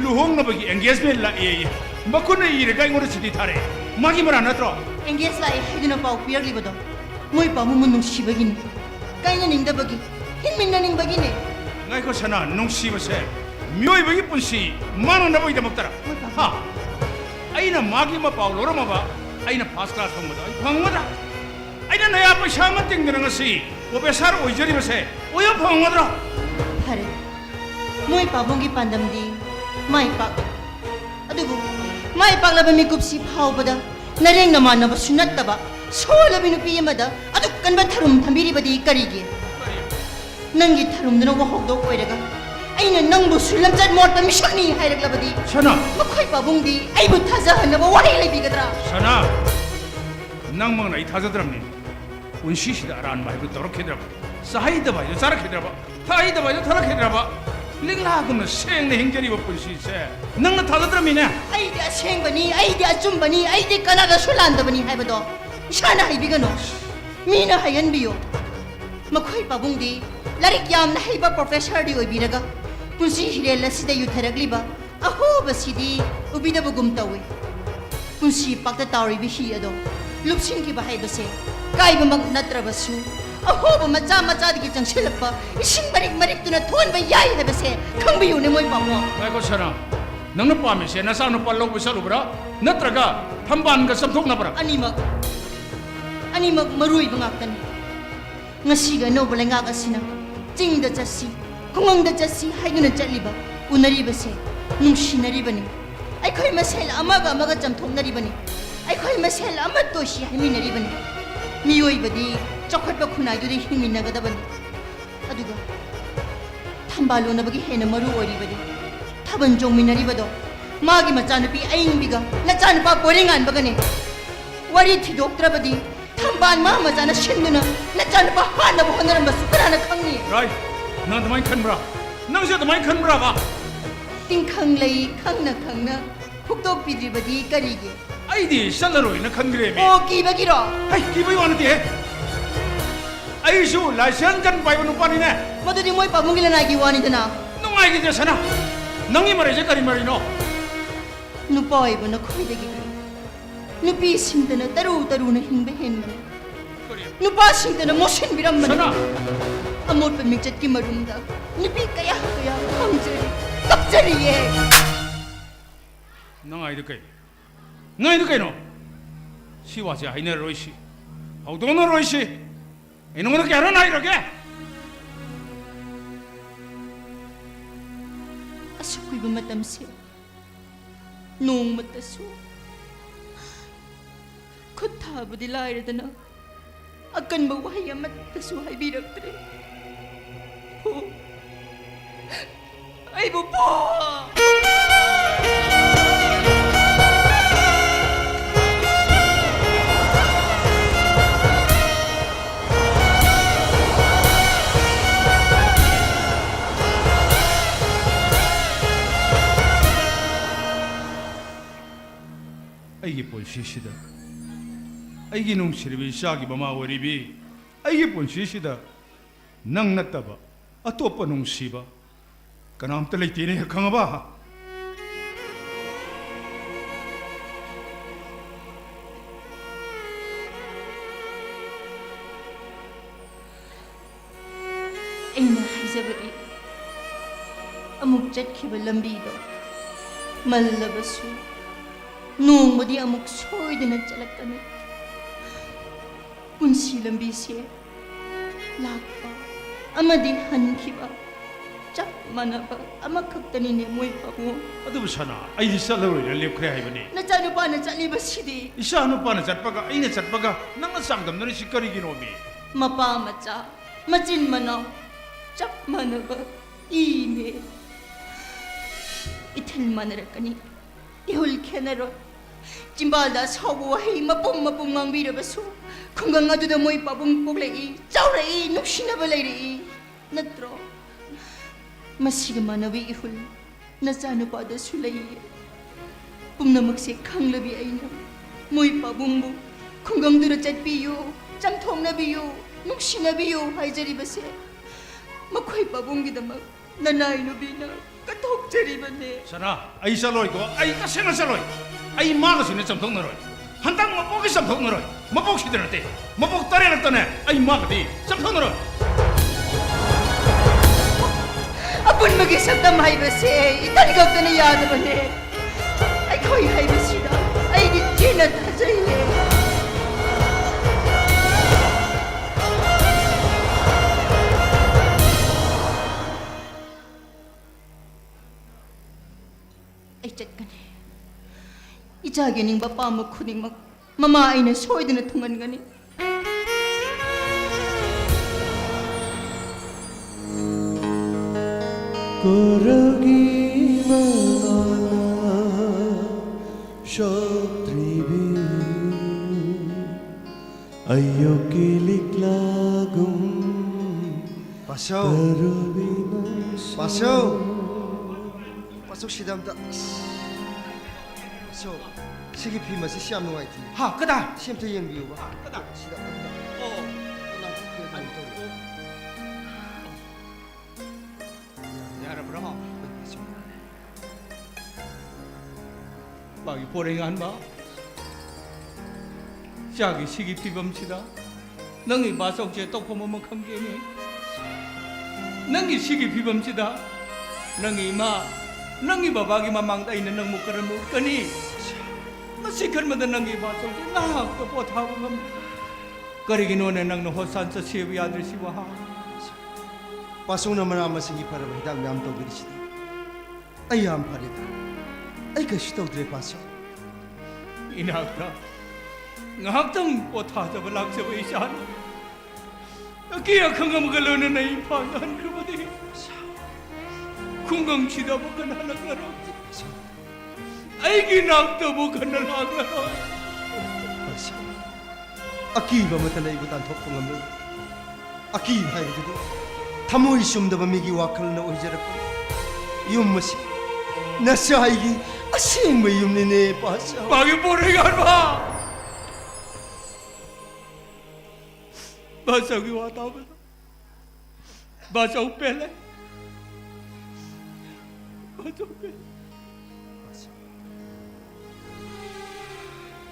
E: ꯂꯨꯍꯣꯡꯅꯕꯒꯤ ꯑꯦꯡꯒꯦꯖꯃꯦꯟ ꯂꯥꯛꯑꯦꯌꯦ ꯃꯈꯨꯠꯅ ꯏꯔꯒ ꯑꯩꯉꯣꯟꯗ ꯆꯤꯊꯤ ꯊꯥꯔꯛꯑꯦ ꯃꯥꯒꯤ ꯃꯔꯥ ꯅꯠꯇ꯭ꯔꯣ
D: engage ꯂꯥꯛꯑꯦ ꯍꯥꯏꯗꯨꯅ ꯄꯥꯎ ꯄꯤꯔꯛꯂꯤꯕꯗꯣ ꯃꯣꯏ ꯄꯥꯕꯨꯡꯕꯨ ꯅꯨꯡꯁꯤꯕꯒꯤꯅꯤ ꯀꯥꯏꯅꯅꯤꯡꯗꯕꯒꯤ ꯍꯤꯡꯃꯤꯟꯅꯅꯤꯡꯕꯒꯤꯅꯤ
E: ꯉꯥꯏꯈꯣ ꯁꯅꯥ ꯅꯨꯡꯁꯤꯕꯁꯦ ꯃꯤꯑꯣꯏꯕꯒꯤ ꯄꯨꯟꯁꯤ ꯃꯥꯡꯅꯅꯕꯒꯤꯗꯃꯛꯇꯔ ꯍꯥ ꯑꯩꯅ ꯃꯥꯒꯤ ꯃꯄꯥꯎ ꯂꯧꯔꯝꯃꯕ ꯑꯩꯅ ꯐꯥꯁ ꯀ꯭ꯂꯥꯁ ꯐꯪꯕꯗꯣ ꯑꯩ ꯐꯪꯒꯗ꯭ꯔꯥ ꯑꯩꯅ ꯅꯌꯥ ꯄꯩꯁꯥ ꯑꯃ ꯇꯤꯡꯗꯅ ꯉꯁꯤ ꯄ꯭ꯔꯣꯐꯦꯁꯔ ꯑꯣꯏꯖꯔꯤꯕꯁꯦ ꯑꯣꯏꯕ ꯐꯪꯒꯗ꯭ꯔꯣ
D: ꯐꯔꯦ ꯃꯣꯏ ꯄꯥꯕꯨꯡꯒꯤ ꯄꯥꯟꯗꯝꯗꯤ ꯃꯥꯏ ꯄꯥꯛ ꯑꯗꯨꯕꯨ ꯃꯥꯏ ꯄꯥꯛꯂꯕ ꯃꯤꯀꯨꯞꯁꯤ ꯐꯥꯎꯕꯗ ꯅꯔꯦꯡ ꯅꯃꯥꯟꯅꯕꯁꯨ ꯅꯠꯇꯕ ꯁꯣꯜꯂꯕꯤ ꯅꯨꯄꯤ ꯑꯃꯗ ꯑꯗꯨꯛ ꯀꯟꯕ ꯊꯔꯨꯝ ꯊꯝꯕꯤꯔꯤꯕꯗꯤ ꯀꯔꯤꯒꯤ ꯅꯪꯒꯤ ꯊꯔꯨꯝꯗꯨꯅ ꯋꯥꯍꯧꯗꯣꯛ ꯑꯣꯏꯔꯒ ꯑꯩꯅ ꯅꯪꯕꯨꯁꯨ ꯂꯝꯆꯠ ꯃꯣꯠꯄ ꯃꯤꯁꯛꯅꯤ ꯍꯥꯏꯔꯛꯂꯕꯗꯤ
E: ꯁꯅꯥ
D: ꯃꯈꯣꯏ ꯄꯥꯕꯨꯡꯗꯤ ꯑꯩꯕꯨ ꯊꯥꯖꯍꯟꯅꯕ ꯋꯥꯍꯩ ꯂꯩꯕꯤꯒꯗ꯭ꯔꯥ
E: ꯁꯅꯥ ꯅꯪꯃꯛꯅ ꯑꯩ ꯊꯥꯖꯗ꯭ꯔꯕꯅꯤ ꯄꯨꯟꯁꯤꯁꯤꯗ ꯑꯔꯥꯟꯕ ꯍꯥꯏꯕꯗꯨ ꯇꯧꯔꯛꯈꯤꯗ꯭ꯔꯕ ꯆꯥꯍꯩꯗꯕ ꯍꯥꯏꯗꯨ ꯆꯥꯔꯛꯈꯤꯗ꯭ꯔꯕ ꯊꯥꯍꯩꯗꯕ ꯍꯥꯏꯗꯨ ꯊꯥꯔꯛꯈꯤꯗ꯭ꯔꯕ ꯂꯤꯛꯂꯥꯒꯨꯝꯅ ꯁꯦꯡꯅ ꯍꯤꯡꯖꯔꯤꯕ ꯄꯨꯟꯁꯤꯁꯦ ꯅꯪꯅ ꯊꯥꯖꯗ꯭ꯔꯕꯅꯤꯅꯦ
D: ꯑꯩꯗꯤ ꯑꯁꯦꯡꯕꯅꯤ ꯑꯩꯗꯤ ꯑꯆꯨꯝꯕꯅꯤ ꯑꯩꯗꯤ ꯀꯅꯥꯗꯁꯨ ꯂꯥꯟꯗꯕꯅꯤ ꯍꯥꯏꯕꯗꯣ ꯏꯁꯥꯅ ꯍꯩꯕꯤꯒꯅꯨ ꯃꯤꯅ ꯍꯩꯍꯟꯕꯤꯌꯨ ꯃꯈꯣꯏ ꯄꯥꯕꯨꯡꯗꯤ ꯂꯥꯏꯔꯤꯛ ꯌꯥꯝꯅ ꯍꯩꯕ ꯄ꯭ꯔꯣꯐꯦꯁꯔꯗꯤ ꯑꯣꯏꯕꯤꯔꯒ ꯄꯨꯟꯁꯤ ꯍꯤꯔꯦꯜ ꯑꯁꯤꯗ ꯌꯨꯊꯔꯛꯂꯤꯕ ꯑꯍꯣꯕꯁꯤꯗꯤ ꯎꯕꯤꯗꯕꯒꯨꯝ ꯇꯧꯏ ꯄꯨꯟꯁꯤ ꯄꯥꯛꯇ ꯇꯥꯎꯔꯤꯕ ꯍꯤ ꯑꯗꯣ ꯂꯨꯞꯁꯤꯟꯈꯤꯕ ꯍꯥꯏꯕꯁꯦ ꯀꯥꯏꯕꯃꯛ ꯅꯠꯇ꯭ꯔꯕꯁꯨ ꯑꯍꯣꯕ ꯃꯆꯥ ꯃꯆꯥꯗꯒꯤ ꯆꯪꯁꯤꯜꯂꯛꯄ ꯏꯁꯤꯡ ꯃꯔꯤꯛ ꯃꯔꯤꯛꯇꯨꯅ ꯊꯣꯟꯕ ꯌꯥꯏ ꯍꯥꯏꯕꯁꯦ ꯈꯪꯕꯤꯌꯨꯅꯦ ꯃꯣꯏ ꯄꯥꯕꯨꯡ
E: ꯉꯥꯏꯈꯣ ꯁꯅꯥ ꯅꯪꯅ ꯄꯥꯝꯃꯤꯁꯦ ꯅꯆꯥ ꯅꯨꯄꯥ ꯂꯧꯕ ꯆꯠꯂꯨꯕ꯭ꯔꯥ ꯅꯠꯇ꯭ꯔꯒ ꯊꯝꯕꯥꯜꯒ ꯆꯝꯊꯣꯛꯅꯕ꯭ꯔꯥ
D: ꯑꯅꯤꯃꯛ ꯃꯔꯨꯑꯣꯏꯕ ꯉꯥꯛꯇꯅꯤ ꯉꯁꯤꯒ ꯑꯅꯧꯕ ꯂꯩꯉꯥꯛ ꯑꯁꯤꯅ ꯆꯤꯡꯗ ꯆꯠꯁꯤ ꯈꯨꯡꯒꯪꯗ ꯆꯠꯁꯤ ꯍꯥꯏꯗꯨꯅ ꯆꯠꯂꯤꯕ ꯎꯅꯔꯤꯕꯁꯦ ꯅꯨꯡꯁꯤꯅꯔꯤꯕꯅꯤ ꯑꯩꯈꯣꯏ ꯃꯁꯦꯜ ꯑꯃꯒ ꯑꯃꯒ ꯆꯝꯊꯣꯛꯅꯔꯤꯕꯅꯤ ꯑꯩꯈꯣꯏ ꯃꯁꯦꯜ ꯑꯃꯠꯇ ꯑꯣꯏꯁꯤ ꯍꯥꯏꯃꯤꯟꯅꯔꯤꯕꯅꯤ ꯃꯤꯑꯣꯏꯕꯗꯤ ꯆꯥꯎꯈꯠꯄ ꯈꯨꯟꯅꯥꯏꯗꯨꯗ ꯍꯤꯡꯃꯤꯟꯅꯒꯗꯕꯅꯤ ꯑꯗꯨꯒ ꯊꯝꯕꯥꯜ ꯂꯣꯟꯅꯕꯒꯤ ꯍꯦꯟꯅ ꯃꯔꯨ ꯑꯣꯏꯔꯤꯕꯗꯤ ꯊꯥꯕꯜ ꯆꯣꯡꯃꯤꯟꯅꯔꯤꯕꯗꯣ ꯃꯥꯒꯤ ꯃꯆꯥꯅꯨꯄꯤ ꯑꯏꯪꯕꯤꯒ ꯅꯆꯥꯅꯨꯄꯥ ꯄꯣꯏꯔꯦꯡꯉꯥꯟꯕꯒꯅꯤ ꯋꯥꯔꯤ ꯊꯤꯗꯣꯛꯇ꯭ꯔꯕꯗꯤ ꯊꯝꯕꯥꯜ ꯃꯥ ꯃꯆꯥꯅ ꯁꯤꯟꯗꯨꯅ ꯅꯆꯥꯅꯨꯄꯥ ꯍꯥꯠꯅꯕ ꯍꯣꯠꯅꯔꯝꯕꯁꯨ ꯀꯅꯥꯅ ꯈꯪꯅꯤ
E: ꯔꯥꯏ ꯅꯪ ꯑꯗꯨꯃꯥꯏꯅ ꯈꯟꯕ꯭ꯔꯥ ꯅꯪꯁꯦ ꯑꯗꯨꯃꯥꯏꯅ ꯈꯟꯕ꯭ꯔꯥꯕ
D: ꯇꯤꯡꯈꯪ ꯂꯩ ꯈꯪꯅ ꯈꯪꯅ ꯐꯨꯛꯇꯣꯛꯄꯤꯗ꯭ꯔꯤꯕꯗꯤ ꯀꯔꯤꯒꯤ
E: ꯑꯩꯗꯤ ꯆꯠꯂꯔꯣꯏꯅ ꯈꯟꯈ꯭ꯔꯦꯃꯤ
D: ꯑꯣ ꯀꯤꯕꯒꯤꯔꯣ
E: ꯍꯩ ꯀꯤꯕꯒꯤ ꯋꯥ ꯅꯠꯇꯦ ꯑꯩꯁꯨ ꯂꯥꯏꯁꯦꯟꯁ ꯀꯟ ꯄꯥꯏꯕ ꯅꯨꯄꯥꯅꯤꯅꯦ
D: ꯃꯗꯨꯗꯤ ꯃꯣꯏ ꯄꯥꯕꯨꯡꯒꯤ ꯂꯅꯥꯏꯒꯤ ꯋꯥꯅꯤꯗꯅ
E: ꯅꯨꯡꯉꯥꯏꯈꯤꯗꯦ ꯁꯅꯥ ꯅꯪꯒꯤ ꯃꯔꯩꯁꯦ ꯀꯔꯤ ꯃꯔꯩꯅꯣ
D: ꯅꯨꯄꯥ ꯑꯣꯏꯕ ꯅꯈꯣꯏꯗꯒꯤ ꯅꯨꯄꯤꯁꯤꯡꯇꯅ ꯇꯔꯨ ꯇꯔꯨꯅ ꯍꯤꯡꯕ ꯍꯦꯟꯕꯅꯤ ꯅꯨꯄꯥꯁꯤꯡꯇꯅ ꯃꯣꯠꯁꯤꯟꯕꯤꯔꯝꯕꯅꯤ
E: ꯁꯅꯥ
D: ꯑꯃꯣꯠꯄ ꯃꯤꯡꯆꯠꯀꯤ ꯃꯔꯨꯝꯗ ꯅꯨꯄꯤ ꯀꯌꯥ ꯀꯌꯥ ꯐꯪꯖꯔꯤ ꯀꯞꯆꯔꯤꯌꯦ
E: ꯅꯪꯉꯥꯏꯗꯨ ꯀꯩꯅꯣ ꯅꯪꯉꯥꯏꯗꯨ ꯀꯩꯅꯣ ꯁꯤ ꯋꯥꯁꯦ ꯍꯥꯏꯅꯔꯔꯣꯏꯁꯤ ꯍꯧꯗꯣꯛꯅꯔꯣꯏꯁꯤ ꯑꯩ ꯅꯉꯣꯟꯗ ꯀꯌꯥꯔꯣ ꯍꯥꯏꯈ꯭ꯔꯒꯦ
D: ꯑꯁꯨꯛ ꯀꯨꯏꯕ ꯃꯇꯝꯁꯦ ꯅꯣꯡꯃꯇꯁꯨ ꯈꯨꯠ ꯊꯥꯕꯗꯤ ꯂꯥꯏꯔꯗꯅ ꯑꯀꯟꯕ ꯋꯥꯍꯩ ꯑꯃꯠꯇꯁꯨ ꯍꯥꯏꯕꯤꯔꯛꯇ꯭ꯔꯦ ꯑꯩꯕꯨ ꯄꯣ
E: ꯑꯩꯒꯤ ꯄꯨꯟꯁꯤꯁꯤꯗ ꯑꯩꯒꯤ ꯅꯨꯡꯁꯤꯔꯤꯕ ꯏꯆꯥꯒꯤ ꯃꯃꯥ ꯑꯣꯏꯔꯤꯕꯤ ꯑꯩꯒꯤ ꯄꯨꯟꯁꯤꯁꯤꯗ ꯅꯪ ꯅꯠꯇꯕ ꯑꯇꯣꯞꯄ ꯅꯨꯡꯁꯤꯕ ꯀꯅꯥꯝꯇ ꯂꯩꯇꯦꯅꯦ ꯈꯪꯉꯕ
D: ꯑꯩꯅ ꯍꯥꯏꯖꯕꯗꯤ ꯑꯃꯨꯛ ꯆꯠꯈꯤꯕ ꯂꯝꯕꯤꯗꯣ ꯃꯜꯂꯕꯁꯨ ꯅꯣꯡꯃꯗꯤ ꯑꯃꯨꯛ ꯁꯣꯏꯗꯅ ꯆꯠꯂꯛꯀꯅꯤ ꯄꯨꯟꯁꯤ ꯂꯝꯕꯤꯁꯦ ꯂꯥꯛꯄ ꯑꯃꯗꯤ ꯍꯟꯈꯤꯕ ꯆꯞ ꯃꯥꯟꯅꯕ ꯑꯃꯈꯛꯇꯅꯤꯅꯦ ꯃꯣꯏ ꯄꯥꯕꯨꯡ
E: ꯑꯗꯨꯕꯨ ꯁꯅꯥ ꯑꯩꯗꯤ ꯆꯠꯂꯔꯣꯏꯅ ꯂꯦꯞꯈ꯭ꯔꯦ ꯍꯥꯏꯕꯅꯤ
D: ꯅꯆꯥꯅꯨꯄꯥꯅ ꯆꯠꯂꯤꯕꯁꯤꯗꯤ
E: ꯏꯆꯥ ꯅꯨꯄꯥꯅ ꯆꯠꯄꯒ ꯑꯩꯅ ꯆꯠꯄꯒ ꯅꯪꯅ ꯆꯥꯡꯗꯝꯅꯔꯤꯁꯤ ꯀꯔꯤꯒꯤꯅꯣꯃꯤ
D: ꯃꯄꯥ ꯃꯆꯥ ꯃꯆꯤꯟ ꯃꯅꯥꯎ ꯆꯞ ꯃꯥꯟꯅꯕ ꯏꯅꯦ ꯏꯊꯤꯜ ꯃꯥꯟꯅꯔꯛꯀꯅꯤ ꯏꯍꯨꯜ ꯈꯦꯟꯅꯔꯣꯏ ꯆꯤꯝꯕꯥꯜꯗ ꯑꯁꯥꯎꯕ ꯋꯥꯍꯩ ꯃꯄꯨꯝ ꯃꯄꯨꯝ ꯉꯥꯡꯕꯤꯔꯕꯁꯨ ꯈꯨꯡꯒꯪ ꯑꯗꯨꯗ ꯃꯣꯏ ꯄꯥꯕꯨꯡ ꯄꯣꯛꯂꯛꯏ ꯆꯥꯎꯔꯛꯏ ꯅꯨꯡꯁꯤꯅꯕ ꯂꯩꯔꯛꯏ ꯅꯠꯇ꯭ꯔꯣ masiga manawi ihul nachanupadashu laiye pumnamakse khanglabi aina moi pabungbu khungangdura chatpiyo changthongnabiyo nuksinabiyo haijaribase makhoi pabunggidamak nanai nubina kathokjaribane
E: Sana, ai saloi ko, ai tasena saloi. Ai mana sine chamthong naroi. Hantang mapok chamthong naroi. Mapok sidrate. Mapok tare laktane. Ai magdi chamthong naroi.
D: apun magi sakdam haibase itani gawtana yadabane ai khoi haibasida ai di jina thajaiye ai chatkane ichage ningba pam khudingmak mama aina soidana thungangani
K: Koragi mana shotribi ayo kilik lagum
C: Pasau sidam da Pasau sigi phi masi siam nuai thi
E: Ha, kada.
C: siam the yeng biu ba
E: Kada.
C: sidam
E: Oh. Yara bro. Bagi porengan ba? Jagi sigi pibam sida. Nangi basok je tok pom mo kham ge ni. Nangi sigi pibam sida. Nangi ma nangi baba gi mamang dai na nang mukaram kani. Masikan madan nangi basok je na ko potha ngam. Karigino ne nang no hosan sa sebi adri si wa.
C: Pasau na mara masingi para ba dam yam to bi si ai am phare ta ai ka shito dre pasau
E: Inakta. Ngahaktam potha sa balak sa isan. Akiya khangam galona na ipanan ko badi. Kungang chida mo kanalang laro. Ay ginakta mo kanalang laro.
C: Pasau aki ba matala ibutan thok pangam aki hai du Thamoi sumdaba migi wakhal na oijarak yum masi nasai gi asing ba yum ne pasau
E: Bagi porengan ba? Basau ki wata ba? Basau pele. Basau pele.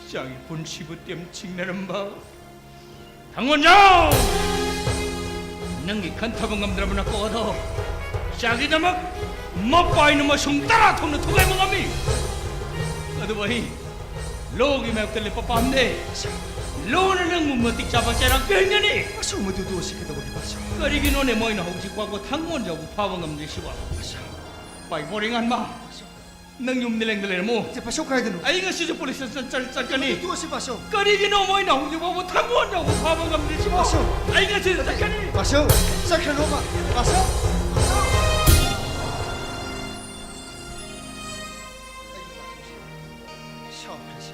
E: Siyang pun sibutiyam chingnaram ba? 당원장! 능이 컨탑은 감들어보나 꼬도 자기 나막 먹바이는 뭐 숭따라 통는 두개 먹음이 어디 보이 로기 맵들리 뽀빠한데 로는 능 무무틱 잡아째랑 끓냐니
C: pasau ma du do sikita ba pasau
E: 끓이기 논에 뭐이나 혹시 꽉고 당원자고 파원 감들 시와 빠이 보링한 마 능용 늘랭들레 뭐
C: je pasau kai denu
E: 아이가 시주 폴리스 짤짤까니
C: du si pasau
E: 끓이기 논 뭐이나 혹시 뭐 당원자고 파원 감들 시와 아이가 시주 짤까니
C: pasau sakhan no ba pasau Shao kasi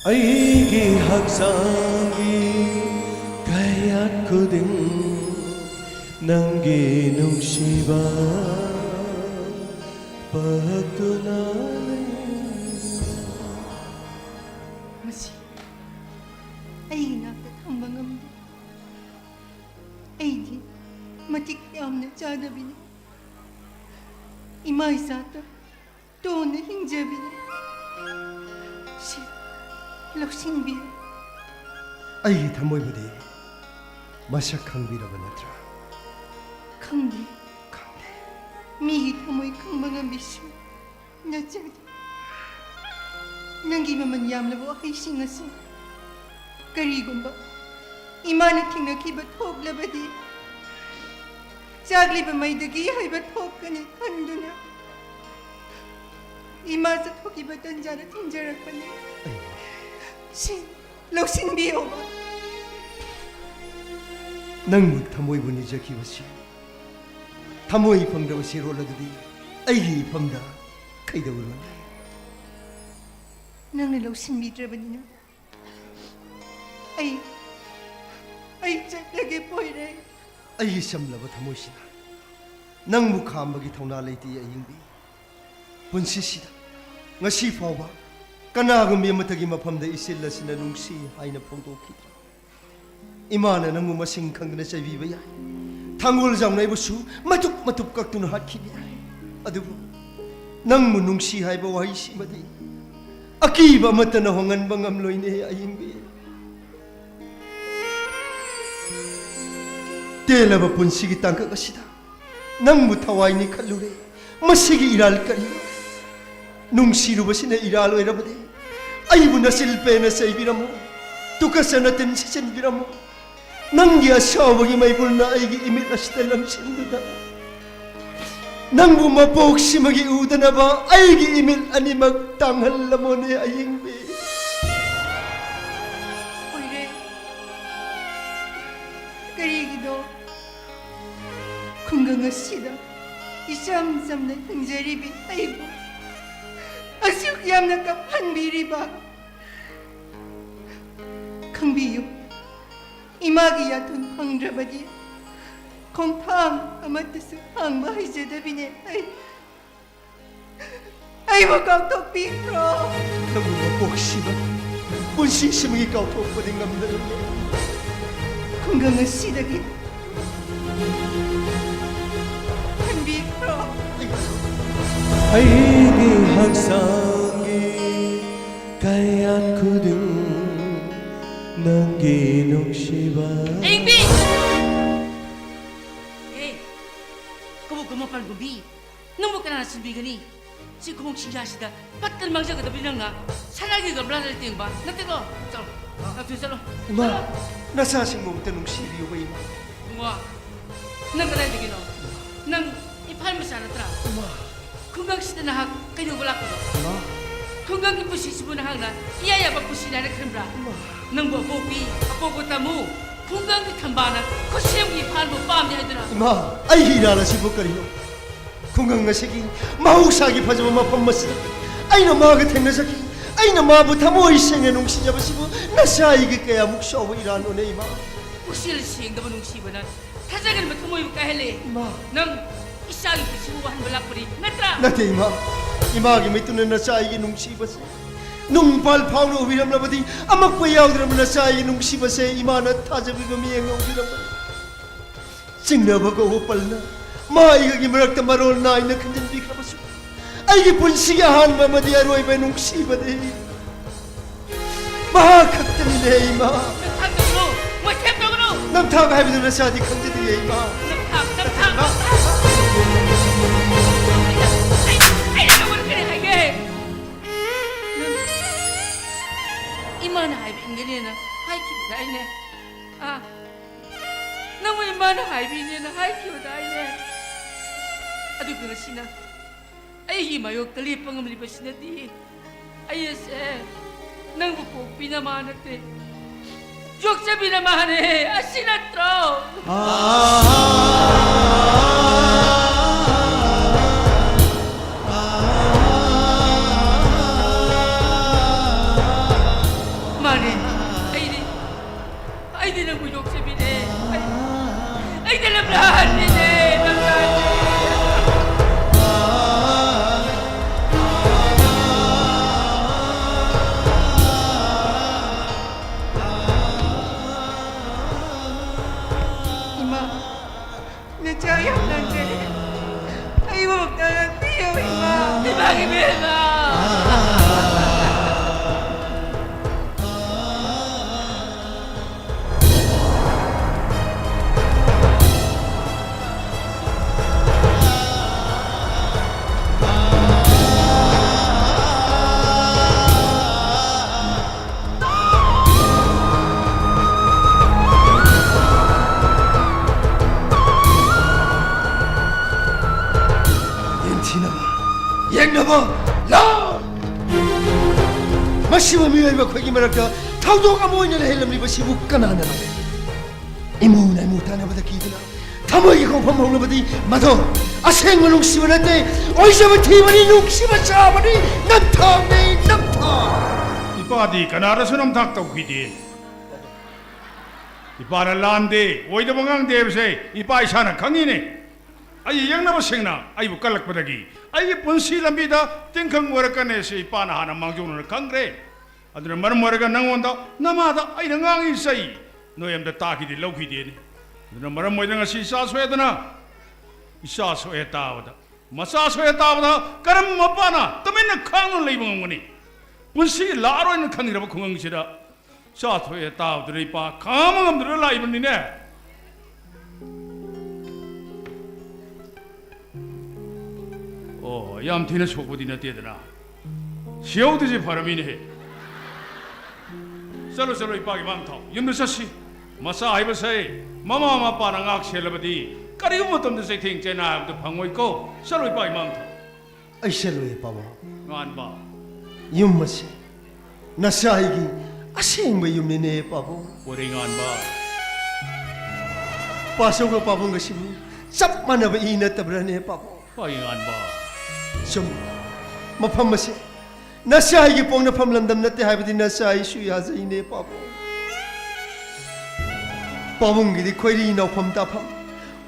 K: aigi haksangi kayat kuding nangi nungsiba pagtunay
D: masi ai nakta thamba ngamde ai di matik yamna chadabine ima isata tone hingjabine si loksinbi
C: ai thamoi budi masak khangbiraba natra
D: khangde 미기 타모이 캉방한 비슈 나짜기 난기만만 얌나보 하이싱어서 까리곰바 이마나 팅나키바 톡라바디 자글리바 마이드기 하이바 톡가니 한두나 이마사 톡이바 던자라 팅자락바니 신 록신 비오바
C: ꯅꯪꯕꯨ ꯊꯃꯣꯏꯕꯨ ꯅꯤꯖꯈꯤꯕꯁꯤ ꯊꯃꯣꯏ ꯐꯪꯗꯕꯁꯤ ꯔꯣꯜꯂꯒꯗꯤ ꯑꯩꯒꯤ ꯏꯐꯝꯗ ꯀꯩꯗꯧꯔꯣꯅꯤ
D: ꯅꯪꯅ ꯂꯧꯁꯤꯟꯕꯤꯗ꯭ꯔꯕꯅꯤꯅ ꯑꯩ ꯆꯠꯂꯒꯦ ꯄꯣꯏꯔꯦ
C: ꯑꯩꯒꯤ ꯆꯝꯂꯕ ꯊꯃꯣꯏꯁꯤꯅ ꯅꯪꯕꯨ ꯈꯥꯝꯕꯒꯤ ꯊꯧꯅꯥ ꯂꯩꯇꯦ ꯑꯌꯤꯡꯕꯤ ꯄꯨꯟꯁꯤꯁꯤꯗ ꯉꯁꯤ ꯐꯥꯎꯕ ꯀꯅꯥꯒꯨꯝꯕꯤ ꯑꯃꯠꯇꯒꯤ ꯃꯐꯝꯗ ꯏꯆꯤꯜ ꯑꯁꯤꯅ ꯅꯨꯡꯁꯤ ꯍꯥꯏꯅ ꯐꯣꯡꯗꯣꯛꯈꯤꯗ꯭ꯔꯤ 이마는 너무 멋진 강근의 제비바야 탕골 장내부수 마툭마툭 깍두는 하키비야 아두부 낭무 뭉시 하이바 와이시마디 아끼바 맞다나 황한 방암 로이네 아잉비 때라바 본식이 땅가 것이다 낭무 타와이니 칼루레 마시기 일할까리 뭉시루 버시네 일할 오이라바데 아이부나 실패나 세이비라모 뚜까사나 템시센비라모 낭기야 샤워기 마이불나 아이기 이밀라시달람 신두다 낭부 마포 혹시막이 우드나봐 아이기 이밀 아니막 땅할라모네 아잉비
D: 오히려 그리기도 건강하시다 이 쌈쌈나 흥자리비 아이고 아시오 얌나까 한비리바 강비유 이마기야 돈 황드바디 공팡 아마트스 황마이제다비네 아이고 깜떡 비프로
C: 낭부 마포 혹시막 본시심이 까우토거든 감다요
D: 건강하시다기 한비프로
K: 아이기 항상이 가얗거든 남긴 혹시바
G: Ingbi! Eh, kamu gumapan gubi. Nang mo ka na nasilbi gani. Si kumong sinjasida, patal mangsa ka tabi nga. Sanagi ka blan natin ba? Natilo. Chalo. Natilo.
C: 이마 나사신 몸때 뭉시리오가 이마
G: Mga. Nang kalay di gino. Nang ipal mo sana tra. Kunggang sida na hak, kayo wala ko do. Kunggang ipusis mo na hang na, iyaya ba pusina na krimbra. Nang bobopi, apogo tamu. Kunggang itambana, kusiyang ipal mo pam niya dira.
C: 이마 아이 일하라 시부거리요 건강가 새끼 마우사기 파자마 마팜마스 아이나 마가 탱나사기 아이나 마부타 모이생에 농시 잡으시고 나사이게 깨야 묵셔고 일하노네 이마
G: Usil siyang dapat nung siba na. Tasagan mo tumoy mo kahili.
C: 이마
G: Nang isang kisibuhan balak pa rin. Natra!
C: 나한테 이마 이마기 밑두는 나사이게 농시바세 농발 파우로 위람라바디 아막과 야우드라면 나사이게 농시바세 이마나 타자비가 미행가 오기라바디 징나바가 오빨나 마이가기 머락다 마롤 나이나 큰전 비가바수 아이게 본식이 한바마디 아로이바 농시바데 마각때미네 이마
G: Nagtagdagro! Magtagdagro!
C: 남타가 하비도 나사디 큰전디에 이마
G: Nagtag! Ay, naman ka rin hage! Ima na haibi ang ganyan na. Hai kiyo dahil na. Namu ima na haibi niya na. Hai kiyo dahil na. Ado ka na sina. Ay himayog talipang ang malibas na di. Ayos eh. Nang bupog pinamanat eh. Jok sa pinamahan eh. Asinatro! Mane, ay di nang bujok sa bine. Ay di nablahan din eh. Nablahan din.
D: 이마 내자야 난자리 아이고 나랑 뛰어 이마
G: Ibagi Bella!
C: 엔티나바 앵나바 라 마시마 미와이바 거기 말할까 타우도가 모이냐라 헬람리바 시부까나나라 이모나 이모 타나보다 기드나 타모이 공포 먹는보디 마도 아생은 웅시버는데 어디서 티버니 웅시버 잡으니 남타네 남타
E: 이빠디 가나라서 남탁도 귀디 이빠는 란데 오이도 방강대에서 이빠이 사는 강이네 아이 양나무 생나 아이 부깔락바닥이 아이 본시람비다 땡강 워라까네서 이빠나 하나 망종을 강그래 아들은 말은 뭐라가 낭원다 나마다 아이 낭앙이 있어이 너염다 따기디 lâu 귀디네 아들은 말은 뭐이랑 시 사소해드나 이 사소해 따보다 마사소해 따보다 까름 못바나 떠맨는 강을 레이봉한 거니 본시 라로 있는 강이라고 공항시라 사소해 따보다 이빠 가망함들을 라이브니네 얌티는 소고디나 떼드나 시오드지 바람이네 살로살로 이빠기 많다 윤두사씨 마사 아이버사이 마마마 빠랑 악셀러버디 까리고 못없는 세팅 제나도 방어 있고 살로 이빠기 많다
C: 아이셀로에 바보
E: 안봐
C: 윤마시 나사이기 아생의 윤미네 바보
E: 오링 안봐
C: 빠소가 바본 것이고 짭 만나봐 이났다브라네 바보
E: 빠잉 안봐
C: 좀 mafam masi nasai gi pong na pham landam na te haibadi nasai shu ya zai ne pabu pabung gi di khoiri na pham ta pham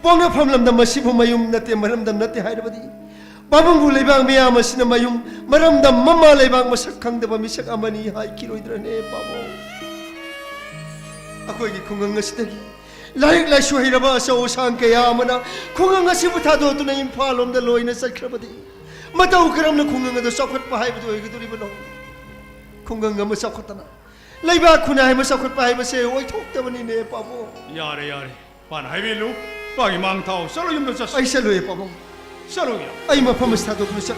C: pong na pham landam masi bu mayum na te maram dam na te haibadi pabung bu lebang me ama sina mayum maram dam mama lebang masak khang da ba misak amani hai kiroi dra ne pabu akoi gi khungang ngasitagi laik lai shu hiraba so sang ke ya amana khungang ngasibu thado tu na imphal om da loina sakhrabadi matau karamna khungang da sakhat pa haibadu oigiduri bano khungang ma sakhatana leiba khuna hai ma sakhat pa haiba se oi thok ta bani ne pabo
E: yare yare pan haibilu pagi mang thau salo yum da sas
C: ai salo e pabo
E: salo ya
C: ai ma pham sta do tu sa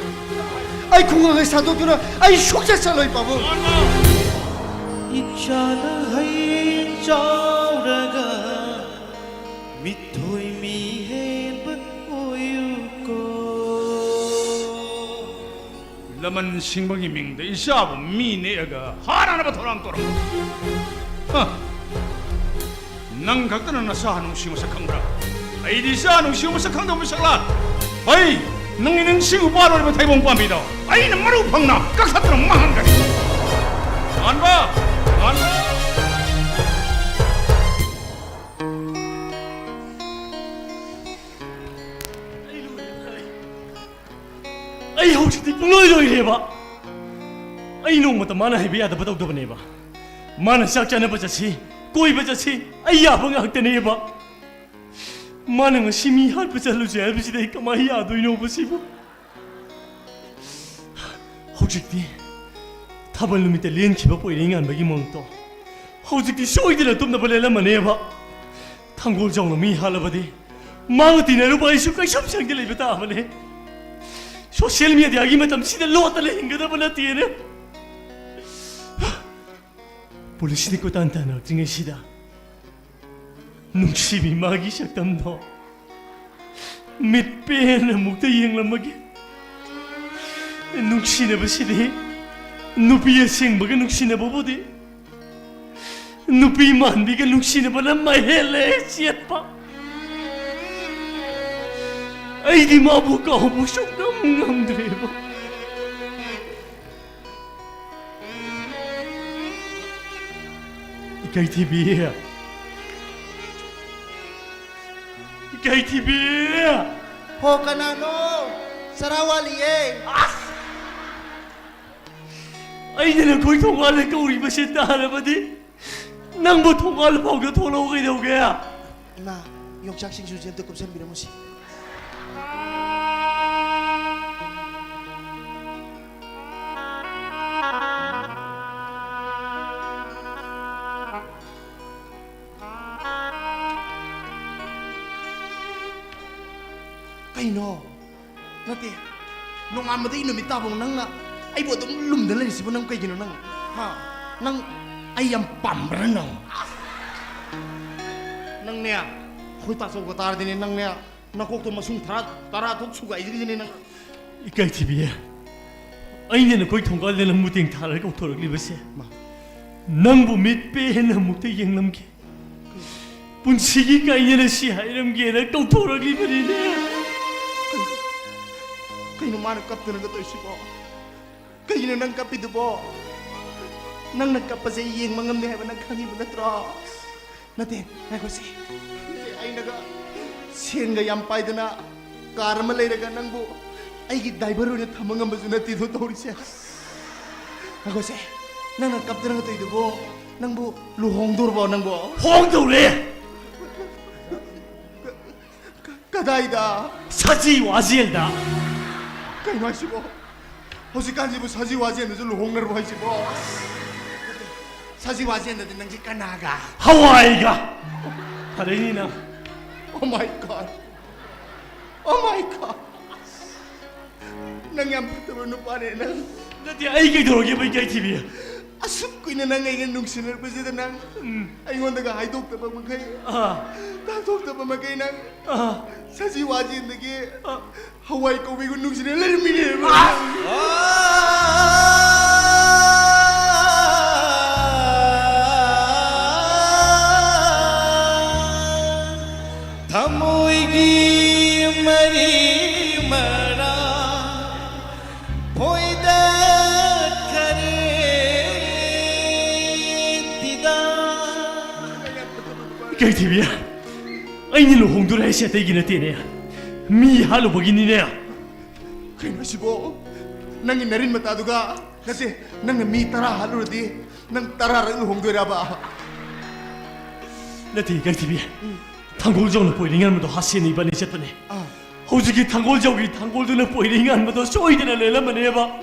C: ai khungang ai sta do tu na ai shokja salo e pabo
K: 이차나 하인 자우라가 미토이 미헤브 오유고
E: laman singbagi mingda isabu mine aga harana ba thorang toram nang kakta na sa hanung singo sa kangra ai di sa hanung singo sa kangda mo sakla ai nang inang singo paro ba taibong pambida ai na maru phangna kaksa mahang ka anba anba
I: ai hꯧꯖꯤꯛꯇꯤ ꯄꯨꯡꯂꯣꯏ ꯂꯣꯏꯔꯦꯕ ꯑꯩ ꯅꯣꯡꯃꯇ ꯃꯥꯅ ꯍꯥꯏꯕ ꯌꯥꯗꯕ ꯇꯧꯗꯕꯅꯦꯕ ꯃꯥꯅ ꯆꯥꯛ ꯆꯥꯅꯕ ꯆꯠꯁꯤ ꯀꯣꯏꯕ ꯆꯠꯁꯤ ꯑꯩ ꯌꯥꯕ ꯉꯥꯛꯇꯅꯦꯕ ꯃꯥꯅ ꯉꯁꯤ ꯃꯤ ꯍꯥꯠꯄ ꯆꯠꯂꯨꯁꯦ ꯍꯥꯏꯕꯁꯤꯗ ꯑꯩ ꯀꯃꯥꯏꯅ ꯌꯥꯗꯣꯏꯅꯣꯕ ꯁꯤꯕꯨ ꯍꯧꯖꯤꯛꯇꯤ ꯊꯥꯕꯜ ꯅꯨꯃꯤꯠꯇ ꯂꯦꯟꯈꯤꯕ ꯄꯣꯏꯔꯩ ꯉꯥꯟꯕꯒꯤ ꯃꯪꯇꯣ ꯍꯧꯖꯤꯛꯇꯤ ꯁꯣꯏꯗꯅ ꯇꯨꯝꯅꯕ ꯂꯦꯜꯂꯝꯃꯅꯦꯕ ꯊꯥꯡꯒꯣꯜ ꯖꯥꯎꯅ ꯃꯤ ꯍꯥꯠꯂꯕꯗꯤ ꯃꯥꯒ ꯇꯤꯟꯅꯔꯨꯕ ꯑꯩꯁꯨ ꯀꯩꯁꯨꯝ ꯁꯪꯗ ꯂꯩꯕ ꯇꯥꯕꯅꯦ 소셜 미디어기 마tam시대 로아달래 hin가다보나 티에네 볼리시니 꼬단단어 증의시다 눅시비 마기 시작담도 밑배는 목대 이행람마기 눅시네 버시디 누비의 생버가 눅시네 버보디 누비 만비가 눅시네 버나 마헬레 시에빠 아이디 마부가 무슨 남남들이고 이까이 TV야 이까이 TV야
J: 포카나노 사라왈리에
I: 아이디는 거의 통화를 거우리 마셨다 할아버지 낭보 통화를 보고 돌아오게 되오게야
J: 이마 용착 싱수지한테 꼽선 미라무시 Kaino, nanti, nong amati ino mitabong nang na, ay po itong lumdalan si po nang kay gino nang, ha, nang ayam pambra nang. Nang niya, ko'y tasok ko tara din nang niya, nakok to masung taratok suga izig din nang.
I: 이까이 TV야 아이디는 거의 통과되는 무딩 탈을 거토록 리버세 낭부 밑배에는 목대 이행남게 ꯄꯨꯟꯁꯤꯒꯤ ꯀꯥꯏꯅꯅ ꯁꯤ ꯍꯥꯏꯔꯝꯒꯦꯅ ꯀꯧꯊꯣꯔꯛꯂꯤꯕꯅꯤꯅꯦ
J: ꯀꯩꯅꯣ ꯃꯥꯅ ꯀꯞꯇꯅꯒ ꯇꯧꯏꯁꯤꯕꯣ ꯀꯩꯒꯤꯅꯣ ꯅꯪ ꯀꯞꯄꯤꯗꯨꯕꯣ ꯅꯪꯅ ꯀꯞꯄꯁꯦ ꯌꯦꯡꯕ ꯉꯝꯗꯦ ꯍꯥꯏꯕ ꯅꯪ ꯈꯪꯉꯤꯕ ꯅꯠꯇ꯭ꯔꯣ ꯅꯠꯇꯦ ꯉꯥꯏꯈꯣꯁꯤ ꯑꯩꯅꯒ ꯁꯦꯟꯒ ꯌꯥꯝ ꯄꯥꯏꯗꯅ ꯀꯥꯔ ꯑꯃ ꯂꯩꯔꯒ ꯅꯪꯕꯨ ꯑꯩꯒꯤ ꯗ꯭राꯏꯚꯔ ꯑꯣꯏꯅ ꯊꯝꯕ ꯉꯝꯕꯁꯨ ꯅꯠꯇꯦꯗꯣ ꯇꯧꯔꯤꯁꯦ ꯉꯥꯏꯈꯣꯁꯦ ꯅꯪꯅ ꯀꯞꯇꯅꯒ ꯇꯧꯏꯗꯨꯕꯣ ꯅꯪꯕꯨ ꯂꯨꯍꯣꯡꯗꯣꯔꯕꯣ ꯅꯪꯕꯨ
I: ꯍꯣꯡꯗꯧꯔꯦ
J: ꯀꯗꯥꯏꯗ
I: 사지 와지엘다
J: ꯀꯩꯅꯣ 하시고 hꯧꯖꯤꯛꯀꯥꯟꯁꯤꯕꯨ 사지 와지엔ꯗꯁꯨ luhongꯅꯔꯕꯣ 하시고 사지 와지엔ꯗꯗꯤ ꯅꯪꯁꯤ ꯀꯅꯥꯒ
I: 하와이가 다른이나
J: Oh my god Oh my god ꯅꯪ ꯌꯥꯝ ꯐꯠꯇꯕ ꯅꯨꯄꯥꯅꯦ ꯅꯪ
I: 나한테 아이게 들어오게 뭐 이게 TV야
J: ꯑꯁꯨꯛ ꯀꯨꯏꯅ ꯅꯪ ꯑꯩꯒ ꯅꯨꯡꯁꯤꯅꯔꯛꯄꯁꯤꯗ ꯅꯪ ꯑꯩꯉꯣꯟꯗꯒ ꯍꯥꯏꯗꯣꯛꯇꯕ ꯃꯈꯩ ꯇꯥꯊꯣꯛꯇꯕ ꯃꯈꯩ ꯅꯪ 사지 와지엔ꯗꯒꯤ 하와이 ꯀꯧꯕꯤ고 ꯅꯨꯡꯁꯤꯅ ꯂꯩꯔꯝꯃꯤꯅꯦꯕ
K: Thamoi mari mara poida kare tida
I: 이게 TV야 아이니 루홍도라 해시 되기는 되네 미 할로 보기니네
J: ꯀꯩꯅꯣ ꯍꯥꯏꯁꯤꯕꯣ ꯅꯪꯒꯤ ꯅꯔꯤꯟ ꯃꯇꯥꯗꯨꯒ ꯅꯠꯇꯦ ꯅꯪꯅ ꯃꯤ 10 ꯍꯥꯠꯂꯨꯔꯗꯤ ꯅꯪ 10ꯔꯛ ꯂꯨꯍꯣꯡꯗꯣꯏꯔꯕ
I: 나한테 이게 TV야 탕골정은 보이링한마도 하시는 이번에 쳤더니 호주기 탕골정이 탕골도는 보이링한마도 소이드나 내려면 해봐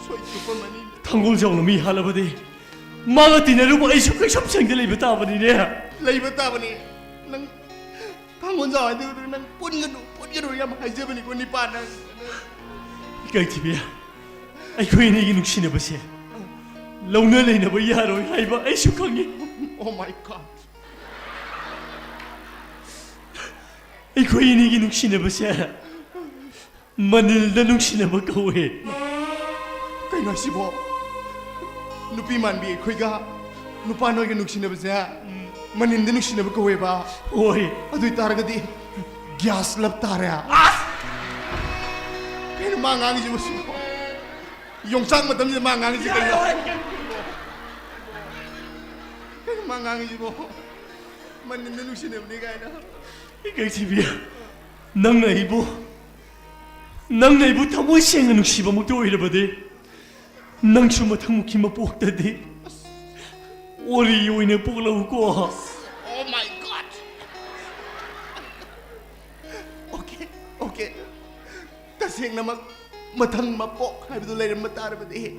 J: 소이드뿐만이
I: 탕골정은 미 할아버지 마가 디네로 뭐 이슈 그 협상들 입에 따버리네
J: 레이버 따보니 난 방원자 아이들은 난 뻔거로 야 하이저버니고 니빠는
I: 이게 TV야 아이고 이네기 눅시네 보세 롱ner레이나 뭐 야로 하이바 이슈 강이
J: 오 마이 갓
I: 아이고 이네기 눅시네 보세 마늘다 눅시네 뭐 거왜
J: 그이나 시보 누피만 비 거기가 누파 너에게 눅시네버세 마닌데 눅시네버 거왜 봐
I: 오이
J: 아두이 따라가디 ଗ୍ಯಾಸ್ 럽ತಾರ ಏನು 망강이지 무슨 용창 맞다면 망강이지 그냥 ಏನು 망강이지 뭐 맞는 누시네 우리가 이나
I: 이게 집이야 낭나이부 타모이 생은 눅시바 먹도 오이러버디 낭추마 탕무키마 뽑다디 오리 요인에 뽑으려고
J: Oh my god Okay taseng na matang mapok habido lay matarabadi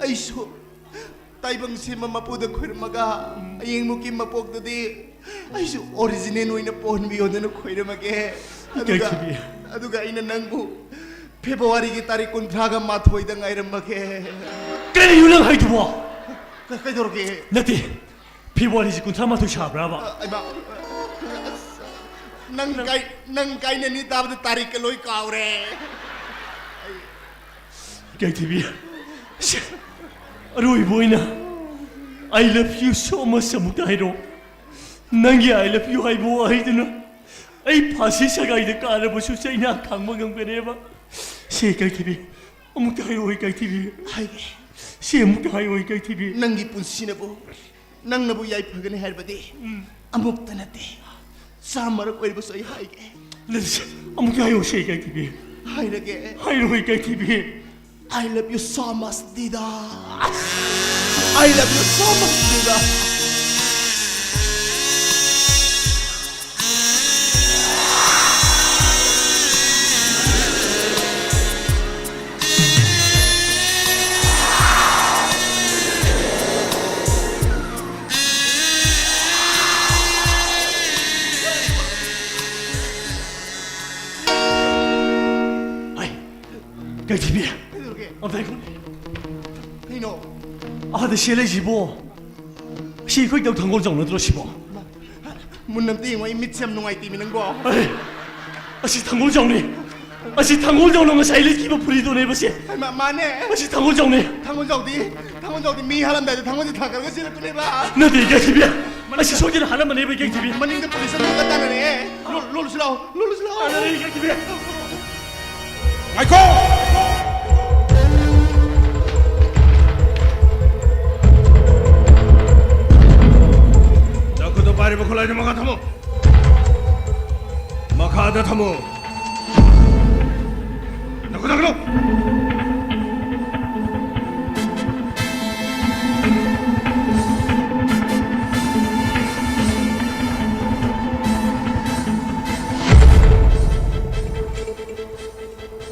J: aiso taibang si mamapuda khurmaga ayeng mukim mapok dadi aiso original oina pon biyo na khoira mage aduga ina nangbu February ki tarik 13 mathoi da ngairamage
I: kani yulang haiduwa
J: kaidorge
I: nati February ji 13 mathoi shabraba
J: aiba nang kai na ni tabda tarik ka loi kaure
I: Kay TV Aroy boyna I love you so much sa mutahiro Nangi I love you hay bo ay dina Ay pasi sa gay de kara bo sa ina kang magang peneba Si kay TV Mutahiro ay kay TV
J: Ay
I: Si mutahiro ay kay TV
J: Nangi punsi na bo Nang nabu yay pagani herbadi Amuk tanate Samar ko ibo sa hay ke
I: Mutahiro si kay TV
J: Hay lagi
I: Hayro ay kay TV
J: I love you so much, Dida. I love you so much, Dida.
I: Ay, kay TV 어떻게
J: 이노
I: 아데 실레지보 시코이 더 당골 정로 들어시보
J: 문남띠 뭐 이미참 농아이 띠미는 거
I: 에이 아시 당골 정리 아시 당골정로 사이를 기버 부리도네 버시
J: 마네
I: 아시 당골정네
J: 당원자우디 미 하란다데 당원지 다가가 실었구네봐
I: 나도 이게 TV야 아시 소개를 하나만 해봐 이게 TV
J: 만인가 police 똑같다네 롤슬라우
I: 나는 이게 TV야
E: 마이콜!
A: 나그도 바리 보컬라지 마가 타모 마카다 타모 나그도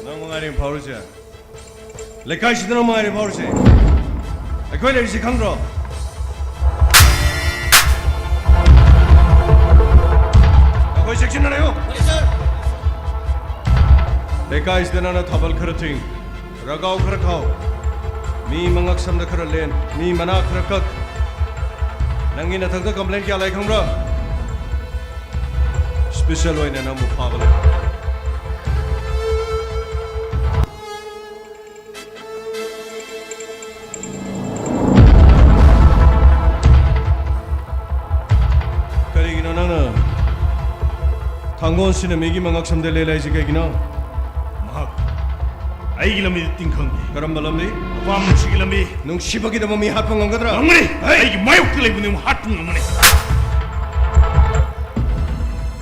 A: 너무가리 바우르지 레카이시드 너무가리 바우르지 아이코이네 이시 강로 कोई सेक्शन ना हो लेकाइस देना ना थबल खरथिंग रगाव खरखाव मी मंगक समद खरलेन मी मना खरकक नंगी न थकदा कंप्लेंट क्या लाइक हमरा स्पेशल होइने ना मुफावले करीगिनो ना 당건 씨는 미기 망각 섬들 레라이지 개기나
H: 막 아이기 람이 띵컹
A: 그런 말람디
H: 밤치기 람이
A: 농 시버기다 몸이 하평 안 가더라
H: 어머니 아이기 마육 들레이브네 하퉁 어머니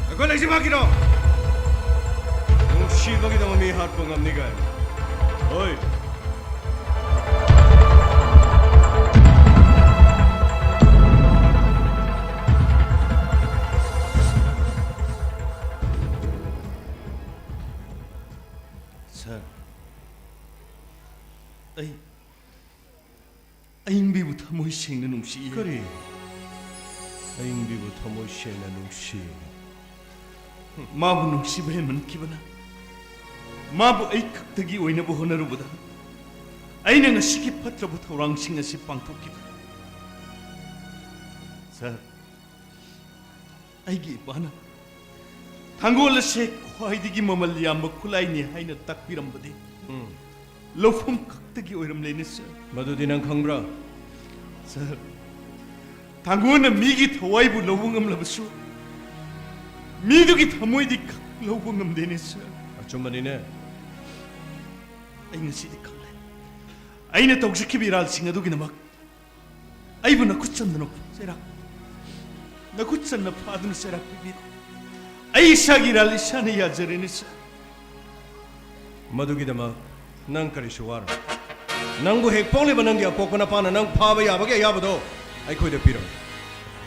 A: 그걸 내지 마기로 농 시버기다 몸이 하평 안 니가 어이
H: 아잉비부 탐호이 생는 놈씨
A: 그래 아잉비부 탐호이 생는 놈씨
H: 마부 놈씨 배만 기바나 마부 아이 극덕이 오이나부 호나루보다 아이나 시기 파트라부터 랑싱아시 빵토기바 자 아이기 바나 당골라세 과이디기 머말리야 먹kul라이니 하이나 딱비람바디 로폼 극덕이 오이람레니스
A: 마두디난 강브라
H: 자 당고는 미기 더와이부 로봉음라부수 미두기 타모이디 로봉음 되니스
A: 아좀만이네
H: 아이는 시디 칼레 아이는 독식키비랄 싱아두기나 막 아이부 나 쿠찬나 세락 나 쿠찬나 파드는 세락 비비 아이 샤기랄 샤니야 저레니스
A: 마두기다 막 낭카리쇼와라 낭부 핵뽕리 바는게 포코나 파나 낭 파바 야바게 야바도 아이코이데 피로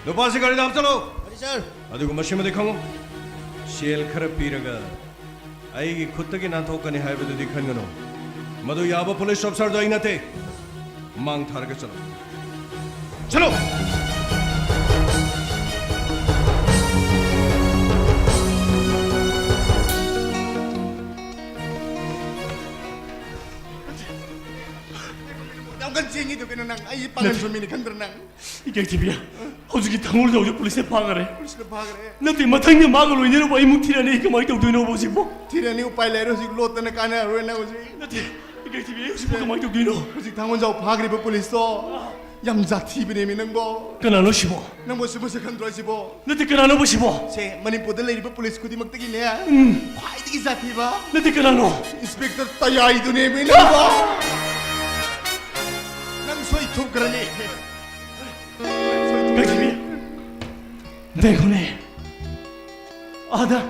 A: 너 바시 가리다 앞살로 아두고 마시마데 강고 셀 खर पीरगा आईगी खुत्तगी नाथोकने हाइबदुदी खनगनो मधु याबो पुलिस ऑफिसर दो इनते मांग थारगे चलो
J: 쟁이도 그냥 아이 빵을 소민이 간들랑
I: 이게 집이야 호주기 당월도 오죠 폴리스에 방아래
J: 폴리스에 방아래
I: 나도 마탕이 막을 오이네로 봐 이묵 티라네 이거 마이도 되노 보지 뭐
J: 티라니 우파일레로 지 로트나 까나 로나 오지
I: 나도 이게 집이야 혹시 마이도 되노
J: 호지 당원자 방아리 폴리스 얌자 TV네 미는 거
I: 그나노 시보
J: nang mo sibo sa kandro sibo
I: 나도 그나노 보시보
J: se manipod la iba police ko di magtagin niya kwai di izati ba
I: 나도 그나노
J: inspector tayay do ne mi ba nang soy tuk grani
I: 이게 집이야 내고네 아다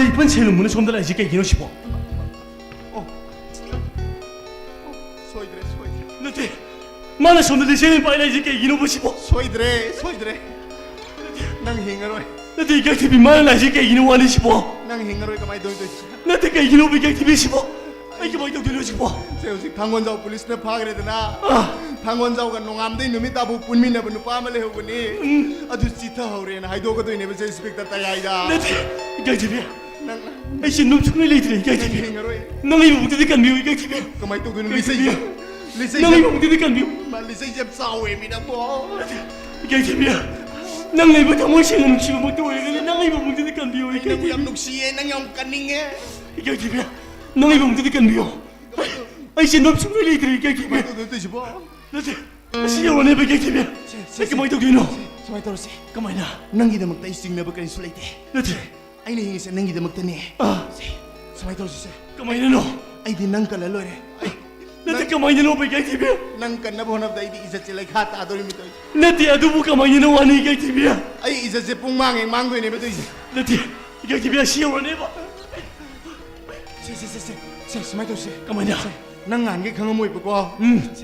I: 이번 채는 문에 좀 달라 이제 이기노 시보
J: soy dre
I: 나도 mana somde sene paila jike gino bosibo
J: soy dre nang hingaro
I: nate ga tibi mana la jike gino wani sibo
J: nang hingaro kamay do
I: nate ga gino bi ga tibi sibo ai ga mai do dilo sibo
J: se usik 당원자ው police na phagre dana 당원자ው ga nongam dei numit abu punmi na banu pa male hogani adu sita hore na haido ga do ne be inspector tayai da
I: nate ga tibi
J: nang
I: ai sin num chungai le dire ga tibi
J: hingaro
I: nang ai bu kan mi ga tibi
J: kamay to gunu lisay
I: nang ai bu kan mi
J: ma lisay jeb sawe mi na bo
I: ga tibi ꯅꯪ ꯂꯩꯕ ꯊꯃꯣꯏ ꯁꯦꯡꯅ ꯅꯨꯡꯁꯤꯕꯃꯛꯇ ꯑꯣꯏꯔꯒꯅꯤ ꯅꯪ ꯑꯩꯕꯨ ꯑꯃꯨꯛꯇꯗꯤ ꯀꯟꯕꯤꯌꯣ
J: ꯅꯪꯕꯨ ꯌꯥꯝ ꯅꯨꯡꯁꯤꯌꯦ ꯅꯪ ꯌꯥꯝ ꯀꯟꯅꯤꯡꯉꯦ
I: ꯏꯀꯥꯏꯊꯤꯕꯤ ꯅꯪ ꯑꯩꯕꯨ ꯑꯃꯨꯛꯇꯗꯤ ꯀꯟꯕꯤꯌꯣ ꯑꯩ ꯆꯦꯟꯐꯝ ꯁꯨꯡꯂꯩ ꯂꯩꯇ꯭ꯔꯦ ꯏꯀꯥꯏꯊꯤꯕꯤ
J: ꯅꯠꯇꯦꯁꯤꯕꯣ
I: ꯅꯠꯇꯦ ꯑꯁꯤ ꯌꯧꯔꯅꯦꯕ ꯏꯀꯥꯏꯊꯤꯕꯤ ꯑꯩ ꯀꯃꯥꯏꯅ ꯇꯧꯗꯣꯏꯅꯣ
J: ꯁꯨꯃꯥꯏꯅ ꯇꯧꯔꯁꯤ
I: ꯀꯃꯥꯏꯅ
J: ꯅꯪꯒꯤꯗꯃꯛꯇ ꯑꯩ ꯆꯤꯡꯅꯕ ꯀꯔꯤꯁꯨ ꯂꯩꯇꯦ
I: ꯅꯠꯇꯦ
J: ꯑꯩꯅ ꯍꯤꯡꯉꯤꯁꯦ ꯅꯪꯒꯤꯗꯃꯛꯇꯅꯦ ꯁꯨꯃꯥꯏꯅ ꯇꯧꯔꯁꯤ
I: ꯀꯃꯥꯏꯅꯅꯣ
J: ꯑꯩꯗꯤ ꯅꯪ ꯀꯜꯂ ꯂꯣꯏꯔꯦ
I: ꯅꯠꯇꯦ ꯀꯃꯥꯏꯅꯅꯣ ꯏꯀꯥꯏꯊꯤꯕꯤ
J: ꯅꯪ ꯀꯟꯅꯕ ꯍꯣꯠꯅꯕꯗ ꯑꯩꯗꯤ ꯏꯖꯠꯁꯦ ꯂꯩꯈꯥ ꯇꯥꯗꯣꯔꯤꯃꯤ ꯇꯧꯔꯤꯁꯦ
I: ꯅꯠꯇꯦ ꯑꯗꯨꯕꯨ ꯀꯃꯥꯏꯅꯅꯣ ꯋꯥꯅꯤ ꯏꯀꯥꯏꯊꯤꯕꯤ
J: ꯑꯩ ꯏꯖꯠꯁꯦ ꯄꯨꯡ ꯃꯥꯡꯗꯣꯏꯅꯦꯕ ꯇꯧꯔꯤꯁꯦ
I: ꯅꯠꯇꯦ 이게 시원해봐.
J: ꯁꯨꯃꯥꯏꯅ ꯇꯧꯁꯦ
I: ꯀꯃꯥꯏꯅ
J: ꯅꯪ ꯉꯥꯟꯒꯦ ꯈꯪꯉꯝꯃꯣꯏꯕꯀꯣ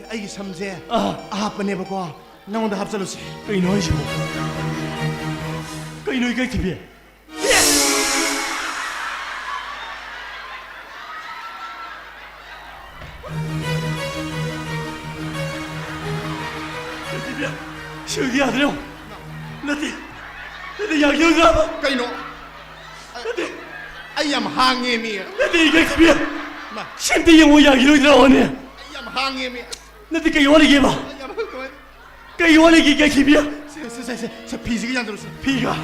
J: ꯑꯩꯒꯤ ꯁꯝꯁꯦ ꯑꯍꯥꯞꯄꯅꯦꯕꯀꯣ ꯅꯪꯉꯣꯟꯗ ꯍꯥꯞꯆꯜꯂꯨꯁꯦ
I: ꯀꯩꯅꯣ ꯍꯥꯏꯁꯤꯕꯣ ꯀꯩꯅꯣ 이까이TV 시우디 아들형 나한테 약이었나?
J: 그이노 아이암 항해미야
I: 나한테 이까이TV야 심대 영호 약이로 들어오네
J: 아이암 항해미야
I: 나한테 그 요원에게 해봐 그 요원에게 이까이TV야
J: 저 비지 그냥 들었어
I: 비가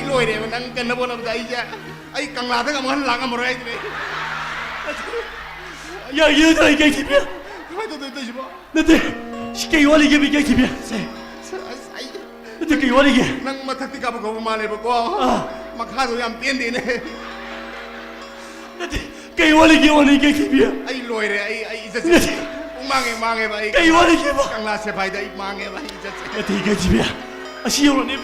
J: 이로이래봐 난 끝나보나보다 이제 아이 강라다가 뭐 하려가 뭐라 해야 돼
I: 약이로 들어 이까이TV야
J: 또 집어
I: 나한테 쉽게 요원에게 이까이TV야 나한테 그 요원에게
J: 난 마탁티 가보고 말해보고 막하도 양 뺀데네
I: 나한테 그 요원에게 이까이TV야
J: 아이 로이래 아이 이제 망해 봐
I: 그 요원에게 봐
J: 강라세 바이다 이 망해 봐 이제
I: 나한테 이까이TV야 시원해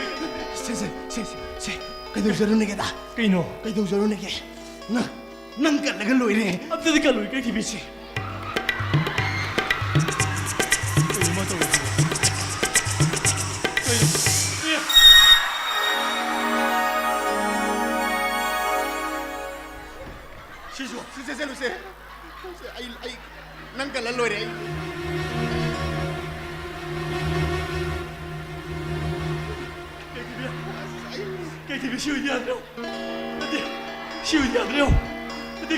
J: 세 그대우저run에게다
I: 그이노
J: 그대우저run에게 난 갈래가 로이래
I: 앞서도 갈로 이까이TV
J: Se ay nang kalalore
I: 이까이TV 시우디 아들형 나한테 시우디 아들형 나한테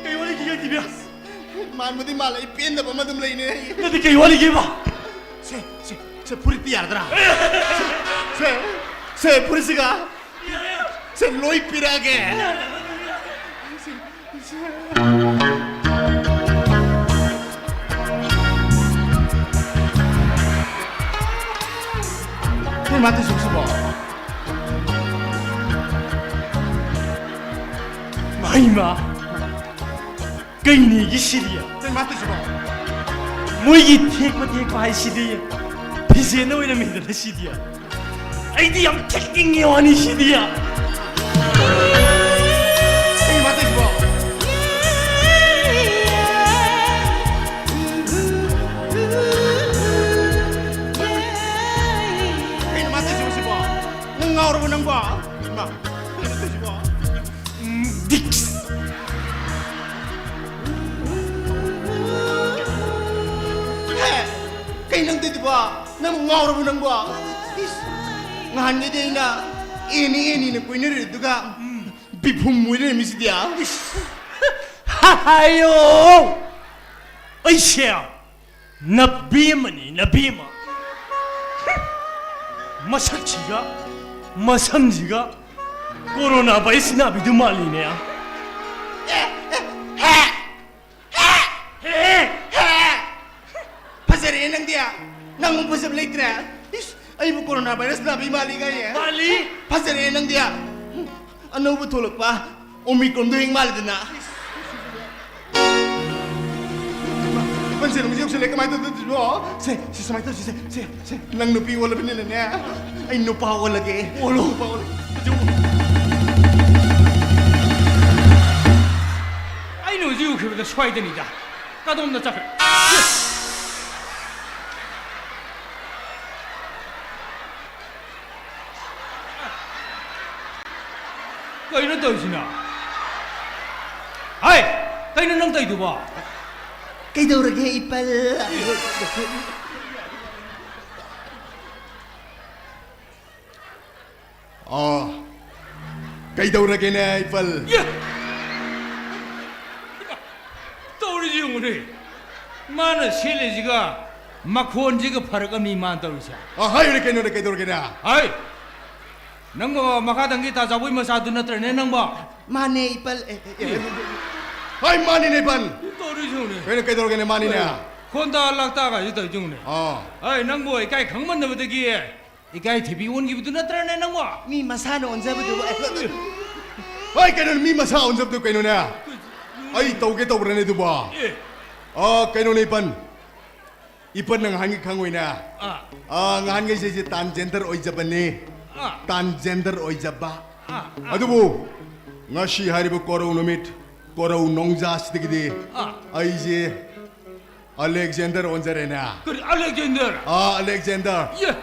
I: 그 요원에게 이까이TV야
J: 만무디 말라 이 뺀다 보면 좀 레이네
I: 나한테 그 요원에게 봐
J: 세 프리티 야더라 세 프리스가 세 로이 피라게 내 마트 속수고
I: 마이마 그이니 이게 시리야
J: 내 마트 속고
I: 뭐이게 택과 할 시리야 비세 너희는 믿는 시리야 아이디 양 택킹이 아니 시리야
J: 내 마트 속고 내 마트 속고 능 나오러 보는 거 마. 내 마트 속고
I: 닉스
J: Kay nang titiba na mungawra mo nang ba? Ngahan niya din na ini na kuinir duga bipum mo rin misi dia.
I: 하하요 어이씨야 나비마니 나비마 마삭치가 마삼지가 코로나 바이러스 나비도 말리네야
J: Pasari nang dia nang umpasap letra. Ay mo coronavirus na bimali kaya.
I: 말리
J: Pasari nang dia. Ano ba tulog pa? Omicron doing mali din na. Pansin mo siya sila kamay to mo. Se samay to se lang nupi wala pinila niya. Ay nupa wala ke. Wala pa wala.
E: 아이 너 지금 그보다 슈아이드니다 까돔나 잡혀 까이는 떠이시나 아이 까이는 낭 떠이도 봐
J: Kay daw ragay ipal. Kay daw ragay na ipal.
E: 야! 떠오르지 영혼이 많은 셀레지가 Makhol jiga paraga mi man tarusa.
C: 하이네 깨노네 깨도르게나.
E: Ai. Nang ba makadang kita sa buhay masado na tren nang ba?
J: Mane ipal.
C: 하이 마니네 반.
E: Tori june.
C: 왜네 깨도르게네 마니네.
E: Konda lakta ga ito june. Ai nang boy kai khangman na badagi. Ikai thibi on gi budu na tren nang ba?
J: Mi masano onzabudu.
C: 하이 깨노네 미마사 온접도 깨노네. 아이 또게 또브라네 두바. 깨노네 반. 이번 능 한기 강호이나. 한기 이제 단젠더 오이자바니. 단젠더 오이자바. 아두부. ngasi hari bu korau nomit korau nongjas digidi. 아이제 Alexander onzarena.
E: Kuri Alexander.
C: Alexander.
E: Yeah.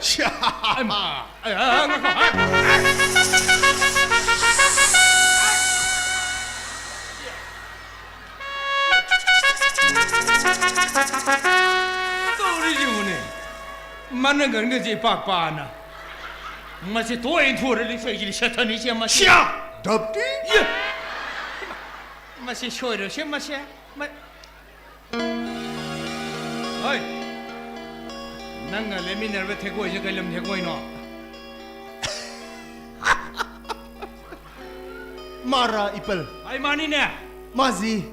E: Mana gan gaji pak pana. Masih tuain tuar li saya jadi setan ini siapa masih?
C: Dapti?
E: Ya. Masih shoir siapa masih? Hai. Nangga lemi nerve theko aja kalam theko ino.
C: Mara ipal.
E: Hai mani ne.
C: Mazi.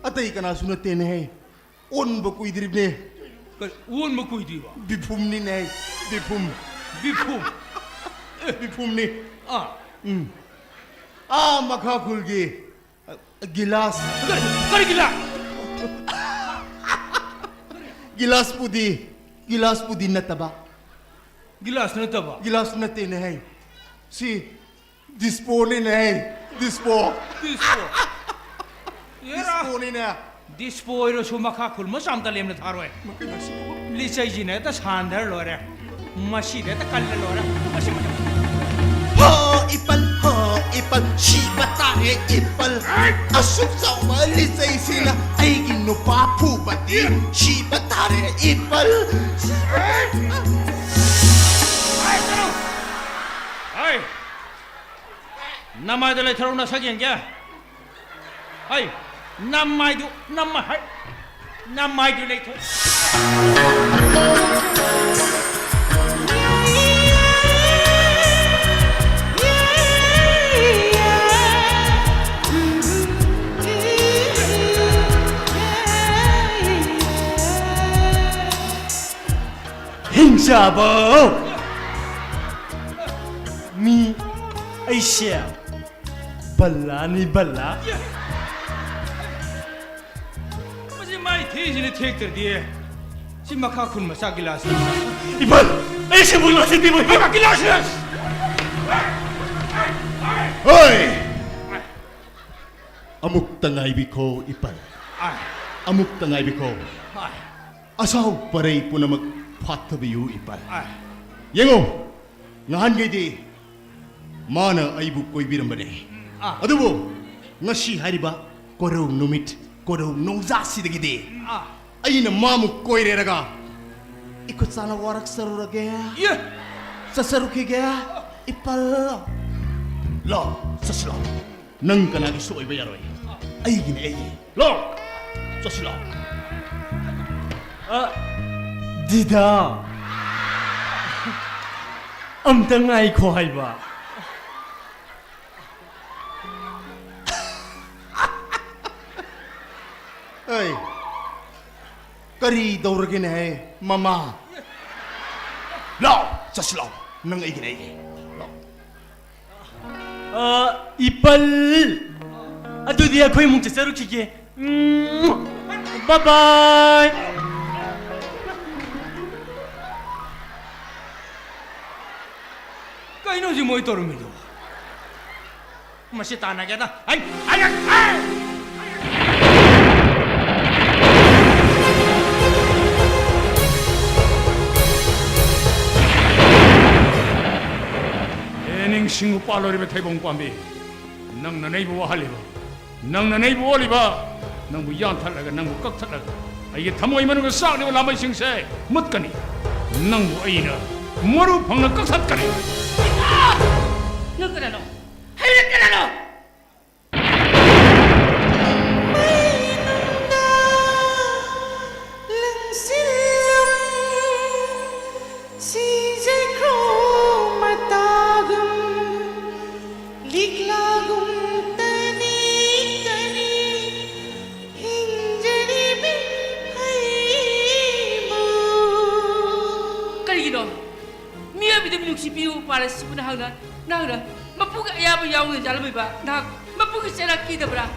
C: Atai kana sunate ne. On ba koi dirib ne.
E: Un mo koi diba.
C: Bipum ni ne. Bipum. Bipum ni. Makhol gi. Gilas.
E: Kari gilas.
C: Gilas pudi nataba.
E: Gilas nataba.
C: Gilas nate ne hai. Si dispo ni ne hai. Dispo. Dispo ni ne.
E: Dispo iro Makhol masam talem na tharo hai. Lisai ji ne ta shandar lore. Mashi de ta kalle lore. Mashi.
J: ipal shibata ipal asuk sawa lisay sila ay ginupa pubati shibata ipal
E: Hey, namai dale tharo na sakyen kya? Hey, namai du le tharo.
I: Hinjabo mi Asia balla ni balla
E: Masih mai thi ni thek ter diye. Si Makhol masa gilas.
I: Ibal Asia bulan sini mo
E: gilas.
C: Hoy! Amuk tangay biko ipal. Amuk tangay biko. Asaw paray po na magpatabiyo ipal. Yengo, ngahan gay di, mana ay bukoy birambane. Adubo, nga si hariba, koraw numit, koraw nongzasi da gidi. Ay na mamuk koy reraga.
J: ikut sana warak sarura gaya
E: Yeah.
J: sasaruki gaya ipal
C: Lo, saslo, nang kanagi suoy bayaroy. Ay gini ay. Lo, saslo.
I: Dida amtangai ko haiba
C: Ay, kari dauragin hai, mama. Lo, saslo, nang ay gini ay.
I: ipal adudi ako'y mong sasaruki bye bye
E: Kaino si mo ito rumido. Masih tanah kita. Ay. Ening singu palo ribe tebong kwambi. Nang nanay buwa haliba. Nang nanay buwa liba. Nang buyan talaga, nang bukak talaga. Ay Thamoi manung sak ni wala may singse. Mut kani. Nang bu ayina. Maru pang nagkaksat kani.
G: Nagkarano? Hay nagkarano?
K: Lang silang
G: upala sibu nahangna mapuga ayabu yaung jalami ba nah mapuga serak kita bra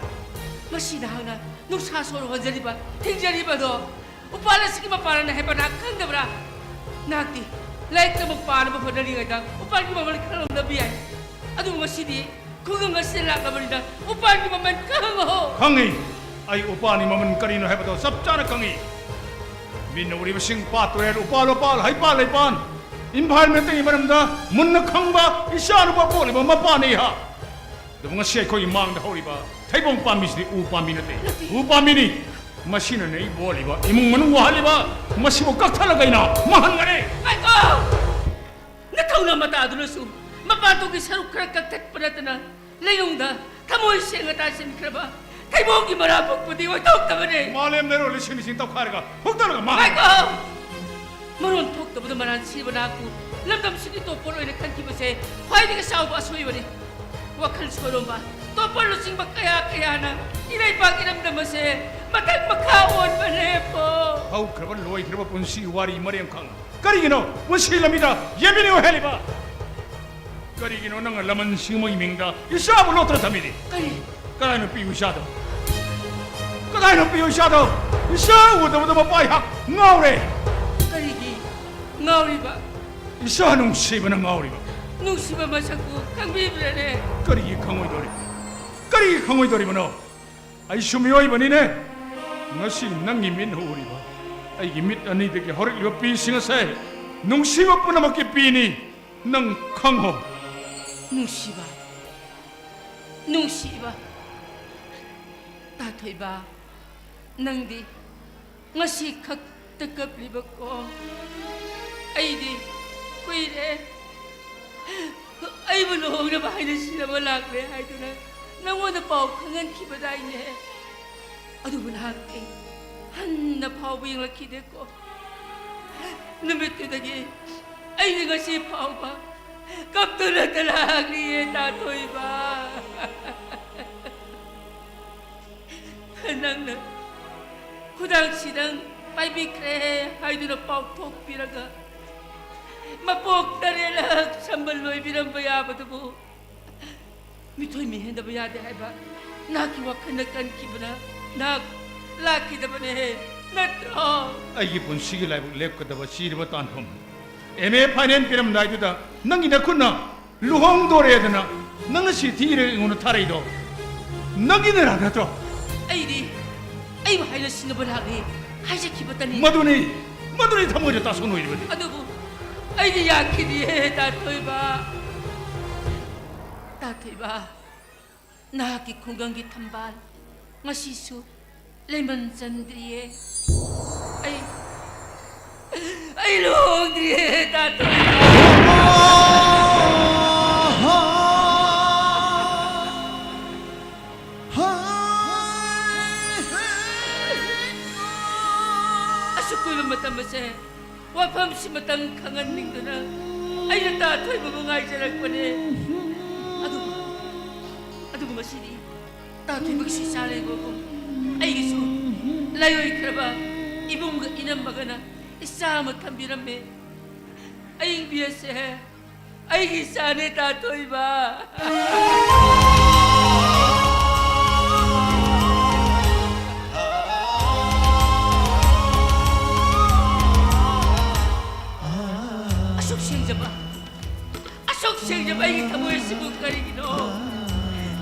G: masih nahangna nusa soro hajari ba tingjari ba do upala siki mapara na heba nakang da bra nakti laik ta mapara ba hodari ga upal ki mamal khalam da bi ai adu masidi kugang asela ka bari da upal ki maman kang ho
E: kangi ai upani maman karino heba do sab chana kangi min uri basing patwer upal hai pa lai pan environment ngi maram da munna khangba isanu ba boli ba mapani ha dum ngai khoi mang da hori ba thaibong pami si u pami na te u pami ni machine nei boli ba imung manu wahali ba masi bo kak thala gaina mahan gare
G: ai ko na thona mata aduna su mapato ki saruk krak kak tat paratna layung da thamoi senga ta sin kraba thaibong ki mara pok pudi wa tok ta bane
E: malem nero lishin sin ta kharga hukta ga ma
G: ai ko maron tok ta bada maran si bana ku lamdam sini to polo ine kan ki base khwai ni ka saw ba soi bane wakhal sorom ba to polo sing ba kaya na inai pa ki lamdam se matak makawon bane po
E: hau kraba loi kraba punsi wari mariam khang karigino punsi lamida yebini o heliba karigino nang laman singmoi mingda isabu lotra thamidi kai no piu shado kai no piu shado isabu da ba pai hak ngaure
G: karigi ngauri ba
E: isa nung sibana ngauri ba
G: nung siba masaku kangbi brane
E: karigi khangoi dori bano ai sumioi bani ne ngasi nangi min hori ba ai gi mit ani de ge horik yo pi singa se nung siba puna ma ki pi ni nang khangho
G: nung siba ta thoi ba nang di ngasi khak takap liba ko ai di kuire ai bu lo na ba hai sina ba lak le hai tu na nang wa da pau khangan ki ba dai ne adu bu na ke han na pau bu yang la ki de ko na me te da ge ai ni ngasi pau ba kap tu na talag ni ta thoi ba nang na khudang sidang pai bi kre hai du na pau thok piraga mapok tarela sambal loi biram baya batu mi thoi mi henda baya de hai ba na ki wakhan kan ki bana na la ki da bane natro
E: ai gi punsi gi lai lep ka da ba sir ba tan thom eme finance piram dai du da nangi na kunna luhong dore da na nang si thi re ngun tharai do nangi ne ra da to
G: ai ba hai na sin ba la ge hai je ki batani
E: maduni thamoi ta sonoi ri ba
G: adubu ai ji ya ki di ta thoi ba na ki khungang gi thambal ngasi su lemon chandriye ai long driye ta thoi asukul matam se wafam si matang kangan ning na ay natatoy mamangay sa nagpane adu mga sini tatoy magsisalay mo ko ay giso layoy kraba ibong inam magana isama tambiram me ay biyase ay gisane tatoy ba Asok siya ba yung Thamoi sibuk karigino?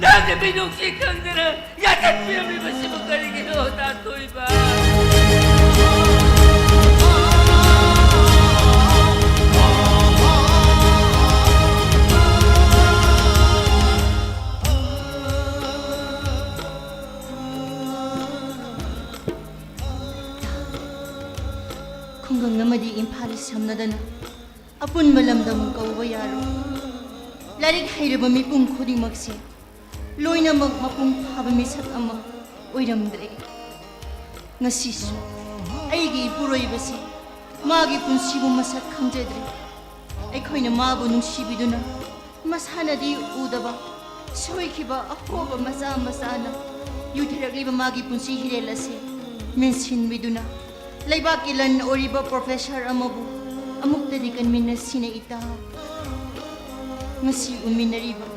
G: Nagabinong si kang dara, yakat pinamay ba sibuk karigino, tatoy ba?
D: Kung namadi impalis hamnadana, apun malamdam kauba yaro. Larik hairaba mi pung khudi magsi. Loina mag mapung phaba mi sat ama oiramdre. Ngasisu aigi puroibasi magi punsibu masat khamjedre. Aikhoina mabu nungsibiduna masanadi udaba soikiba akoba masana yuthiragliba magi punsi hirelase mensin miduna Laibaki lan oriba professor amabu amuktadi kan minna sina ita ngasi uminariba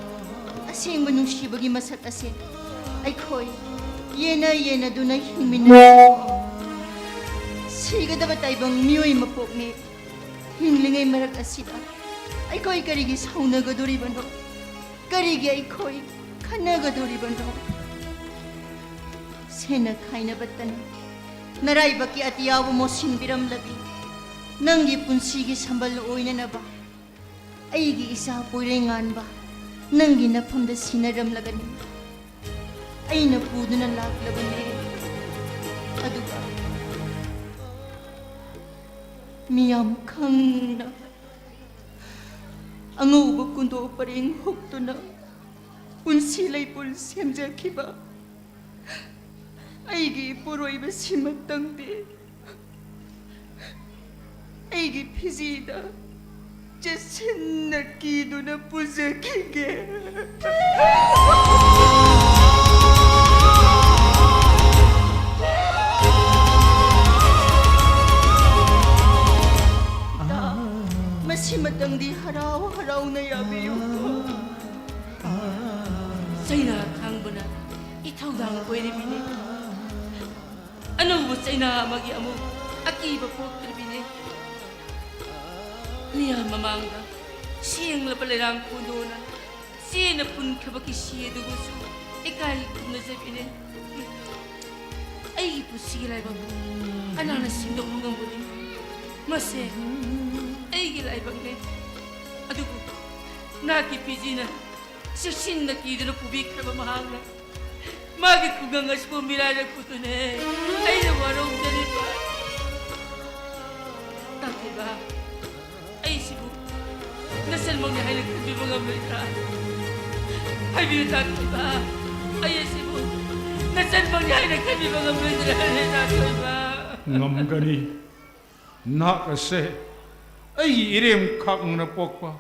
D: asengba nungshibagi masak ase aikhoi yena duna hingminari sigadaba taibang miyoi mapokne hinglingai marak asida aikhoi karigi saunagadoribano karigi aikhoi khanagadoribano sena khaina batana naraibaki atiyabu mosin biram labi nangi punsigi sambal oinanaba aigi isa poirenganba nangi nafamda sinaram lagani aina puduna laklabane aduga miyam khangna angauba kundo pareng hoktuna punsi laipul semjakhiba aigi poroiba simatangde aigi phizida jasinna kiduna pujakige masimatangdi haraw na yabiyo
G: China kangbana ithawdang koiribine anong China magi amu akiba pokribine niya mamanga siyang lapalerang pundona siya na pun kabaki siya duguso ikay kumnasabine ay pusigilay babu anana sindok mungang buli mase ay gilay bagne adugo nakipizina Sirsin na kido na pubik na mamahanga. Magit ko gangas po milalag po ito na ay nawarong na rin pa. Tatay ba? Ay sibo. Nasalmang niya ay nagtabi mga merka. Ay biyo tatay ba? Ay sibo. Nasalmang niya ay nagtabi mga merka. Tatay ba?
E: Ngam gani. Nakase. Ay irim kang napok pa.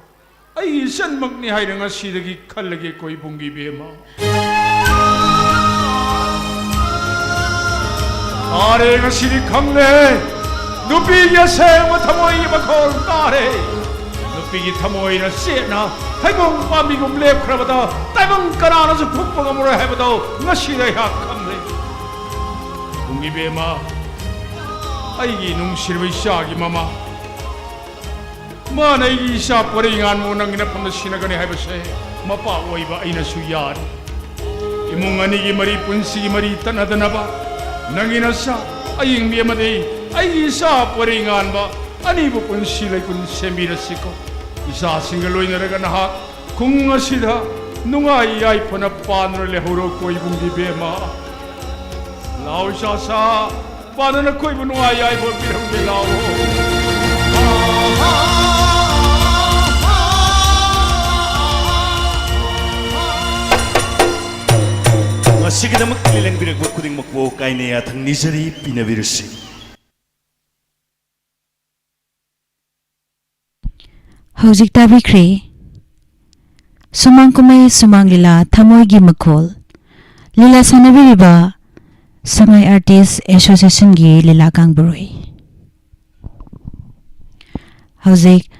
E: Ay san magnihay na nga sidagi kalagi ko ibungi bema. Are nga sidi kangle, nupigi aseng wa Thamoi Makhol tare. Nupigi Thamoi na sena, haibong pamigong lep krabata, taibong kanana sa pukpang amura hebataw, nga sida ya kangle. Bungi bema, ay ginong sirway siyagi mama. Mana isa paringan mo nang ginapam na sinagani haibase mapaaway ba ay nasuyan imong anigi maripun si maritan na ba nang inasa ay yung miyamadi ay isa paringan ba ani po pun silay kun semirasiko isa singaloy na raganahak kung nga sila nung ay panapan na lehuro ko ibong bibema lao siya sa paano na ko ibong ay po bilang bilaw
L: Sigidamak kalilang binagwag kuding makwo kay niya tang nizari pinavirsi.
B: Hojik tabikre Sumang kumay Sumang Leela Thamoi gi Makhol Leela sanabiriba Sangai Artist Association gi Leela kangburoi Hojik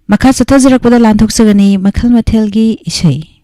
B: makha sathajirak pada lanthok sagani makhal mathel gi isai